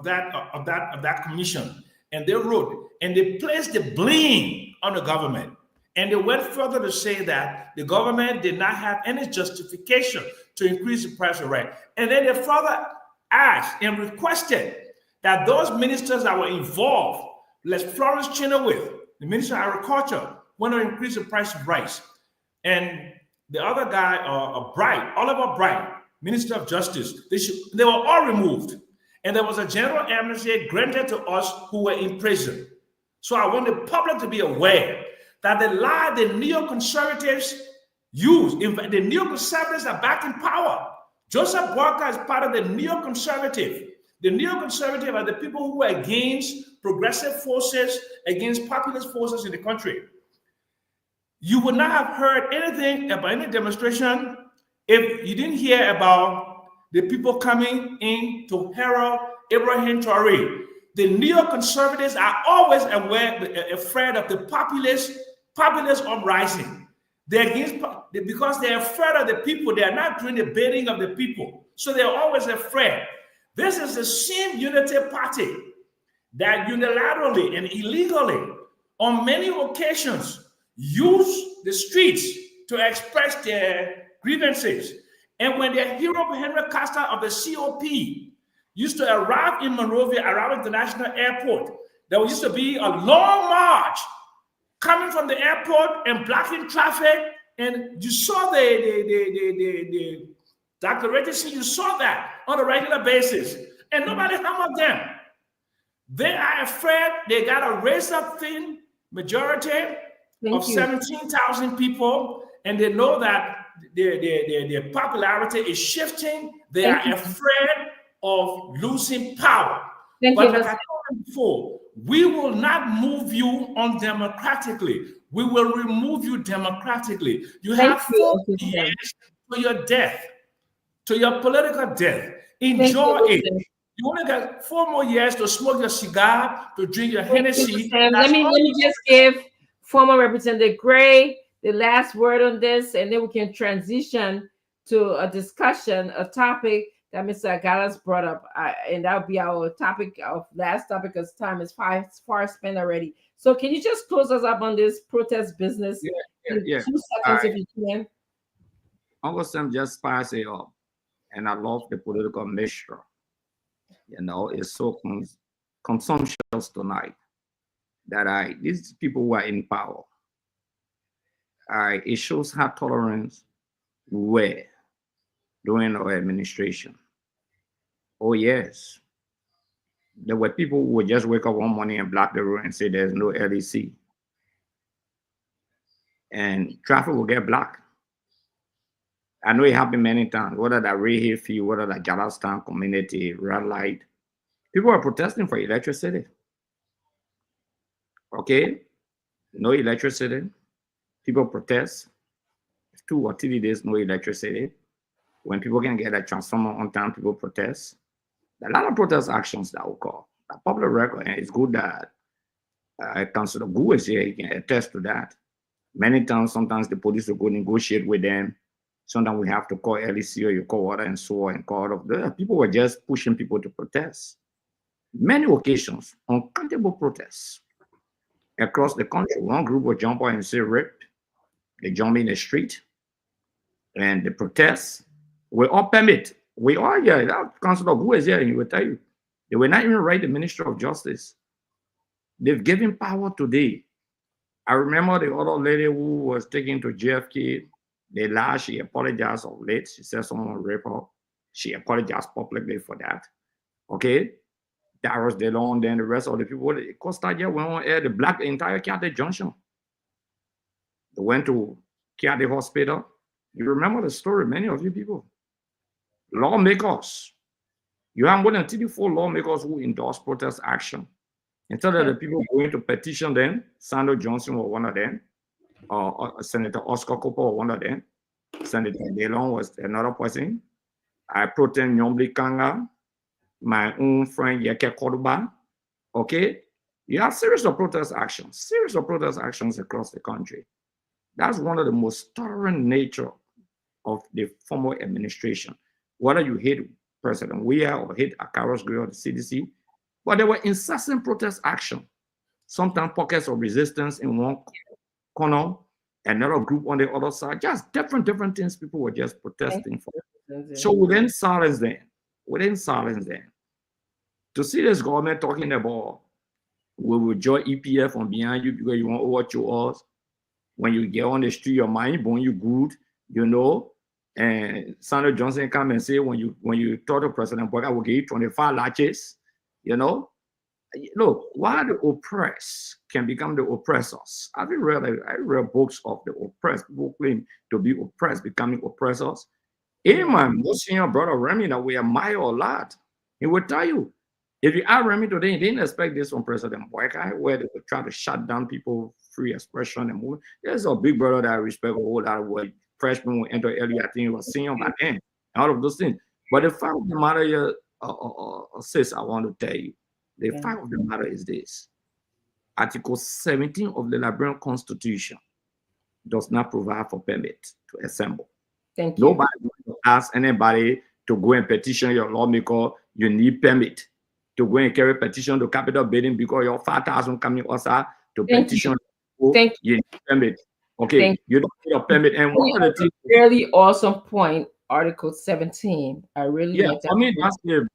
that commission, and they wrote and they placed the blame on the government. And they went further to say that the government did not have any justification to increase the price of rent. And then they further asked and requested that those ministers that were involved, like Florence Chenoweth, the Minister of Agriculture, want to increase the price of rice. And the other guy, Oliver Bright, Minister of Justice, they were all removed. And there was a general amnesty granted to us who were in prison. So I want the public to be aware that the lie the neoconservatives use, the neoconservatives are back in power. Joseph Walker is part of the neoconservative. The neoconservative are the people who are against progressive forces, against populist forces in the country. You would not have heard anything about any demonstration if you didn't hear about the people coming in to herald Ibrahim Traoré. The neoconservatives are always afraid of the populist uprising. They're against, because they're afraid of the people. They are not doing the bidding of the people. So they're always afraid. This is the same unity party that unilaterally and illegally, on many occasions, use the streets to express their grievances. And when the hero Henry Castor of the COP used to arrive in Monrovia, Arab International Airport, there used to be a long march coming from the airport and blocking traffic. And you saw the declaration, you saw that on a regular basis. And nobody hammered them. They are afraid. They got a race-up thin majority of 17,000 people, and they know that their popularity is shifting. They are afraid of losing power. But like I told you before, we will not move you undemocratically. We will remove you democratically. You have 4 years to your death, to your political death. Enjoy it. You only got 4 more years to smoke your cigar, to drink your Hennessy. Let me just give former Representative Gray the last word on this, and then we can transition to a discussion, a topic that Mr. Agalas brought up, and that will be our topic, our last topic, because time is far spent already. So can you just close us up on this protest business in 2 seconds if you can? Uncle Sam just passed it up, and I love the political mixture. You know, it's so consumptuous tonight that these people who are in power, it shows how tolerance were during our administration. Oh yes, there were people who would just wake up one morning and block the road and say there's no LEC, and traffic will get blocked. I know it happened many times, whether that Ray Hill Field, whether that Jallastown community, red light. People are protesting for electricity. Okay? No electricity. People protest. 2 or 3 days, no electricity. When people can get a transformer on time, people protest. There are a lot of protest actions that will call. A public record, and it's good that Councilor Gu is here, he can attest to that. Many times, sometimes the police will go negotiate with them. Sometimes we have to call LEC or you call water and so on and call off. People were just pushing people to protest. Many occasions, uncountable protests across the country. One group will jump out and say rape. They jump in the street. And the protests were all permit. We are here. That Councilor Gu is here, and he will tell you. They will not even write the Minister of Justice. They've given power today I remember the other lady who was taken to JFK. The last, she apologized of late. She said someone raped her. She apologized publicly for that. Okay? Darius DeLong, then the rest of the people. Costa went on air, the entire Kiate Junction. They went to Kiate Hospital. You remember the story, many of you people. Lawmakers. You have more than 34 lawmakers who endorse protest action. Instead of the people going to petition them, Sandra Johnson was one of them, Senator Oscar Cooper was one of them, Senator DeLong was another person. I protest Nyombli Kanga, my own friend Yeke Koduba. Okay? You have series of protest actions across the country. That's one of the most tolerant nature of the former administration. Whether you hate President Weah or hate Akaros Gray or the CDC, but there were incessant protest action. Sometimes pockets of resistance in one corner, another group on the other side, just different things people were just protesting for. So within silence then, to see this government talking about we will join EPF from behind you because you want to watch yours. When you get on the street, your mind born you good, you know. And Sandra Johnson come and say when you talk to President Boyka, I will give you 25 latches. You know, look, why the oppressed can become the oppressors. I read books of the oppressed. People claim to be oppressed, becoming oppressors. Even my most senior brother Remy that we admire a lot, he would tell you, if you ask Remy today, he didn't expect this from President Boyka, where they would try to shut down people free expression and movement. There's a big brother that I respect a whole lot of what freshman will enter early. I think he was senior by then, all of those things. But the fact of the matter here, sis, I want to tell you, the fact of the matter is this. Article 17 of the Liberian Constitution does not provide for permit to assemble. Thank you. Nobody will ask anybody to go and petition your lawmaker. You need permit to go and carry petition to Capitol building because your 5,000 coming outside to petition. Thank you. Need permit. Okay, you don't need a permit. And one of the things, really awesome point, Article 17. I really like that. I mean, that's the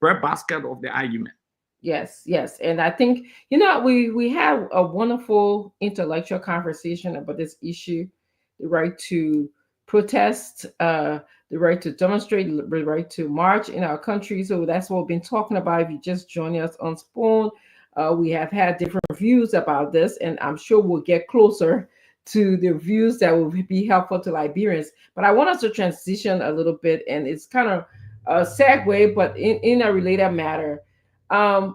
breadbasket of the argument. Yes. And I think, we have a wonderful intellectual conversation about this issue, the right to protest, the right to demonstrate, the right to march in our country. So that's what we've been talking about. If you just join us on Spoon, we have had different views about this, and I'm sure we'll get closer to the views that will be helpful to Liberians. But I want us to transition a little bit, and it's kind of a segue, but in a related matter. The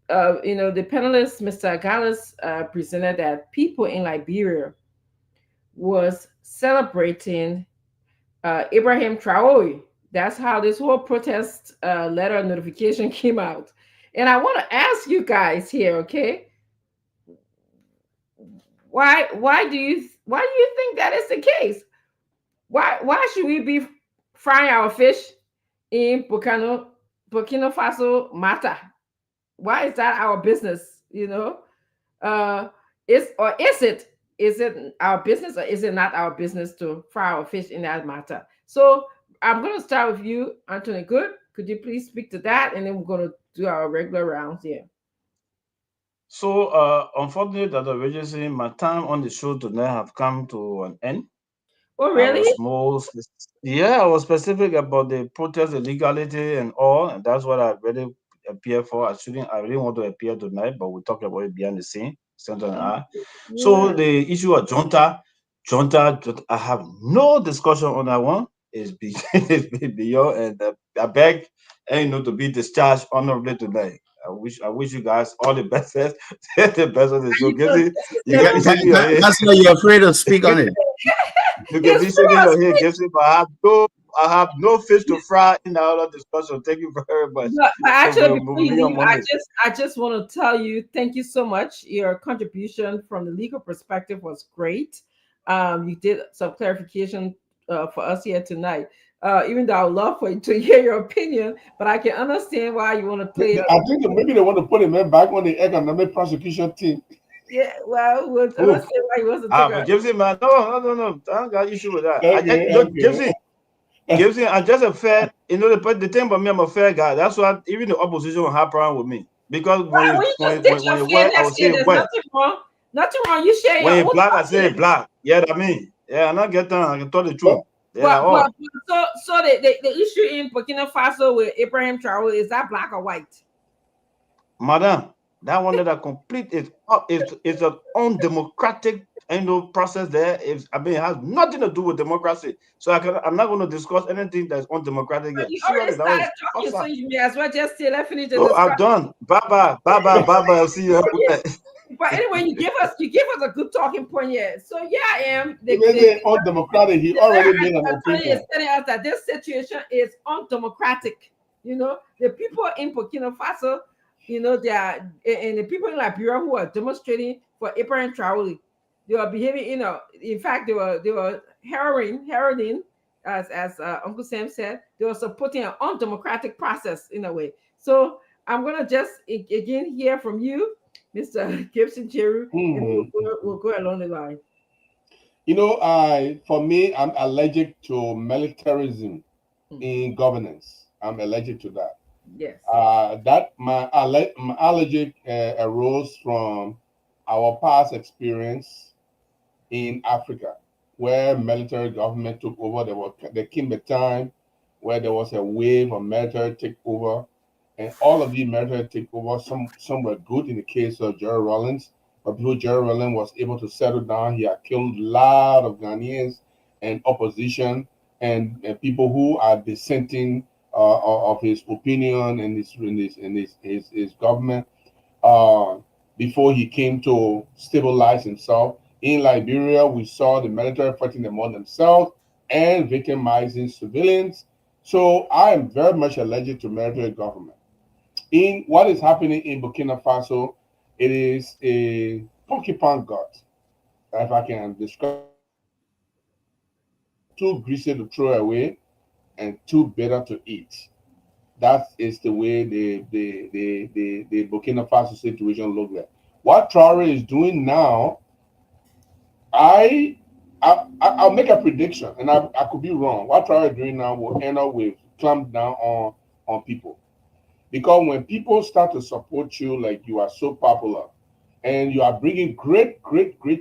panelist, Mr. Gallus, presented that people in Liberia was celebrating Ibrahim Traore. That's how this whole protest letter notification came out. And I want to ask you guys here, okay? Why do you think that is the case? Why should we be frying our fish in Burkina Faso matter? Why is that our business? Is it our business, or is it not our business to fry our fish in that matter? So I'm going to start with you, Anthony Good. Could you please speak to that, and then we're going to do our regular rounds here. So unfortunately, that emergency, my time on the show tonight have come to an end. Oh, really? I was specific about the protest, the legality and all, and that's what I really appear for. I really want to appear tonight, but we'll talk about it behind the scene, Sandra and I. Yeah. So the issue of junta, I have no discussion on that one. It's beyond, and I beg to be discharged honorably tonight. I wish you guys all the best. The best of the show. That's why you're afraid to speak on it. You can be shaking your head, Gibson, but I have no fish to fry in our discussion. Thank you very much. But actually, I just want to tell you, thank you so much. Your contribution from the legal perspective was great. You did some clarification for us here tonight. Even though I would love for you to hear your opinion, but I can understand why you want to play it. I think maybe they want to put him back on the economic prosecution team. Yeah, well, we'll understand why he wants to take it. Gibson, man, no, I don't got issue with that. Gibson, I'm just a fair, the thing about me, I'm a fair guy. That's why even the opposition will have problem with me. Because when you work, I will say, Nothing wrong. You share When your you own black, I thoughts. say black. Yeah, I mean, yeah, I'm not getting. I can tell the truth. Yeah, But so the issue in Burkina Faso with Ibrahim Traore, is that black or white? Madam, that one that are complete is it's an undemocratic process there. It has nothing to do with democracy. So I'm not going to discuss anything that's undemocratic yet. You already Seriously, that was started talking, so awesome. you may as well just say, let's finish the Oh, I'm discussion. done. Bye bye. I'll see you. But anyway, you give us a good talking point here. So yeah, I am. The undemocratic. He already made an attorney opinion. is telling us that this situation is undemocratic. You know, the people in Burkina Faso, you know, they are, and the people in Liberia who are demonstrating for Ibrahim Traore, they are behaving. You know, in fact, they were heralding, as Uncle Sam said, they were supporting an undemocratic process in a way. So I'm gonna just again hear from you, Mr. Gibson Cheru, and we'll go along the line. You know, for me, I'm allergic to militarism in governance. I'm allergic to that. Yes. My allergic arose from our past experience in Africa, where military government took over. There came a time where there was a wave of military takeover, and all of these military takeover, some were good in the case of Jerry Rawlings, but before Jerry Rawlings was able to settle down, he had killed a lot of Ghanaians and opposition and people who are dissenting of his opinion and his government before he came to stabilize himself. In Liberia, we saw the military fighting among themselves and victimizing civilians. So I am very much allergic to military government. In what is happening in Burkina Faso, it is a porcupine gut, if I can describe. Too greasy to throw away and too bitter to eat. That is the way the Burkina Faso situation looks like. What Traore is doing now, I'll make a prediction, and I could be wrong. What Traore is doing now will end up with clamp down on people. Because when people start to support you like you are so popular and you are bringing great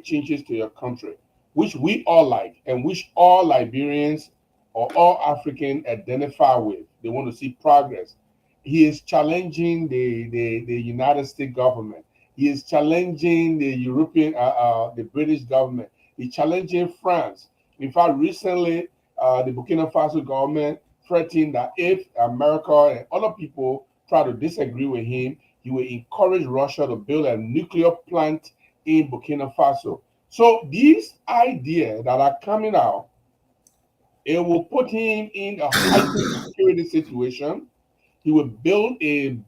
changes to your country, which we all like and which all Liberians or all Africans identify with, they want to see progress. He is challenging the United States government. He is challenging the European, the British government. He's challenging France. In fact, recently, the Burkina Faso government threatened that if America and other people try to disagree with him, he will encourage Russia to build a nuclear plant in Burkina Faso. So these ideas that are coming out, it will put him in a heightened security situation. He will build a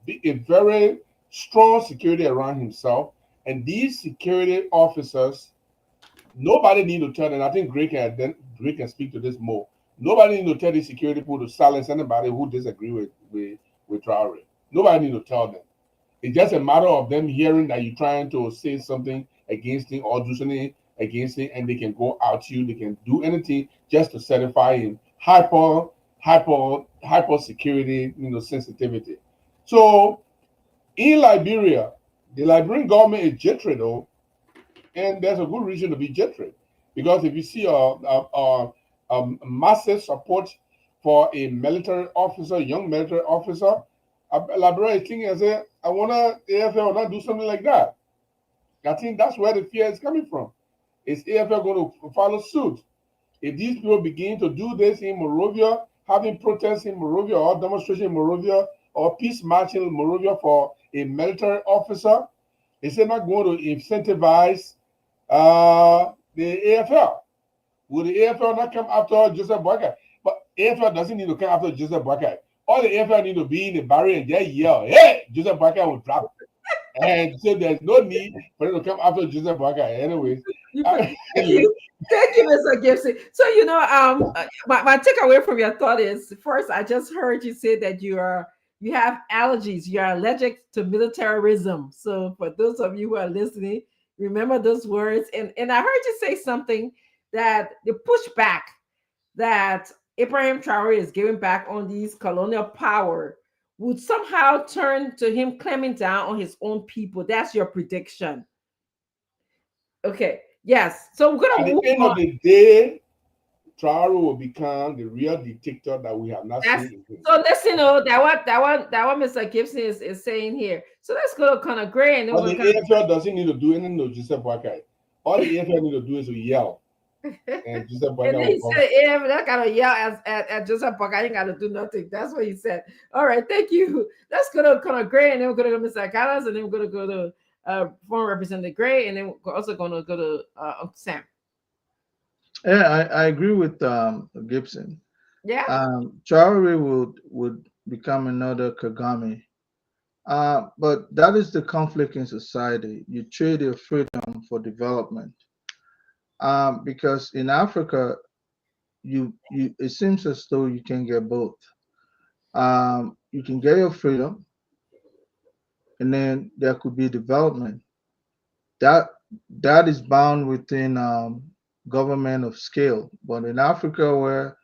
very strong security around himself. And these security officers, nobody need to tell them. I think Greg can speak to this more. Nobody need to tell these security people to silence anybody who disagree with Traore. Nobody need to tell them. It's just a matter of them hearing that you're trying to say something against him or do something against him, and they can go out to you. They can do anything just to satisfy him. Hyper security, sensitivity. So in Liberia, the Liberian government is jittery though, and there's a good reason to be jittery, because if you see a massive support for a military officer, young military officer, Liberia is thinking, I want AFL not do something like that. I think that's where the fear is coming from. Is AFL going to follow suit? If these people begin to do this in Monrovia, having protests in Monrovia or demonstration in Monrovia or peace marching in Monrovia for a military officer, is it not going to incentivize the AFL? Will the AFL not come after Joseph Boakai? But AFL doesn't need to come after Joseph Boakai. All the AFL need to be in the barrier and just yell, hey, Joseph Boakai will drop. And so there's no need for them to come after Joseph Boakai. Anyways. Thank you, Mr. Gibson. So, my takeaway from your thought is, first, I just heard you say that you have allergies. You are allergic to militarism. So for those of you who are listening, remember those words. And I heard you say something that the pushback that Ibrahim Traore is giving back on these colonial power would somehow turn to him clamping down on his own people. That's your prediction. Okay. Yes. So we're gonna At the move end on. of the day, Traore will become the real dictator that we have not seen. So listen, that one Mr. Gibson is saying here. So let's go to Conor Gray and then But we're the gonna AFL doesn't need to do anything to Joseph Boakai. All the AFL need to do is to yell. And Joseph and Boakai then will he come. said, "Yeah, that kind of yell at Joseph Parker. I ain't got to do nothing." That's what he said. All right, thank you. Let's go to Conor Gray, and then we're gonna go to Mr. Akalas, and then we're gonna go to former Representative Gray, and then we're also gonna go to Uncle Sam. Yeah, I agree with Gibson. Yeah. Traore would become another Kagame. But that is the conflict in society. You trade your freedom for development. Because in Africa, it seems as though you can get both. You can get your freedom, and then there could be development. That is bound within government of scale. But in Africa, where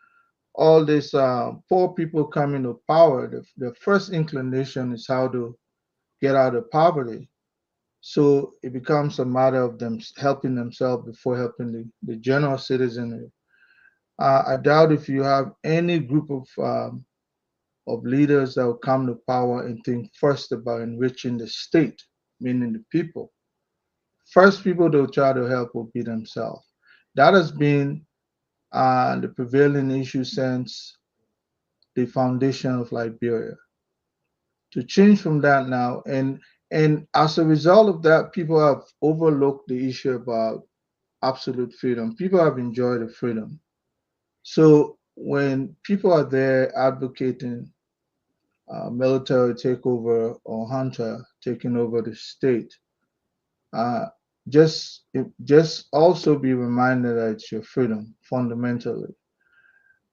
all these poor people come into power, the first inclination is how to get out of poverty. So it becomes a matter of them helping themselves before helping the general citizenry. I doubt if you have any group of leaders that will come to power and think first about enriching the state, meaning the people. First people they'll try to help will be themselves. That has been the prevailing issue since the foundation of Liberia. To change from that now, and as a result of that, people have overlooked the issue about absolute freedom. People have enjoyed the freedom. So when people are there advocating military takeover or hunter taking over the state, just also be reminded that it's your freedom fundamentally.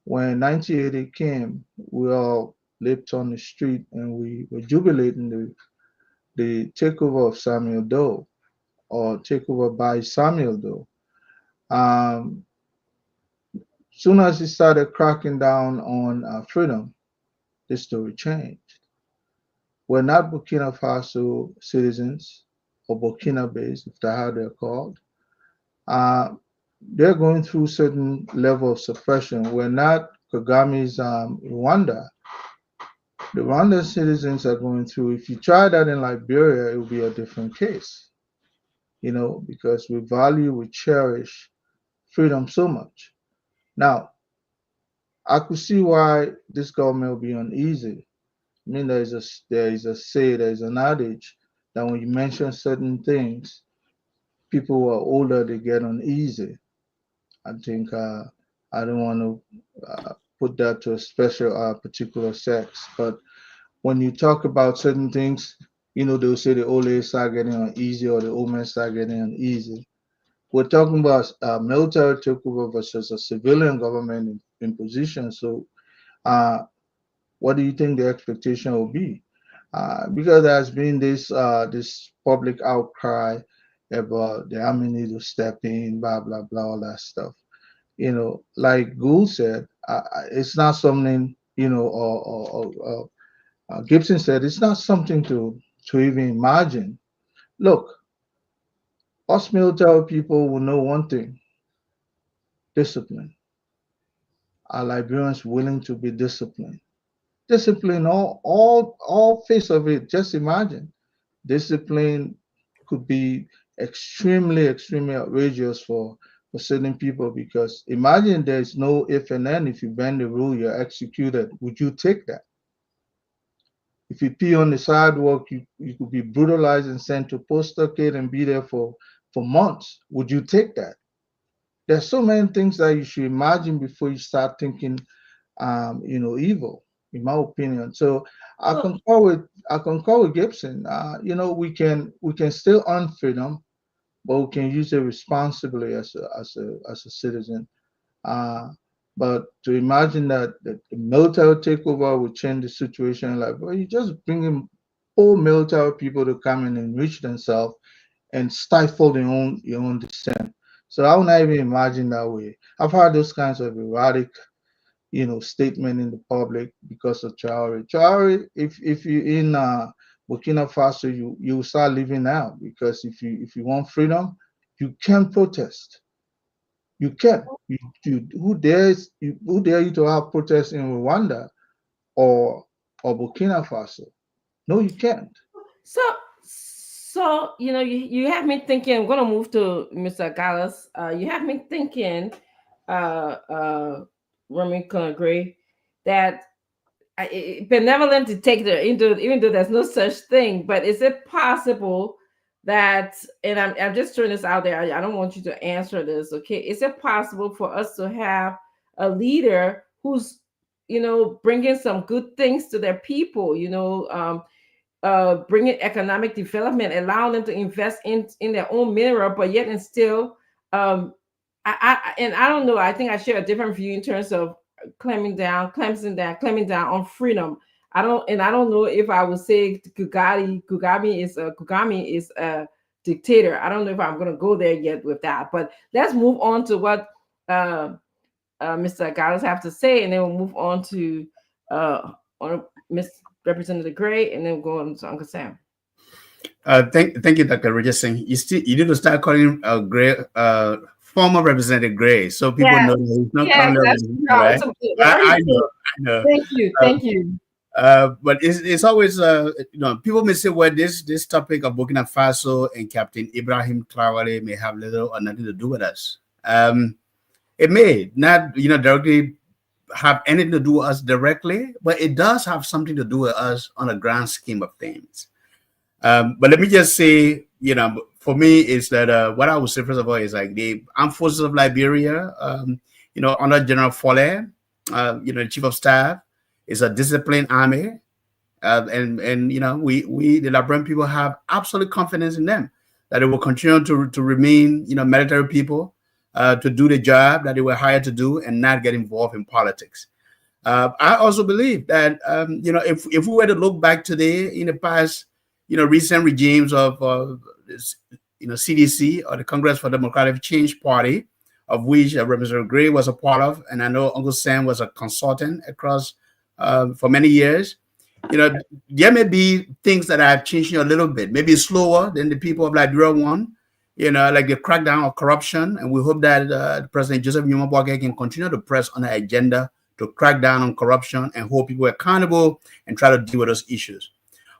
When 1980 came, we all leaped on the street and we were jubilating the takeover of Samuel Doe or takeover by Samuel Doe. Soon as he started cracking down on freedom, the story changed. We're not Burkina Faso citizens or Burkina-based, if that's how they're called. They're going through certain level of suppression. We're not Kagame's Rwanda. The Rwandan citizens are going through. If you try that in Liberia, it will be a different case. Because we value, we cherish freedom so much. Now, I could see why this government will be uneasy. I mean, there's an adage that when you mention certain things, people who are older, they get uneasy. I think I don't want to put that to a special particular sex, but when you talk about certain things, they'll say the old age start getting uneasy or the old men start getting uneasy. We're talking about military takeover versus a civilian government in position. So, what do you think the expectation will be? Because there's been this public outcry about the army need to step in, blah blah blah, all that stuff. Like Gould said, it's not something or Gibson said it's not something to even imagine. Look, us military people will know one thing: discipline. Are Liberians willing to be disciplined? Discipline, all face of it. Just imagine, discipline could be extremely outrageous for certain people, because imagine there's no if and then. If you bend the rule, you're executed. Would you take that? If you pee on the sidewalk, you could be brutalized and sent to post-stockade and be there for months. Would you take that? There's so many things that you should imagine before you start thinking evil, in my opinion. So I concur with Gibson. We can still earn freedom, but we can use it responsibly as a citizen. But to imagine that the military takeover would change the situation, like, well, you just bring in all military people to come and enrich themselves and stifle your own dissent. So I would not even imagine that way. I've heard those kinds of erratic statement in the public because of Traore. Traore, if you're in Burkina Faso, you start living out, because if you want freedom, You can protest. You can. Who dare you to have protests in Rwanda or Burkina Faso? No, you can't. So you have me thinking. I'm gonna move to Mr. Gallus. You have me thinking, Roman Conagray, that benevolent dictator, even though there's no such thing, but is it possible that, and I'm just throwing this out there, I don't want you to answer this, okay? Is it possible for us to have a leader who's, bringing some good things to their people, bringing economic development, allowing them to invest in their own mineral, but yet and still, I don't know, I think I share a different view in terms of clamming down on freedom. I don't know if I would say Kagame is a dictator. I don't know if I'm going to go there yet with that. But let's move on to what Mr. Gallus have to say, and then we'll move on to Ms. Representative Gray, and then we'll go on to Uncle Sam. Thank you, Dr. Richardson. You need to start calling Gray, former Representative Gray, so people know that he's not currently, right? I know. Thank you. But it's always people may say, well, this topic of Burkina Faso and Captain Ibrahim Traoré may have little or nothing to do with us. It may not directly have anything to do with us directly, but it does have something to do with us on a grand scheme of things. But let me just say, for me, is that what I would say first of all is like the Armed Forces of Liberia, under General Follett, the Chief of Staff, is a disciplined army, and we the Liberian people have absolute confidence in them that they will continue to remain military people, to do the job that they were hired to do and not get involved in politics. I also believe that if we were to look back today in the past, recent regimes of CDC or the Congress for Democratic Change Party, of which Representative Gray was a part of, and I know Uncle Sam was a consultant across for many years. There may be things that have changed a little bit, maybe slower than the people of Liberia want, like the crackdown of corruption. And we hope that President Joseph Numa Boakai can continue to press on the agenda to crack down on corruption and hold people accountable and try to deal with those issues.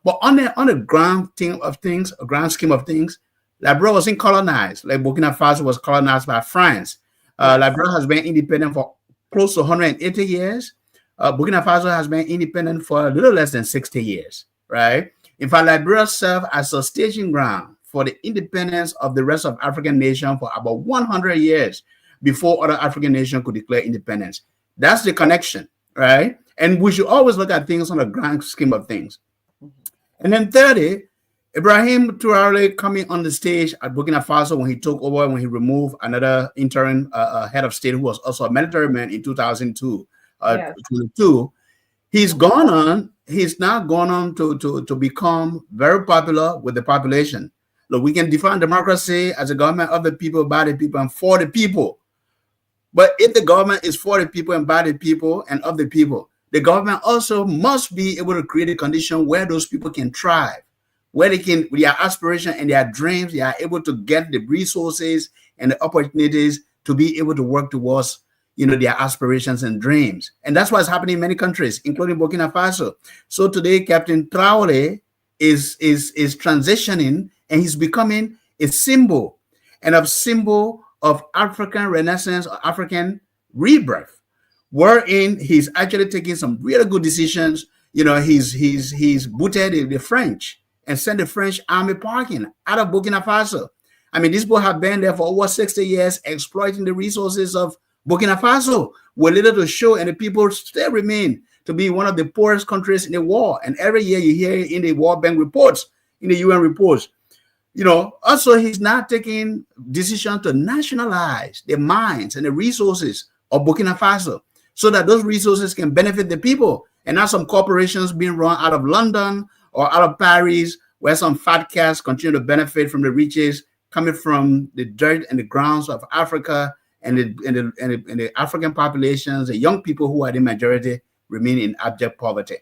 But on the grand scheme of things, Liberia wasn't colonized like Burkina Faso was colonized by France. Liberia has been independent for close to 180 years. Burkina Faso has been independent for a little less than 60 years, right? In fact, Liberia served as a staging ground for the independence of the rest of African nations for about 100 years before other African nations could declare independence. That's the connection, right? And we should always look at things on a grand scheme of things. And then 30, Ibrahim Traoré coming on the stage at Burkina Faso when he took over, when he removed another interim head of state who was also a military man in 2002. He's now gone on to become very popular with the population. Look, we can define democracy as a government of the people, by the people, and for the people. But if the government is for the people and by the people and of the people, the government also must be able to create a condition where those people can thrive, where they can, with their aspiration and their dreams, they are able to get the resources and the opportunities to be able to work towards their aspirations and dreams. And that's what's happening in many countries, including Burkina Faso. So today, Captain Traoré is transitioning, and he's becoming a symbol of African Renaissance or African rebirth, wherein he's actually taking some really good decisions. He's booted the French and sent the French army parking out of Burkina Faso. I mean, these people have been there for over 60 years, exploiting the resources of Burkina Faso with little to show, and the people still remain to be one of the poorest countries in the world. And every year you hear in the World Bank reports, in the UN reports, also he's not taking decisions to nationalize the mines and the resources of Burkina Faso so that those resources can benefit the people, and not some corporations being run out of London or out of Paris, where some fat cats continue to benefit from the riches coming from the dirt and the grounds of Africa, and the African populations, the young people who are the majority, remain in abject poverty.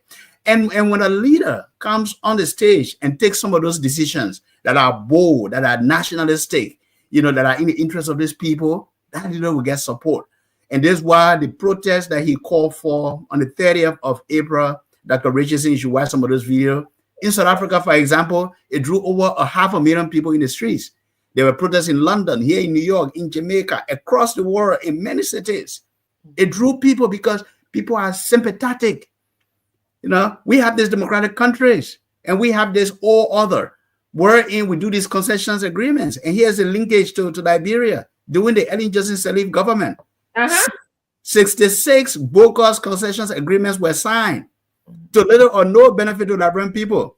And when a leader comes on the stage and takes some of those decisions that are bold, that are nationalistic, that are in the interest of these people, that leader will get support. And this is why the protest that he called for on the 30th of April, Dr. Richardson, you should watch some of those videos. In South Africa, for example, it drew over 500,000 people in the streets. There were protests in London, here in New York, in Jamaica, across the world, in many cities. It drew people because people are sympathetic. We have these democratic countries, and we have this all other, wherein we do these concessions agreements. And here's a linkage to Liberia, during the Ellen Johnson Sirleaf government. 66 bogus concessions agreements were signed to little or no benefit to Liberian people.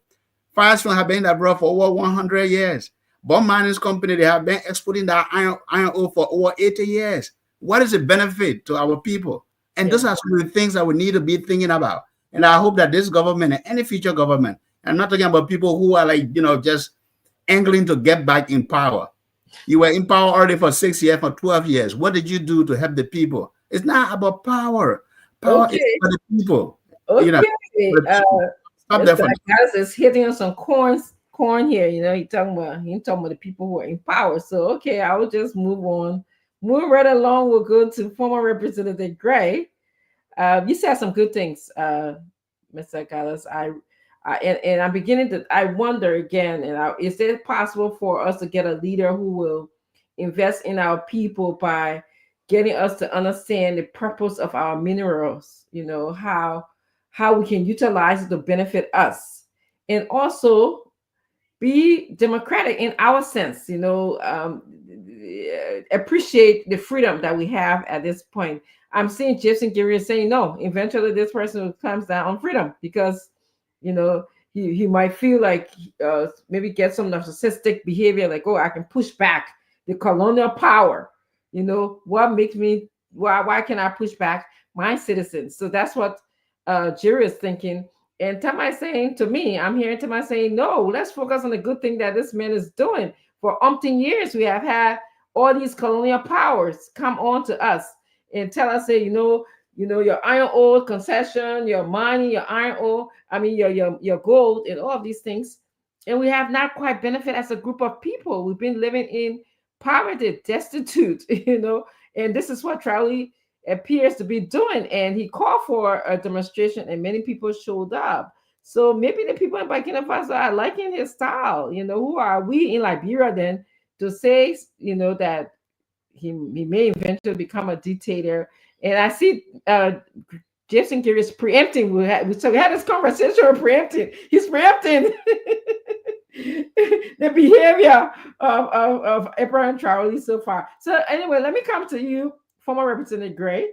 Firestone have been in Liberia for over 100 years. Bomb Mining Company, they have been exporting that iron ore for over 80 years. What is the benefit to our people? And those are some of the things that we need to be thinking about. And I hope that this government and any future government, I'm not talking about people who are just angling to get back in power. You were in power already for 6 years, for 12 years. What did you do to help the people? It's not about power. Power is for the people. Okay. Mr. Agallis is hitting on some corn here. He talking about the people who are in power. So okay, I will just move on. Moving right along, we'll go to former Representative Gray. You said some good things, Mr. Agallis. And I'm beginning to wonder again, is it possible for us to get a leader who will invest in our people by getting us to understand the purpose of our minerals, how we can utilize it to benefit us, and also be democratic in our sense, appreciate the freedom that we have at this point. I'm seeing Jason Gary saying, no, eventually this person comes down on freedom because, he might feel like maybe get some narcissistic behavior, like, oh, I can push back the colonial power. What makes me, why can I push back my citizens? So that's what Jerry is thinking. And Tamai saying to me, I'm hearing Tamai saying, no, let's focus on the good thing that this man is doing. For umpteen years, we have had all these colonial powers come on to us and tell us, say, your iron ore concession, your mining, your iron ore, your gold and all of these things. And we have not quite benefit as a group of people. We've been living in poverty, destitute, and this is what Traoré appears to be doing. And he called for a demonstration and many people showed up. So maybe the people in Burkina Faso are liking his style. Who are we in Liberia then to say, that he may eventually become a dictator? And I see Jason Gary is preempting. We had this conversation preempting. He's preempting the behavior of Abraham Traoré so far. So anyway, let me come to you, former Representative Gray.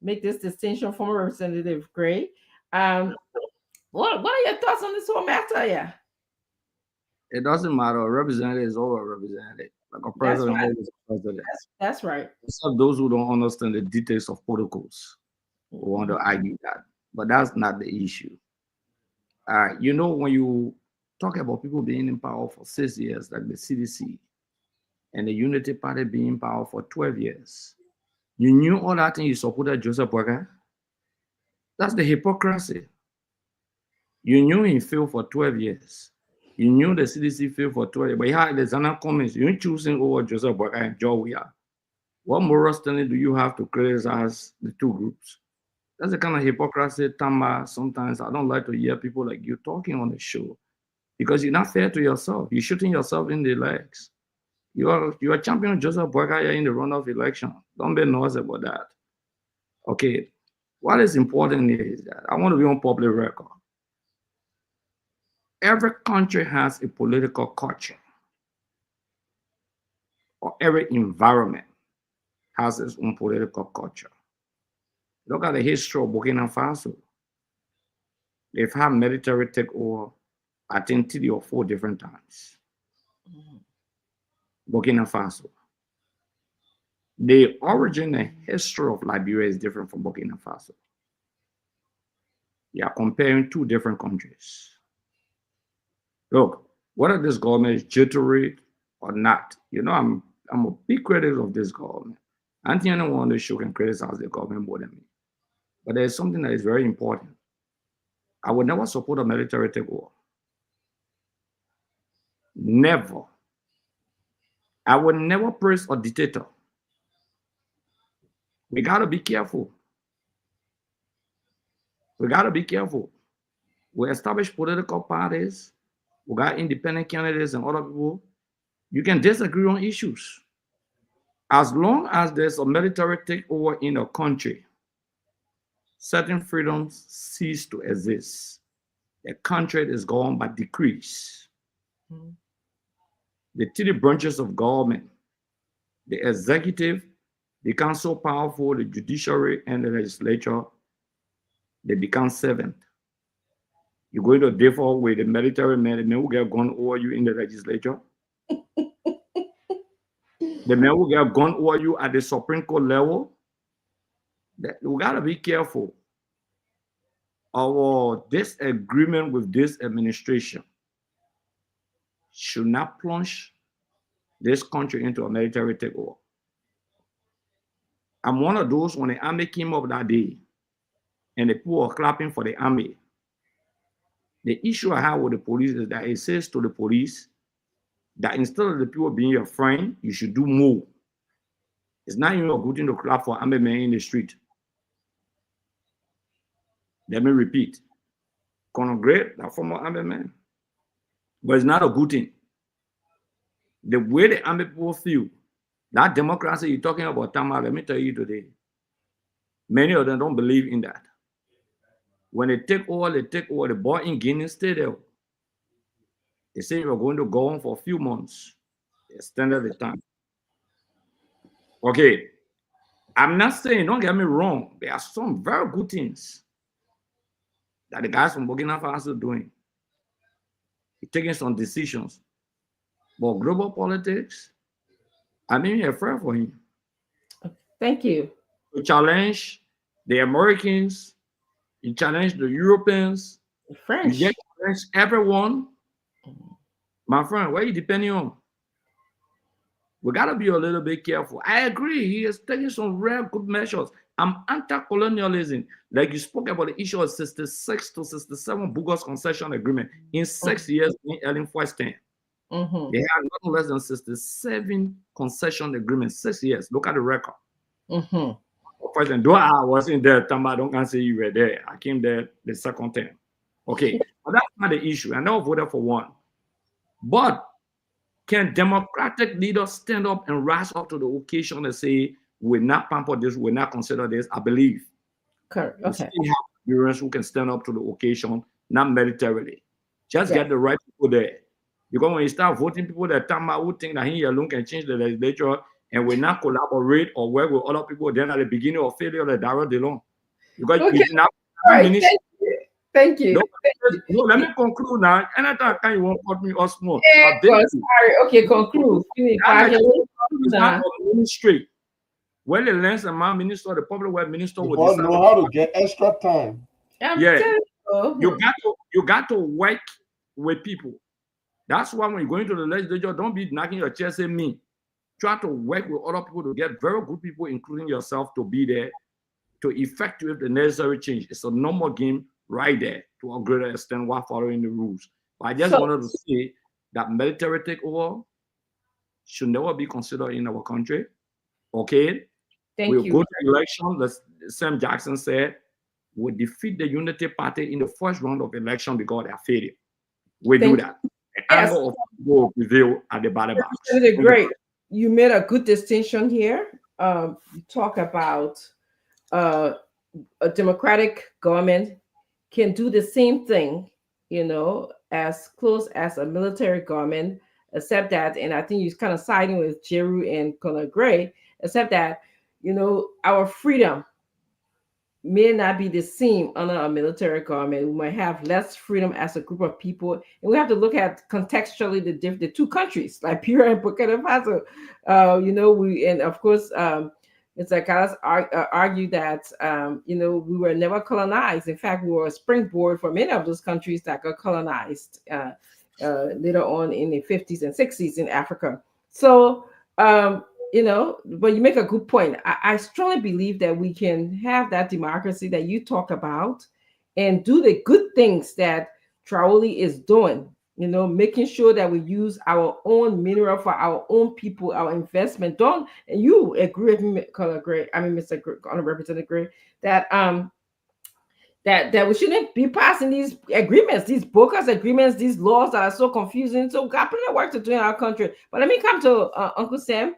Make this distinction, former Representative Gray. What are your thoughts on this whole matter? Yeah. It doesn't matter. A representative is always a representative. Like a president is a president. That's right. Except those who don't understand the details of protocols who want to argue that. But that's not the issue. When you talk about people being in power for 6 years, like the CDC, and the Unity Party being in power for 12 years, you knew all that and you supported Joseph Boakai? That's the hypocrisy. You knew he failed for 12 years. You knew the CDC failed for 12 years, but you had the Zana comments. You're choosing over Joseph Boakai and Joe Weah. What moral standing do you have to criticize the two groups? That's the kind of hypocrisy, Tamba. Sometimes I don't like to hear people like you talking on the show because you're not fair to yourself. You're shooting yourself in the legs. You are champion Joseph Boakai in the runoff election. Don't be noise about that. Okay, what is important is that I want to be on public record. Every country has a political culture, or every environment has its own political culture. Look at the history of Burkina Faso. They've had military takeover, I think, 3 or 4 different times. Burkina Faso. The origin and history of Liberia is different from Burkina Faso. You are comparing 2 different countries. Look, whether this government is jittery or not, I'm a big critic of this government. I don't think anyone on the show can criticize the government more than me. But there's something that is very important. I would never support a military takeover. Never. I will never praise a dictator. We got to be careful. We got to be careful. We establish political parties. We got independent candidates and other people. You can disagree on issues. As long as there's a military takeover in a country, certain freedoms cease to exist. The country is governed by decrees. The three branches of government, the executive, become so powerful, the judiciary and the legislature, they become servant. You're going to differ with the military men, the men who get gun over you in the legislature. The men who get gun over you at the Supreme Court level. We gotta be careful. Our disagreement with this administration should not plunge this country into a military takeover. I'm one of those when the army came up that day and the people were clapping for the army. The issue I have with the police is that it says to the police that instead of the people being your friend, you should do more. It's not even a good thing to clap for army men in the street. Let me repeat. Colonel Gray, that former army man. But it's not a good thing. The way the army people feel, that democracy you're talking about, Tama, let me tell you today, many of them don't believe in that. When they take over the boy in Guinea stay there. They say you're going to go on for a few months. They extended the time. Okay. I'm not saying, don't get me wrong, there are some very good things that the guys from Burkina Faso are doing. They're taking some decisions. But global politics, I'm even afraid for him. Thank you. To challenge the Americans, you challenge the Europeans, French. you challenge everyone. My friend, what are you depending on? We got to be a little bit careful. I agree. He is taking some real good measures. I'm anti-colonialism. Like you spoke about the issue of 66 to 67 bogus concession agreement in 6 years in Ellen Foyston. They had nothing less than 67 concession agreements, 6 years. Look at the record. First, though I wasn't there, Tamba, don't can say you were there. I came there the second time. Okay, but that's not the issue. I never voted for one. But can democratic leaders stand up and rise up to the occasion and say, we're not pamper this, we're not consider this? I believe. Correct. Okay. Bureaus who can stand up to the occasion, not militarily. Just get the right people there. Because when you start voting people that Tamba who think that he alone can change the legislature and will not collaborate or work with other people, then at the beginning of failure, the direct alone. Because it's not Thank you. No, let me conclude now. Anytime you won't cut me off small. Sorry. Okay, conclude. It's not straight. When the lands and man minister, the public work minister will decide. Know how to get extra time. Yeah. You got to work with people. That's why when you go into the legislature, don't be knocking your chest at me. Try to work with other people to get very good people, including yourself, to be there to effectuate the necessary change. It's a normal game right there to a greater extent while following the rules. But I just wanted to say that military takeover should never be considered in our country. Okay? We'll go to election. Sam Jackson said, we'll defeat the Unity Party in the first round of election because they are failure. We do that. The angle of will prevail at the ballot box. Great. You made a good distinction here. You talk about a democratic government can do the same thing, as close as a military government, except that, and I think you're kind of siding with Jeru and Colonel Gray, except that, our freedom may not be the same under a military government. We might have less freedom as a group of people, and we have to look at contextually the two countries, Liberia and Burkina Faso. And of course, it's like I argue that we were never colonized. In fact, we were a springboard for many of those countries that got colonized later on in the 50s and 60s in Africa. So but you make a good point. I strongly believe that we can have that democracy that you talk about and do the good things that Traore is doing. making sure that we use our own mineral for our own people, our investment. And you agree with me, Mr. Representative Gray, that we shouldn't be passing these agreements, these bogus agreements, these laws that are so confusing. So we got plenty of work to do in our country. But let me come to Uncle Sam,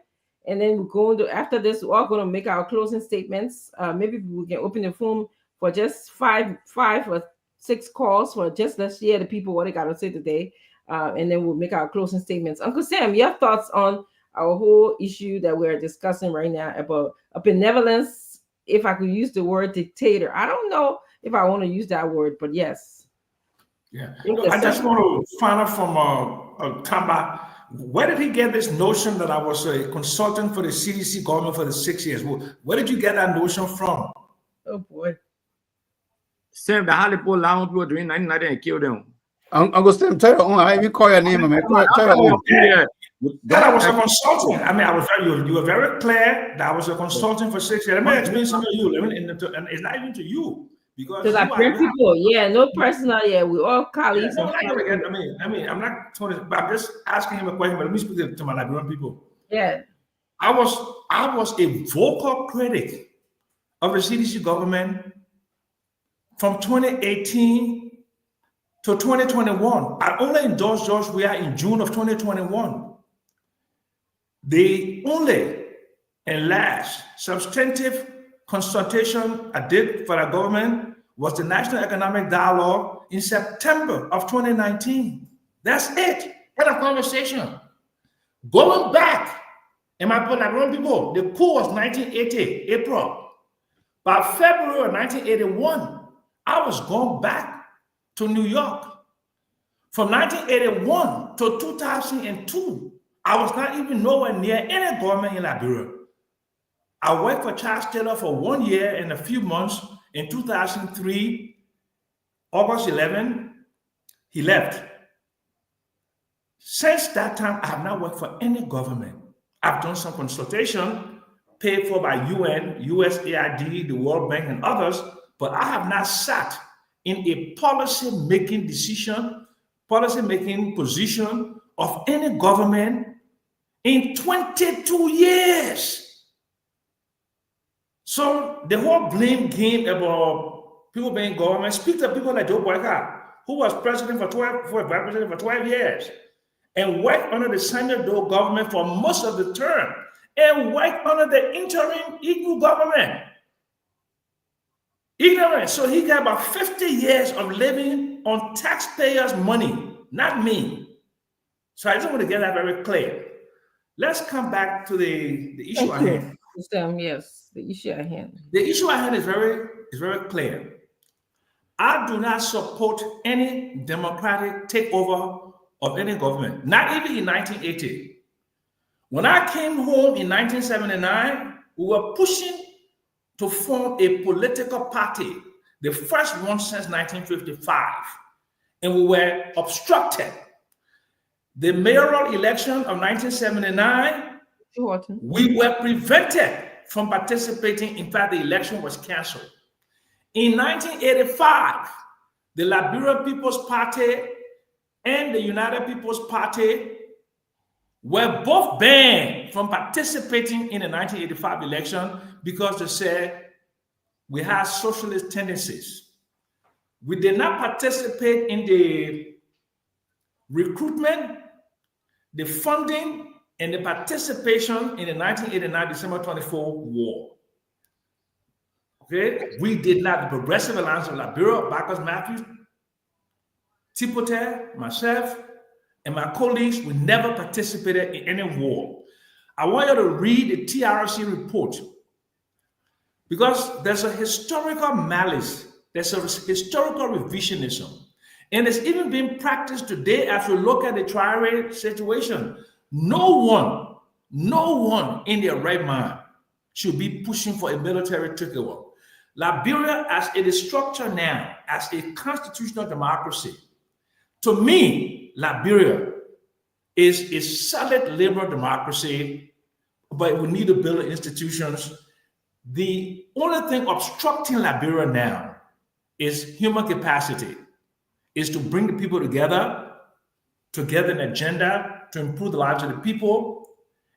and then we're going to, after this, we're all going to make our closing statements. Maybe we can open the phone for just five or 6 calls for just let's hear the people what they got to say today, and then we'll make our closing statements. Uncle Sam, your thoughts on our whole issue that we're discussing right now about a benevolence, if I could use the word dictator. I don't know if I want to use that word, but yes. Yeah. I just want to find out from Kamba, where did he get this notion that I was a consultant for the CDC government for the 6 years? Where did you get that notion from? Oh, boy. Sam, the Halliport Lounge people doing 1990 and killed them. Uncle Sam, tell your own. I even call your name, man. Tell your own. That I was a consultant. I mean, you were very clear that I was a consultant for 6 years. Let me explain something to you. And it's not even to you. Because people, no personal, we all colleagues. I'm not talking, but I'm just asking him a question. But let me speak to my Liberian people. Yeah, I was a vocal critic of the CDC government from 2018 to 2021. I only endorsed George Weah in June of 2021. The only and last substantive consultation I did for the government was the National Economic Dialogue in September of 2019. That's it. End of conversation. Going back, and my Liberian people, the coup was 1980, April. By February of 1981, I was going back to New York. From 1981 to 2002, I was not even nowhere near any government in Liberia. I worked for Charles Taylor for 1 year and a few months. In 2003, August 11, he left. Since that time, I have not worked for any government. I've done some consultation paid for by UN, USAID, the World Bank, and others, but I have not sat in a policy-making position of any government in 22 years. So the whole blame game about people being government, speak to people like Joe Boyka, who was president for 12 years, and worked under the Sandra Doe government for most of the term, and worked under the interim Igbo government. Ignorant. So he got about 50 years of living on taxpayers' money, not me. So I just want to get that very clear. Let's come back to the issue at hand. Yes, the issue at hand. The issue at hand is very clear. I do not support any democratic takeover of any government, not even in 1980. When I came home in 1979, we were pushing to form a political party, the first one since 1955, and we were obstructed. The mayoral election of 1979, we were prevented from participating. In fact, the election was canceled. In 1985, the Liberian People's Party and the United People's Party were both banned from participating in the 1985 election because they said we had socialist tendencies. We did not participate in the recruitment, the funding, and the participation in the 1989 December 24 war. Okay, we did not. The Progressive Alliance of Liberia, Bacchus Matthews, Tipote, myself, and my colleagues, we never participated in any war. I want you to read the TRC report because there's a historical malice, there's a historical revisionism, and it's even being practiced today as we look at the Traoré situation. No one in their right mind should be pushing for a military takeover. Liberia, as it is structured now, as a constitutional democracy, to me, Liberia is a solid liberal democracy, but we need to build institutions. The only thing obstructing Liberia now is human capacity, is to bring the people together together an agenda to improve the lives of the people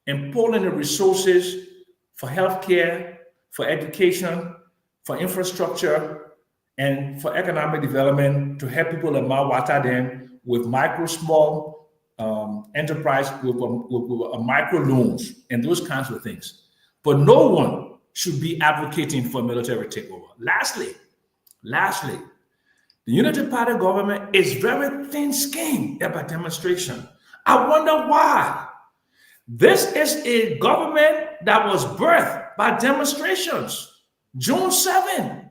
and pull in the resources for healthcare, for education, for infrastructure, and for economic development to help people in Mawata then with micro, small enterprise, with micro loans and those kinds of things. But no one should be advocating for military takeover. Lastly, the Unity Party government is very thin-skinned about demonstration. I wonder why. This is a government that was birthed by demonstrations. June 7,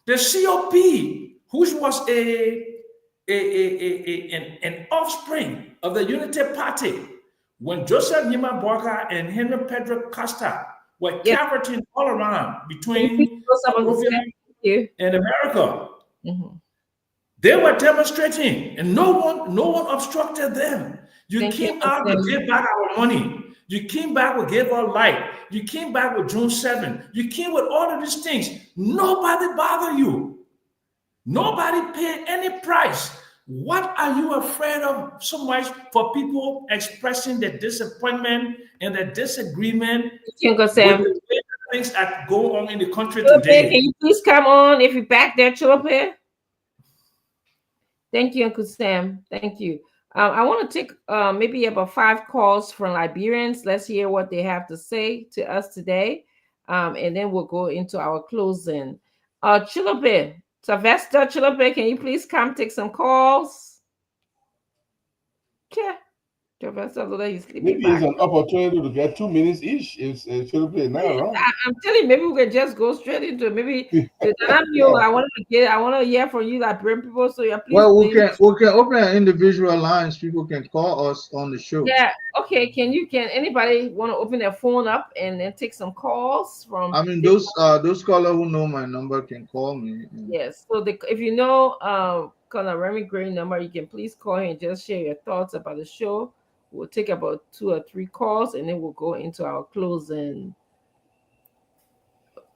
the COP, which was an offspring of the Unity Party, when Joseph Nima Boakai and Henry Pedro Costa were cavorting all around between Monrovia and America. They were demonstrating, and no one obstructed them. You came out to give back our money. You came back with Give Our Light. You came back with June 7. You came with all of these things. Nobody bothered you. Nobody paid any price. What are you afraid of so much for people expressing their disappointment and their disagreement with the things that go on in the country today? Can you please come on if you're back there, Chilope? Thank you, Uncle Sam. Thank you. I want to take maybe about 5 calls from Liberians. Let's hear what they have to say to us today. And then we'll go into our closing. Chilope, Sylvester Chilope, can you please come take some calls? Yeah. Sylvester, he's sleeping. Maybe it's an opportunity to get 2 minutes each. It's Chilope now, right? I'm telling you, maybe we can just go straight into it. Maybe I want to hear from you, Liberian people. So yeah, please. Well, we can open individual lines. People can call us on the show. Yeah. Okay. Can anybody want to open their phone up and then take some calls from? I mean, those callers who know my number can call me. Yes. So if you know Colonel Remy Gray number, you can please call and just share your thoughts about the show. We'll take about 2 or 3 calls and then we'll go into our closing.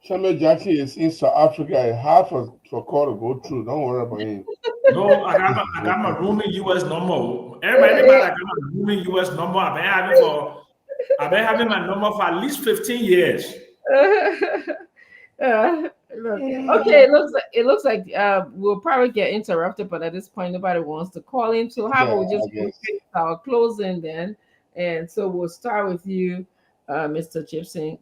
Samuel Jackson is in South Africa. It's hard for call to go through. Don't worry about him. No, I got my rooming US number. Everybody I got my rooming US number. I've been having my number for at least 15 years. Okay, it looks like we'll probably get interrupted, but at this point nobody wants to call in. So how about we just go straight to our closing then? And so we'll start with you, Mr.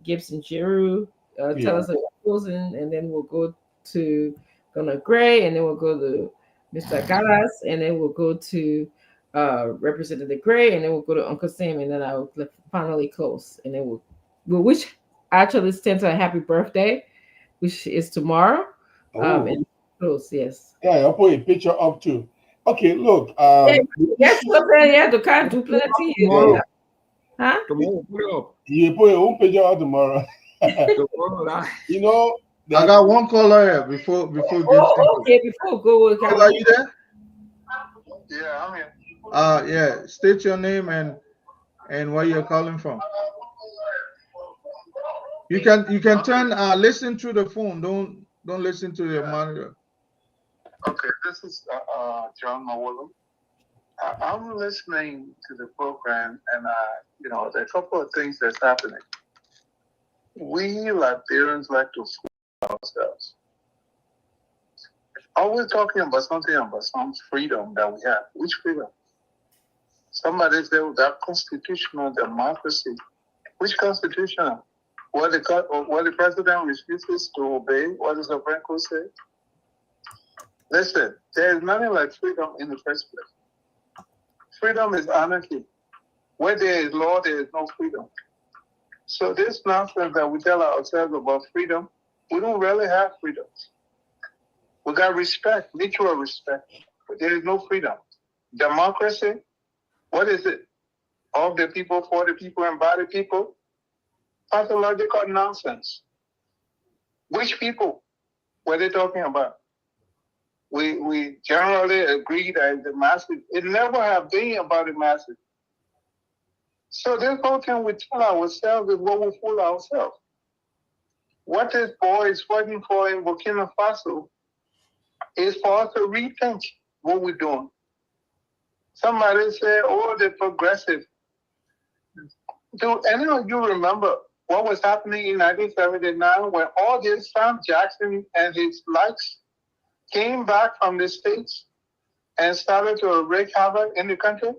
Gibson Giroux. Tell us about your closing, and then we'll go to Governor Gray, and then we'll go to Mr. Gallas, and then we'll go to Representative Gray, and then we'll go to Uncle Sam, and then I'll finally close, and then we'll wish actually Stanton a happy birthday, which is tomorrow. And close, yes. Yeah, I'll put a picture up too. Okay, look. Yes, to can't do plenty. Huh? You put your own picture up tomorrow. You know, I got one caller here before Gibson. Okay, before go. Are you there? Yeah, I'm here. Yeah. State your name and where you're calling from. You can turn listen through the phone. Don't listen to your monitor. Okay, this is John Mawolo. I'm listening to the program, and there are a couple of things that's happening. We Liberians like to fool ourselves. Always talking about some freedom that we have. Which freedom? Somebody said that constitutional democracy. Which constitution? What the president refuses to obey? What does the Supreme Court say? Listen, there is nothing like freedom in the first place. Freedom is anarchy. Where there is law, there is no freedom. So this nonsense that we tell ourselves about freedom, we don't really have freedom. We got respect, mutual respect, but there is no freedom. Democracy, what is it? Of the people, for the people, and by the people? Pathological nonsense. Which people were they talking about? We generally agree that the masses, it never have been about the masses. So this whole thing we tell ourselves is what we fool ourselves. What this boy is fighting for in Burkina Faso is for us to rethink what we're doing. Somebody say, oh, the progressive. Do any of you remember what was happening in 1979 when all this Sam Jackson and his likes came back from the States and started to wreak havoc in the country?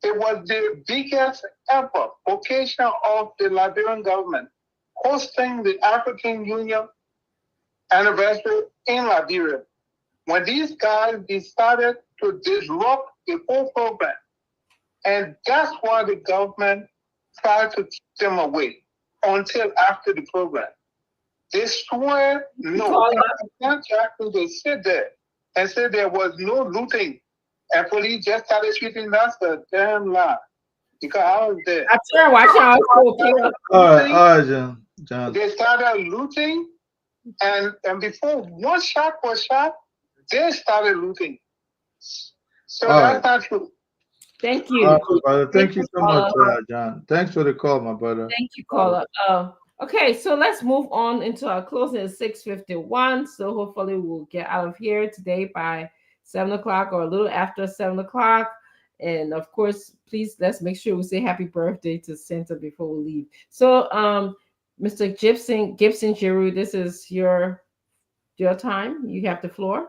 It was the biggest ever occasion of the Liberian government hosting the African Union anniversary in Liberia. When these guys decided to disrupt the whole program, and that's why the government tried to keep them away until after the program. They swear no. Sam Jackson, they sit there and said there was no looting. And police just started shooting. That's a damn lie. Because I was there. I tell watch out. All right, John. They started looting, and before one shot was shot, they started looting. So that's not true. Thank you. Brother. Thank you so much, John. Thanks for the call, my brother. Thank you, caller. Okay, so let's move on into our closing at 6:51. So hopefully we'll get out of here today by 7 o'clock or a little after 7 o'clock. And of course, please let's make sure we say happy birthday to Santa before we leave. So Mr. Gibson Giroux, this is your time. You have the floor.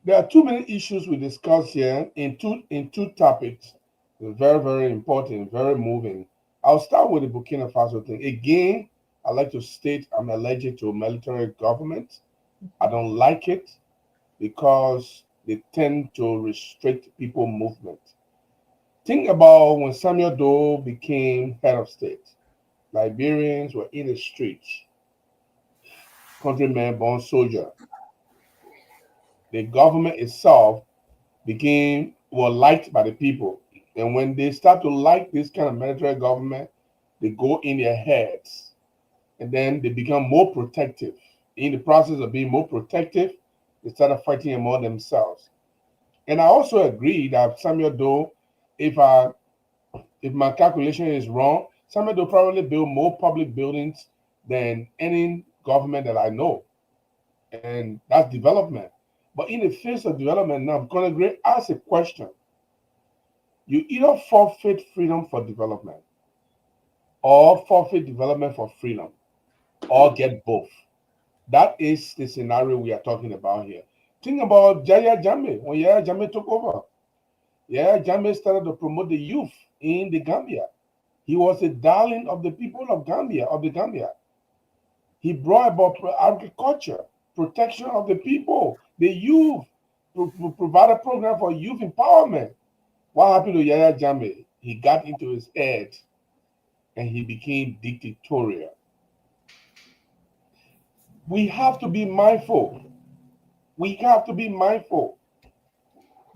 There are too many issues we discuss here in two topics. Very, very important, very moving. I'll start with the Burkina Faso thing. Again, I'd like to state I'm allergic to military government. I don't like it because they tend to restrict people movement. Think about when Samuel Doe became head of state. Liberians were in the streets. Countrymen, born soldier. The government itself were liked by the people. And when they start to like this kind of military government, they go in their heads. And then they become more protective. In the process of being more protective, they started fighting among themselves. And I also agree that Samuel Doe, if my calculation is wrong, Samuel Doe probably built more public buildings than any government that I know. And that's development. But in the face of development now, Conor Gray asked a question. You either forfeit freedom for development or forfeit development for freedom or get both. That is the scenario we are talking about here. Think about Yahya Jammeh. When Yahya Jammeh took over, Yahya Jammeh started to promote the youth in the Gambia. He was a darling of the people of the Gambia. He brought about agriculture, protection of the people, the youth, provide a program for youth empowerment. What happened to Yahya Jammeh? He got into his head and he became dictatorial. We have to be mindful. We have to be mindful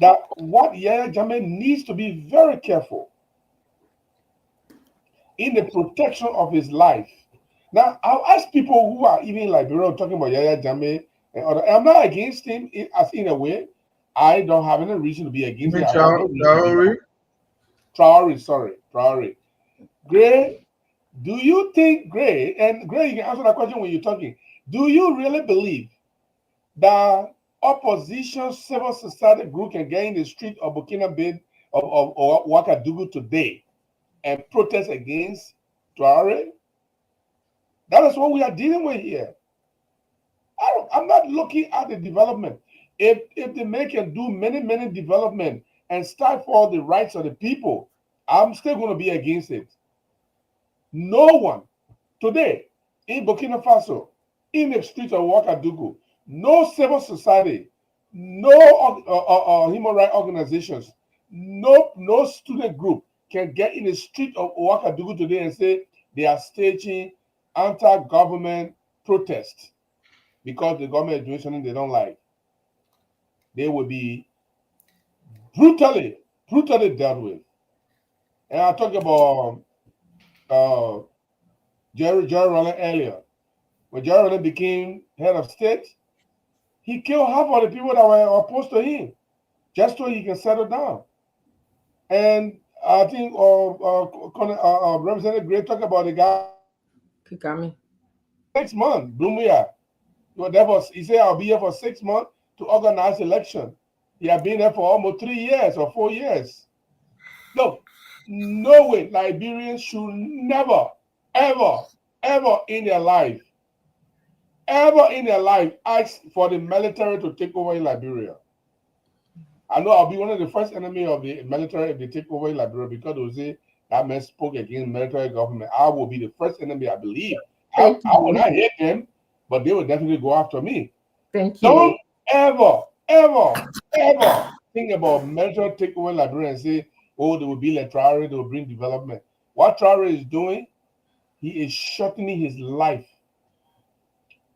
that what Yahya Jammeh needs to be very careful in the protection of his life. Now, I'll ask people who are even Liberian talking about Yahya Jammeh and other. I'm not against him in a way. I don't have any reason to be against him. Traore. Gray, do you think, Gray, and Gray, you can answer that question when you're talking. Do you really believe that opposition civil society group can get in the street of Burkina Faso or Ouagadougou today and protest against Traore? That is what we are dealing with here. I'm not looking at the development. If the man can do many development and stand for the rights of the people, I'm still going to be against it. No one today in Burkina Faso, in the streets of Ouagadougou, no civil society, no human rights organizations, no student group can get in the street of Ouagadougou today and say they are staging anti-government protests because the government is doing something they don't like. They will be brutally dealt with. And I talked about Jerry Rawlings earlier. When Jerry Rawlings became head of state, he killed half of the people that were opposed to him just so he can settle down. And I think Representative Gray talked about the guy. Kagame. 6 months, Blumia. He said, I'll be here for 6 months to organize election. He had been there for almost 3 years or 4 years. Look, no way Liberians should never, ever, ever in their life ask for the military to take over in Liberia. I know I'll be one of the first enemy of the military if they take over in Liberia, because they will say that man spoke against military government. I will be the first enemy, I believe. I will not hate them, but they will definitely go after me. Thank you. Don't ever, ever, ever think about military takeover in Liberia and say, oh, they will be like Traore, they will bring development. What Traore is doing, he is shortening his life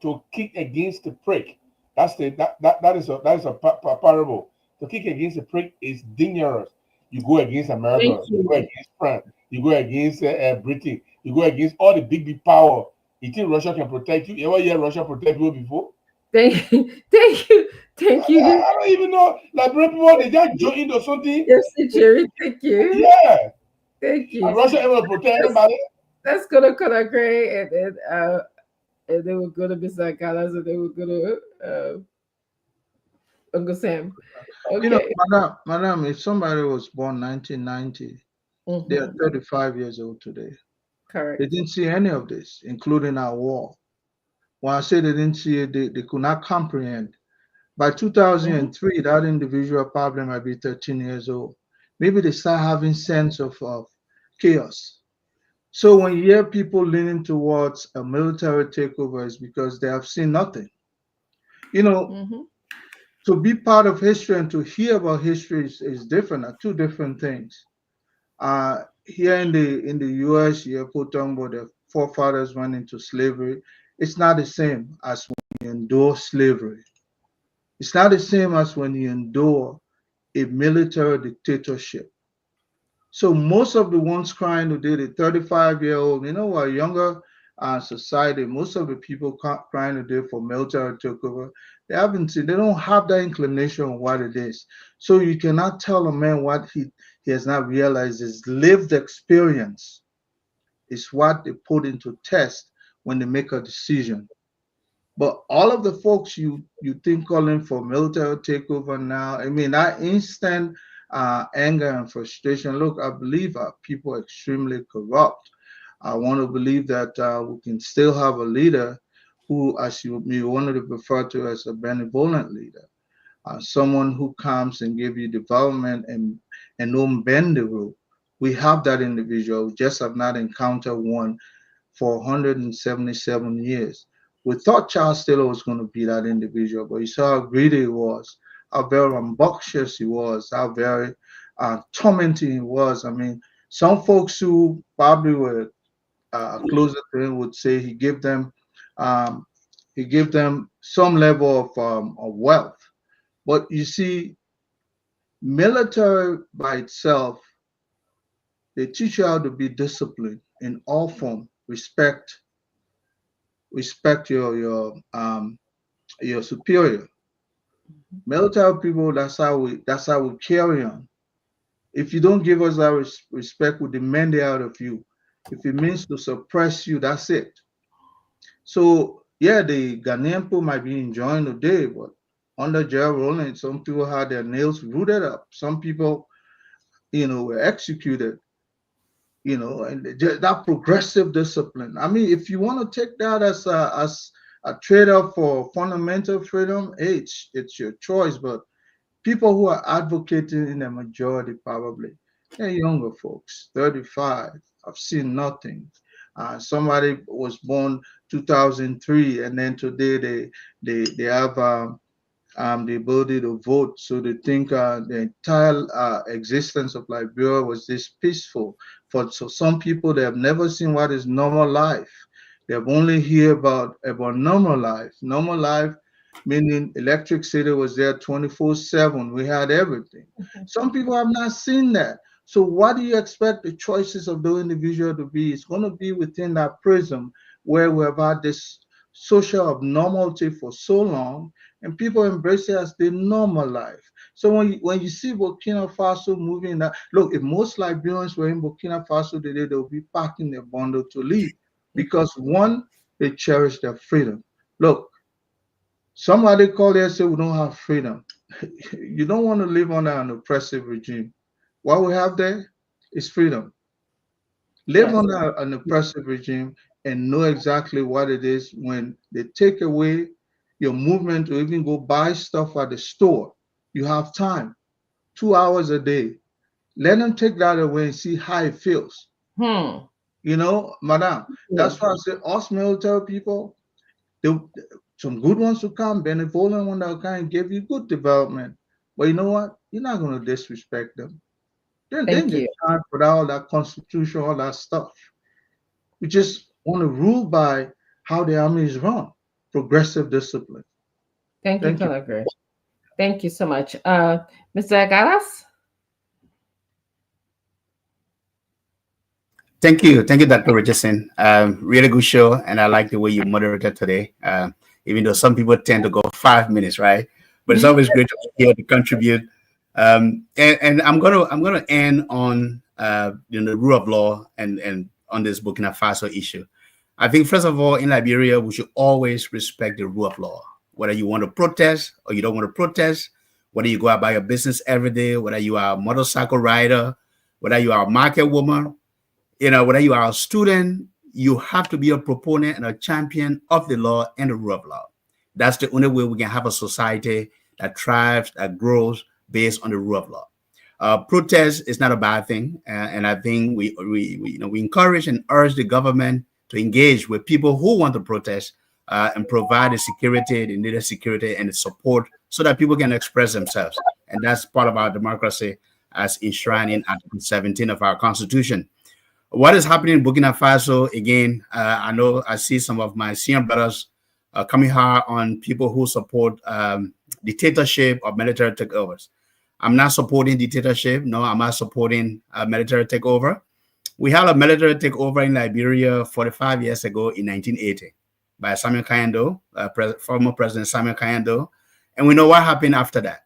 to kick against the prick. That is a parable. To kick against the prick is dangerous. You go against America, you go against France, you go against Britain, you go against all the big power. You think Russia can protect you? You ever hear Russia protect you before? Thank you. I don't even know. Like people, they just join or something. Yes, Jerry. Thank you. Yeah. Thank you. And Russia ever protect anybody? Let's go to Conakry, and then we'll go to Mr. Galas, and then we'll go to Uncle Sam. Okay. You know, madam, if somebody was born 1990, they are 35 years old today. Correct. They didn't see any of this, including our war. When I say they didn't see it, they could not comprehend. By 2003, that individual probably might be 13 years old. Maybe they start having sense of chaos. So when you hear people leaning towards a military takeover, it's because they have seen nothing. You know, to be part of history and to hear about history is different, are two different things. Here in the US, you have put on where the forefathers went into slavery. It's not the same as when you endure slavery. It's not the same as when you endure a military dictatorship. So most of the ones crying today, the 35-year-old, you know, our younger society, most of the people crying today for military takeover, they don't have that inclination of what it is. So you cannot tell a man what he has not realized. His lived experience is what they put into test when they make a decision. But all of the folks you think calling for military takeover now, I mean, that instant anger and frustration. Look, I believe people are extremely corrupt. I want to believe that we can still have a leader who, as you wanted to refer to as a benevolent leader, someone who comes and give you development and don't bend the rule. We have that individual. We just have not encountered one for 177 years. We thought Charles Taylor was going to be that individual, but you saw how greedy he was, how very rambunctious he was, how very tormenting he was. I mean, some folks who probably were closer to him would say he gave them some level of wealth. But you see, military by itself, they teach you how to be disciplined in all form, respect your superior. Military people, that's how we carry on. If you don't give us that respect, we demand it out of you. If it means to suppress you, that's it. So yeah, the Ghanaian people might be enjoying the day, but under Gerald Rowland, some people had their nails rooted up. Some people, were executed. And that progressive discipline. I mean, if you want to take that as a trade-off for fundamental freedom, it's your choice. But people who are advocating in the majority probably, they're younger folks, 35. I've seen nothing. Somebody was born 2003, and then today they have the ability to vote. So they think the entire existence of Liberia was this peaceful. So some people, they have never seen what is normal life. They have only heard about normal life. Normal life meaning electricity was there 24/7. We had everything. Some people have not seen that. So what do you expect the choices of the individual to be? It's going to be within that prism where we have had this social abnormality for so long, and people embrace it as the normal life. So when you see Burkina Faso moving that, look, if most Liberians were in Burkina Faso today, they'll be packing their bundle to leave because one, they cherish their freedom. Look, somebody called here and said we don't have freedom. You don't want to live under an oppressive regime. What we have there is freedom. Live under an oppressive regime and know exactly what it is when they take away your movement to even go buy stuff at the store. You have time, 2 hours a day. Let them take that away and see how it feels. You know, madam, that's why I say us military people, some good ones will come, benevolent ones that will kind of give you good development. But you know what? You're not going to disrespect them. They didn't get time for all that constitution, all that stuff. We just want to rule by how the army is run, progressive discipline. Thank you, Colonel Gray. Thank you so much. Mr. Galas? Thank you, Dr. Richardson. Really good show, and I like the way you moderated today. Even though some people tend to go 5 minutes, right? But it's always great to be here to contribute. And I'm gonna end on the rule of law and on this Burkina Faso issue. I think first of all, in Liberia, we should always respect the rule of law. Whether you want to protest or you don't want to protest, whether you go about your business every day, whether you are a motorcycle rider, whether you are a market woman, whether you are a student, you have to be a proponent and a champion of the law and the rule of law. That's the only way we can have a society that thrives, that grows based on the rule of law. Protest is not a bad thing, and I think we encourage and urge the government to engage with people who want to protest and provide the security, the needed security and the support so that people can express themselves. And that's part of our democracy as enshrined in Article 17 of our Constitution. What is happening in Burkina Faso, again, I know I see some of my senior brothers coming hard on people who support dictatorship or military takeovers. I'm not supporting dictatorship. No, I'm not supporting a military takeover. We had a military takeover in Liberia 45 years ago in 1980 by Samuel Kayando, former President Samuel Kayando. And we know what happened after that.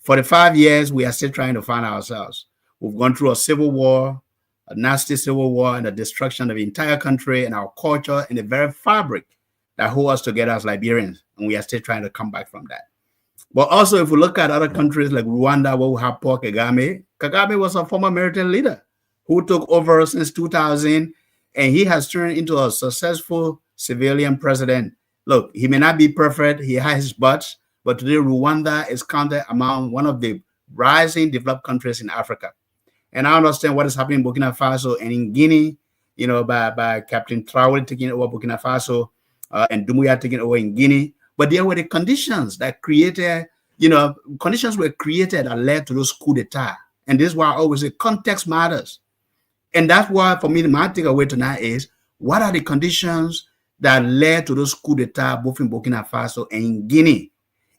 45 years, we are still trying to find ourselves. We've gone through a civil war, a nasty civil war, and the destruction of the entire country and our culture and the very fabric that hold us together as Liberians. And we are still trying to come back from that. But also, if we look at other countries like Rwanda, where we have Paul Kagame, Kagame was a former military leader who took over since 2000, and he has turned into a successful civilian president. Look, he may not be perfect, he has his butts, but today Rwanda is counted among one of the rising developed countries in Africa. And I understand what is happening in Burkina Faso and in Guinea, by Captain Traoré taking over Burkina Faso and Doumbouya taking over in Guinea. But there were the conditions that created, conditions were created that led to those coups d'etat. And this is why I always say context matters. And that's why, for me, my takeaway tonight is, what are the conditions that led to those coups d'etat both in Burkina Faso and in Guinea?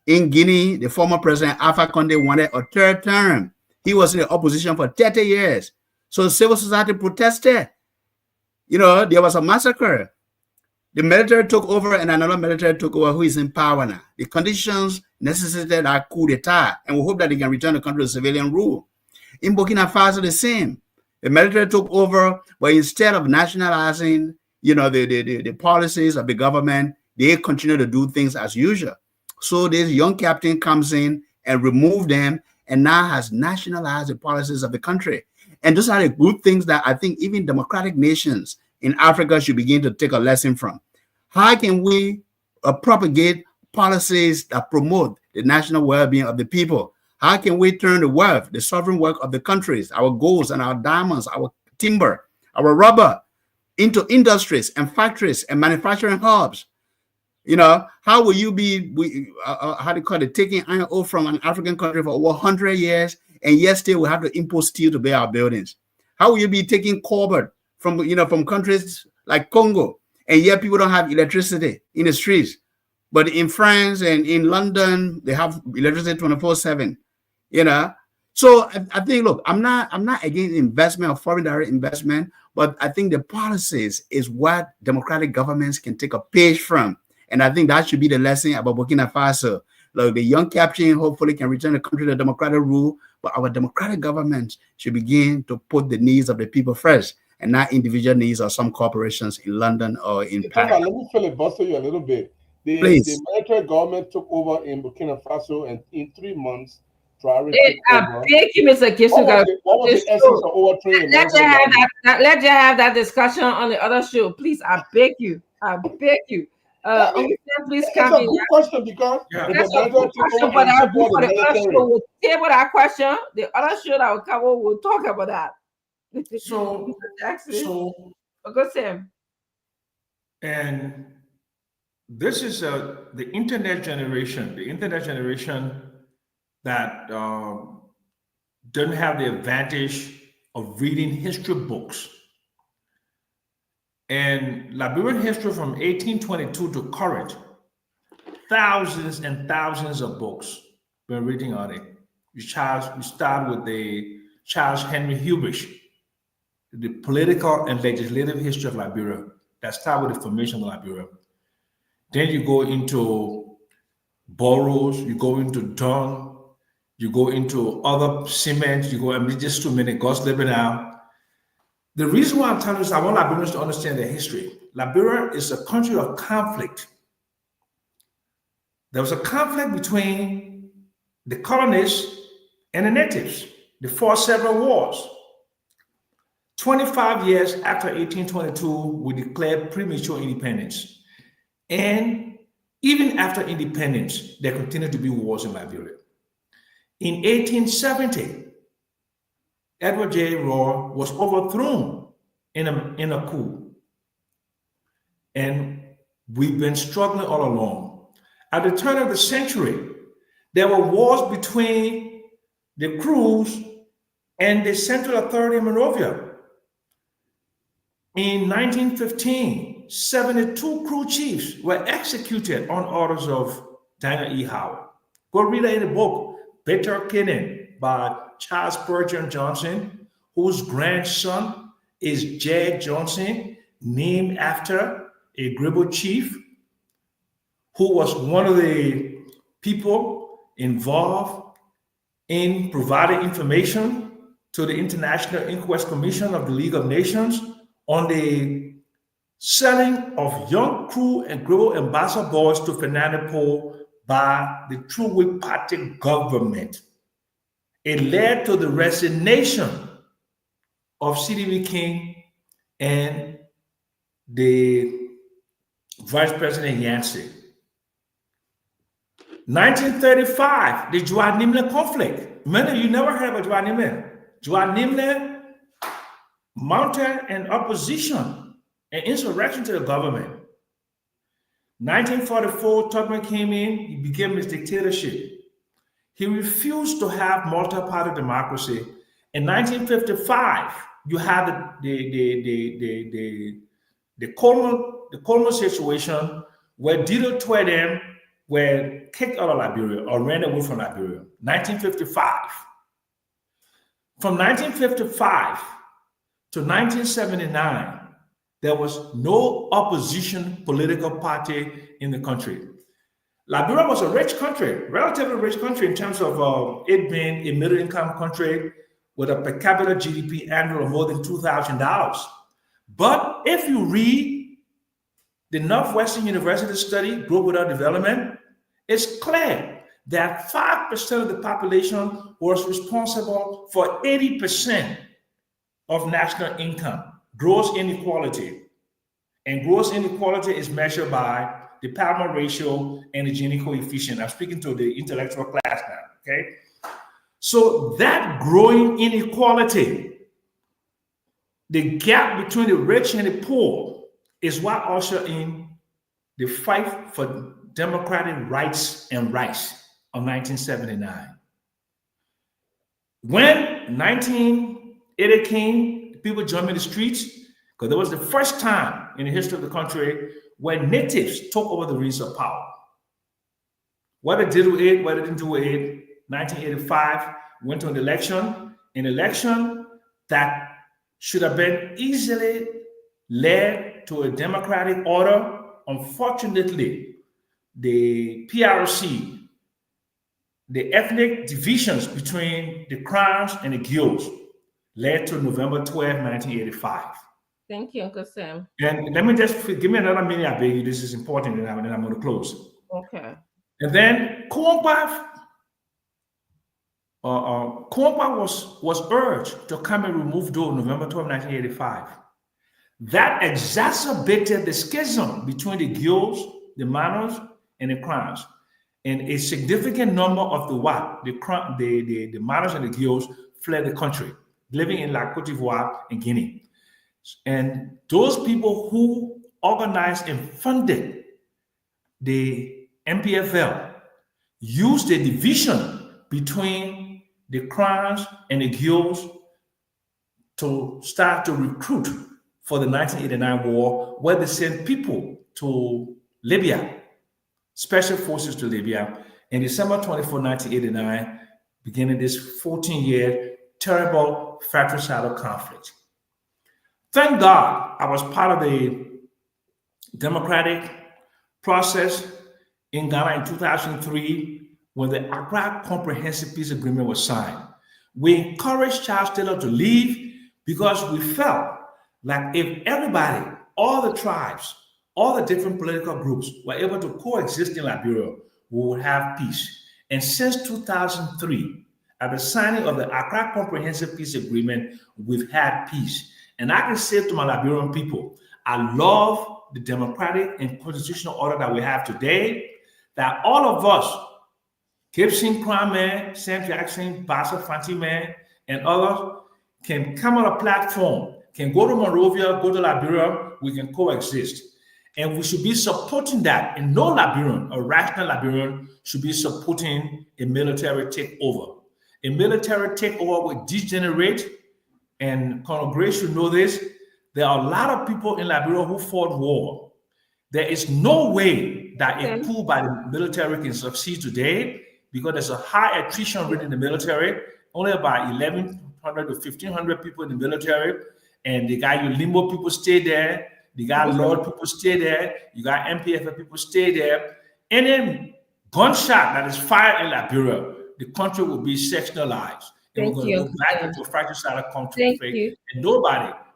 In Guinea, the former president, Alpha Condé, wanted a third term. He was in the opposition for 30 years. So civil society protested. There was a massacre. The military took over and another military took over who is in power now. The conditions necessitated a coup d'etat, and we hope that they can return the country to civilian rule. In Burkina Faso, the same. The military took over, but instead of nationalizing, the policies of the government, they continue to do things as usual. So this young captain comes in and removes them and now has nationalized the policies of the country. And those are the good things that I think even democratic nations in Africa should begin to take a lesson from. How can we propagate policies that promote the national well-being of the people? How can we turn the wealth, the sovereign wealth of the countries, our gold and our diamonds, our timber, our rubber, into industries and factories and manufacturing hubs? How will you be, taking iron ore from an African country for over 100 years, and yet still we have to import steel to build our buildings? How will you be taking cobalt from countries like Congo, and yet people don't have electricity in the streets? But in France and in London, they have electricity 24/7. So I think, look, I'm not against investment or foreign direct investment, but I think the policies is what democratic governments can take a page from. And I think that should be the lesson about Burkina Faso. Look, the young captain hopefully can return the country to democratic rule, but our democratic governments should begin to put the needs of the people first and not individual needs of some corporations in London or in Paris. Let me filibuster you a little bit. the Please. military government took over in Burkina Faso, and in 3 months, Traore Hey, took I over. beg you, Mr. Kisuga. What was the essence of overthrowing? Let you have that discussion on the other show, please. I beg you. I beg you. Please come in. It's a good question because That's a good question, but I'll do for the other show. We'll table that question. The other show that will cover, we'll talk about that. So, go Sam. And this is the internet generation. The internet generation that doesn't have the advantage of reading history books. And Liberian history from 1822 to current, thousands and thousands of books we're reading on it. We start with the Charles Henry Hubish, the political and legislative history of Liberia. That start with the formation of Liberia. Then you go into Burroughs, you go into Dunn, you go into other cement, you go, just too many God's living out. The reason why I'm telling you is I want Liberians to understand their history. Liberia is a country of conflict. There was a conflict between the colonists and the natives. They fought several wars. 25 years after 1822, we declared premature independence. And even after independence, there continued to be wars in Liberia. In 1870, Edward J. Rohr was overthrown in a coup. And we've been struggling all along. At the turn of the century, there were wars between the Crews and the Central Authority of Monrovia. In 1915, 72 Crew chiefs were executed on orders of Daniel E. Howard. Go read it in the book, Bitter Killing by Charles Spurgeon Johnson, whose grandson is Jed Johnson, named after a Gribble chief who was one of the people involved in providing information to the International Inquest Commission of the League of Nations on the selling of young Crew and Gribble ambassador boys to Fernando Po by the True Whig Party government. It led to the resignation of CDB King and the Vice President Yancey. 1935, the Joao Nimle conflict. Many of you never heard about Joao Nimle. Joao Nimle mounted an opposition, an insurrection to the government. 1944, Tubman came in, he began his dictatorship. He refused to have multi-party democracy. In 1955, you had the Coleman situation where Dido Twedem were kicked out of Liberia or ran away from Liberia. 1955. From 1955 to 1979, there was no opposition political party in the country. Liberia was a rich country, relatively rich country in terms of it being a middle-income country with a per capita GDP annual of more than $2,000. But if you read the Northwestern University study, Growth Without Development, it's clear that 5% of the population was responsible for 80% of national income, gross inequality. And gross inequality is measured by the Palmer ratio and the Gini coefficient. I'm speaking to the intellectual class now, okay? So that growing inequality, the gap between the rich and the poor, is what ushered in the fight for democratic rights and rights of 1979. When 1980 came, people joined in the streets, because it was the first time in the history of the country where natives took over the reins of power. What they did with it, what they didn't do with it, 1985, went to an election that should have been easily led to a democratic order. Unfortunately, the PRC, the ethnic divisions between the Crowns and the Guilds led to November 12, 1985. Thank you, Uncle Sam. And let me just give me another minute, I beg you. This is important, and then I'm going to close. Okay. And then Kuomba was urged to come and remove Doe November 12, 1985. That exacerbated the schism between the guilds, the manors, and the crowns. And a significant number of the manors and the guilds fled the country, living in La Côte d'Ivoire and Guinea. And those people who organized and funded the MPFL used the division between the crowns and the guilds to start to recruit for the 1989 war, where they sent people to Libya, special forces to Libya, in December 24, 1989, beginning this 14-year terrible fratricidal conflict. Thank God I was part of the democratic process in Ghana in 2003 when the Accra Comprehensive Peace Agreement was signed. We encouraged Charles Taylor to leave because we felt like if everybody, all the tribes, all the different political groups were able to coexist in Liberia, we would have peace. And since 2003, at the signing of the Accra Comprehensive Peace Agreement, we've had peace. And I can say to my Liberian people, I love the democratic and constitutional order that we have today, that all of us, Gibson, Kwame, Sam Jackson, Bassa Fantime, and others can come on a platform, can go to Monrovia, go to Liberia, we can coexist. And we should be supporting that. And no Liberian, a rational Liberian, should be supporting a military takeover. A military takeover will degenerate, and Colonel Gray should know this. There are a lot of people in Liberia who fought war. There is no way that a coup by the military can succeed today because there's a high attrition rate in the military, only about 1,100 to 1,500 people in the military, and the guy Limbo people stay there, the guy Lord people stay there, you got MPF people stay there. Any gunshot that is fired in Liberia, the country will be sectionalized. And we're going to go back into a fratricidal conflict. And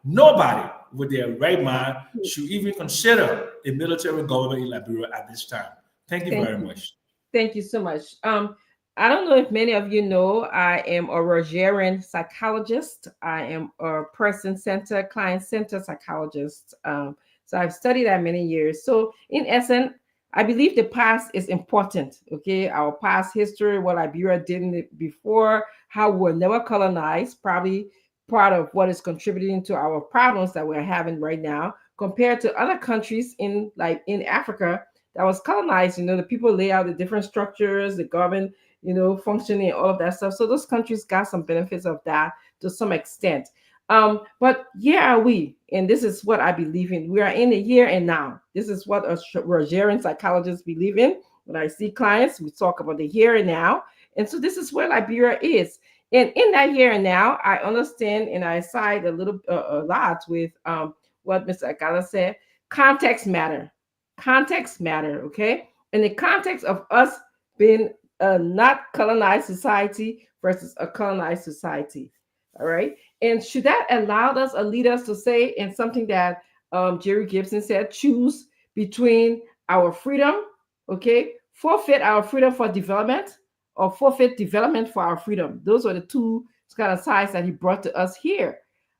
nobody with their right mind should even consider a military government in Liberia at this time. Thank you very much. Thank you so much. I don't know if many of you know, I am a Rogerian psychologist. I am a person-centered, client-centered psychologist. So I've studied that many years. So in essence, I believe the past is important, okay? Our past history, what Liberia did before, how we were never colonized, probably part of what is contributing to our problems that we're having right now, compared to other countries in Africa that was colonized. You know, the people lay out the different structures, the government, you know, functioning, all of that stuff. So those countries got some benefits of that to some extent. But here are we, and this is what I believe in. We are in the here and now. This is what a Rogerian psychologist believe in. When I see clients, we talk about the here and now. And so this is where Liberia is. And in that here and now, I understand and I side a lot with what Mr. Akala said. Context matter. Context matter, okay? In the context of us being a not colonized society versus a colonized society, all right? And should that allow us or lead us to say, and something that Jerry Gibson said, choose between our freedom, okay, forfeit our freedom for development, or forfeit development for our freedom? Those are the two kind of sides that he brought to us here.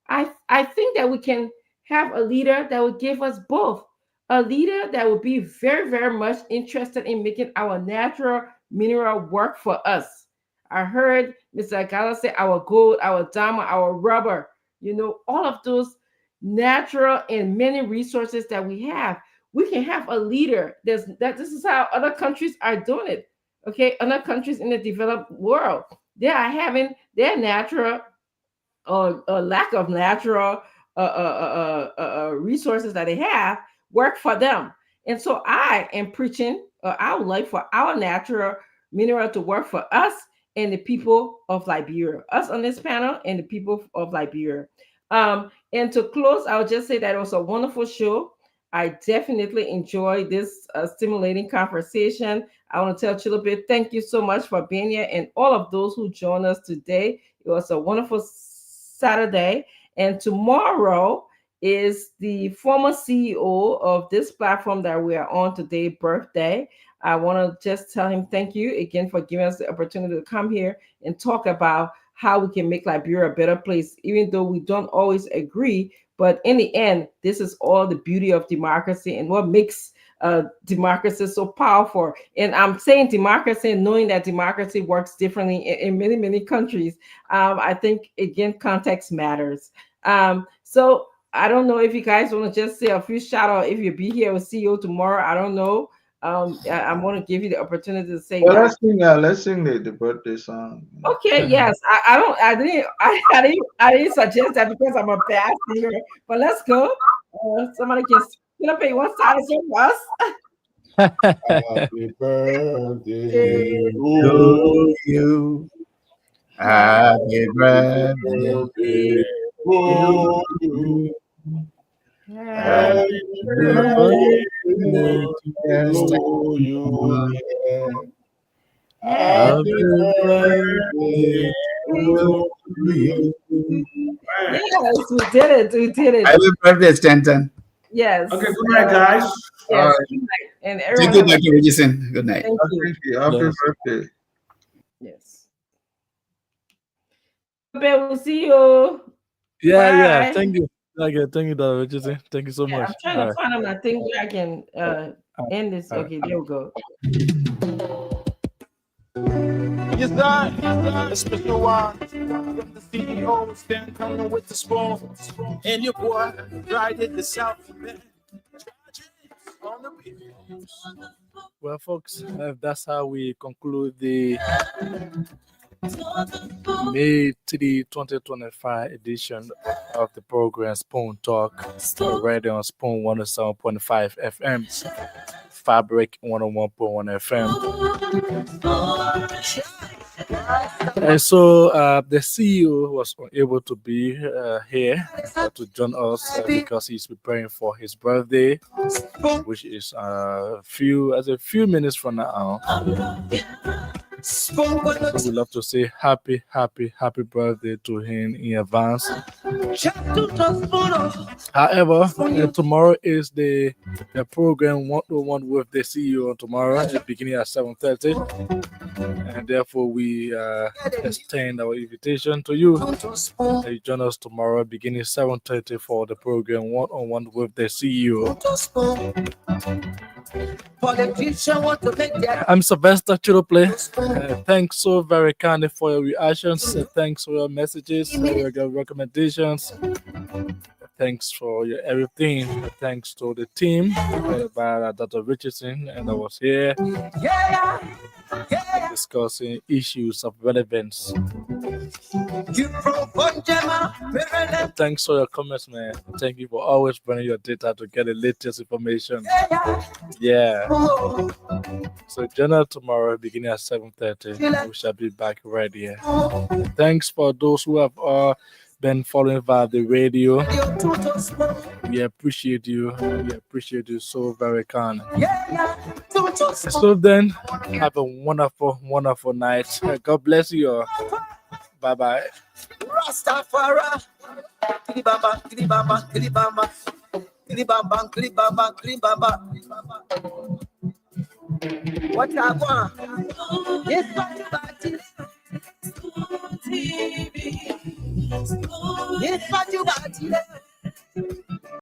I think that we can have a leader that will give us both. A leader that will be very, very much interested in making our natural mineral work for us. I heard Mr. Akala say our gold, our diamond, our rubber, you know, all of those natural and many resources that we have. We can have a leader. This is how other countries are doing it. Okay, other countries in the developed world, they are having their natural or lack of natural resources that they have work for them. And so I am preaching, I would like for our natural mineral to work for us and the people of Liberia, us on this panel and the people of Liberia. And to close, I'll just say that it was a wonderful show. I definitely enjoyed this stimulating conversation. I want to tell Chilobit, thank you so much for being here, and all of those who joined us today. It was a wonderful Saturday. And tomorrow is the former CEO of this platform that we are on today, Birthday. I want to just tell him thank you again for giving us the opportunity to come here and talk about how we can make Liberia a better place, even though we don't always agree. But in the end, this is all the beauty of democracy and what makes democracy so powerful. And I'm saying democracy, knowing that democracy works differently in many, many countries. I think, again, context matters. So I don't know if you guys want to just say a few shout out if you be here with CEO tomorrow. I don't know. I want to give you the opportunity to say. Well, let's sing the birthday song. Okay, yes. I didn't suggest that because I'm a bad singer. But let's go. Somebody can spin up a one side for us. Happy birthday to you. Happy birthday to you. Happy birthday to you. Happy birthday to you. Yes, we did it. Happy birthday, Stanton. Yes. Okay, good night, guys. Yes, good night. And everyone. Thank you, Dr. Richardson. Good night. Thank you. Happy birthday. Yes. We'll see you. Yeah. Bye. Thank you. Thank you, Dr. Richardson. Thank you so much. I'm trying to find my thing where I can end this. Okay, there we go. Yes, sir. A special one from the CEO, stand coming with the spoon. And your boy, right at the South. Well, folks, that's how we conclude the May 3, 2025 edition of the program Spoon Talk, right on Spoon 107.5 FM, Fabric 101.1 FM. And so the CEO was unable to be here to join us because he's preparing for his birthday, which is a few minutes from now. We would love to say happy birthday to him in advance. However, tomorrow is the program 101 with the CEO tomorrow at the beginning at 7:30. And therefore, we extend our invitation to you. You join us tomorrow beginning 7:30 for the program 101 with the CEO. I'm Sylvester Chirople. Thanks so very kindly for your reactions. Thanks for your messages, your recommendations. Thanks for your everything. Thanks to the team by Dr. Richardson, and I was here discussing issues of relevance. Thanks for your comments, man. Thank you for always bringing your data to get the latest information. Yeah. So journal tomorrow beginning at 7:30. We shall be back right here. Thanks for those who have been following via the radio. We appreciate you. We appreciate you so very kindly. So then, have a wonderful night. God bless you all. Bye-bye. Rastafari. Kilibamba, kilibamba, kilibamba. Kilibamba, kilibamba, kilibamba. What I want? Yes, what you got? Yes, what you got?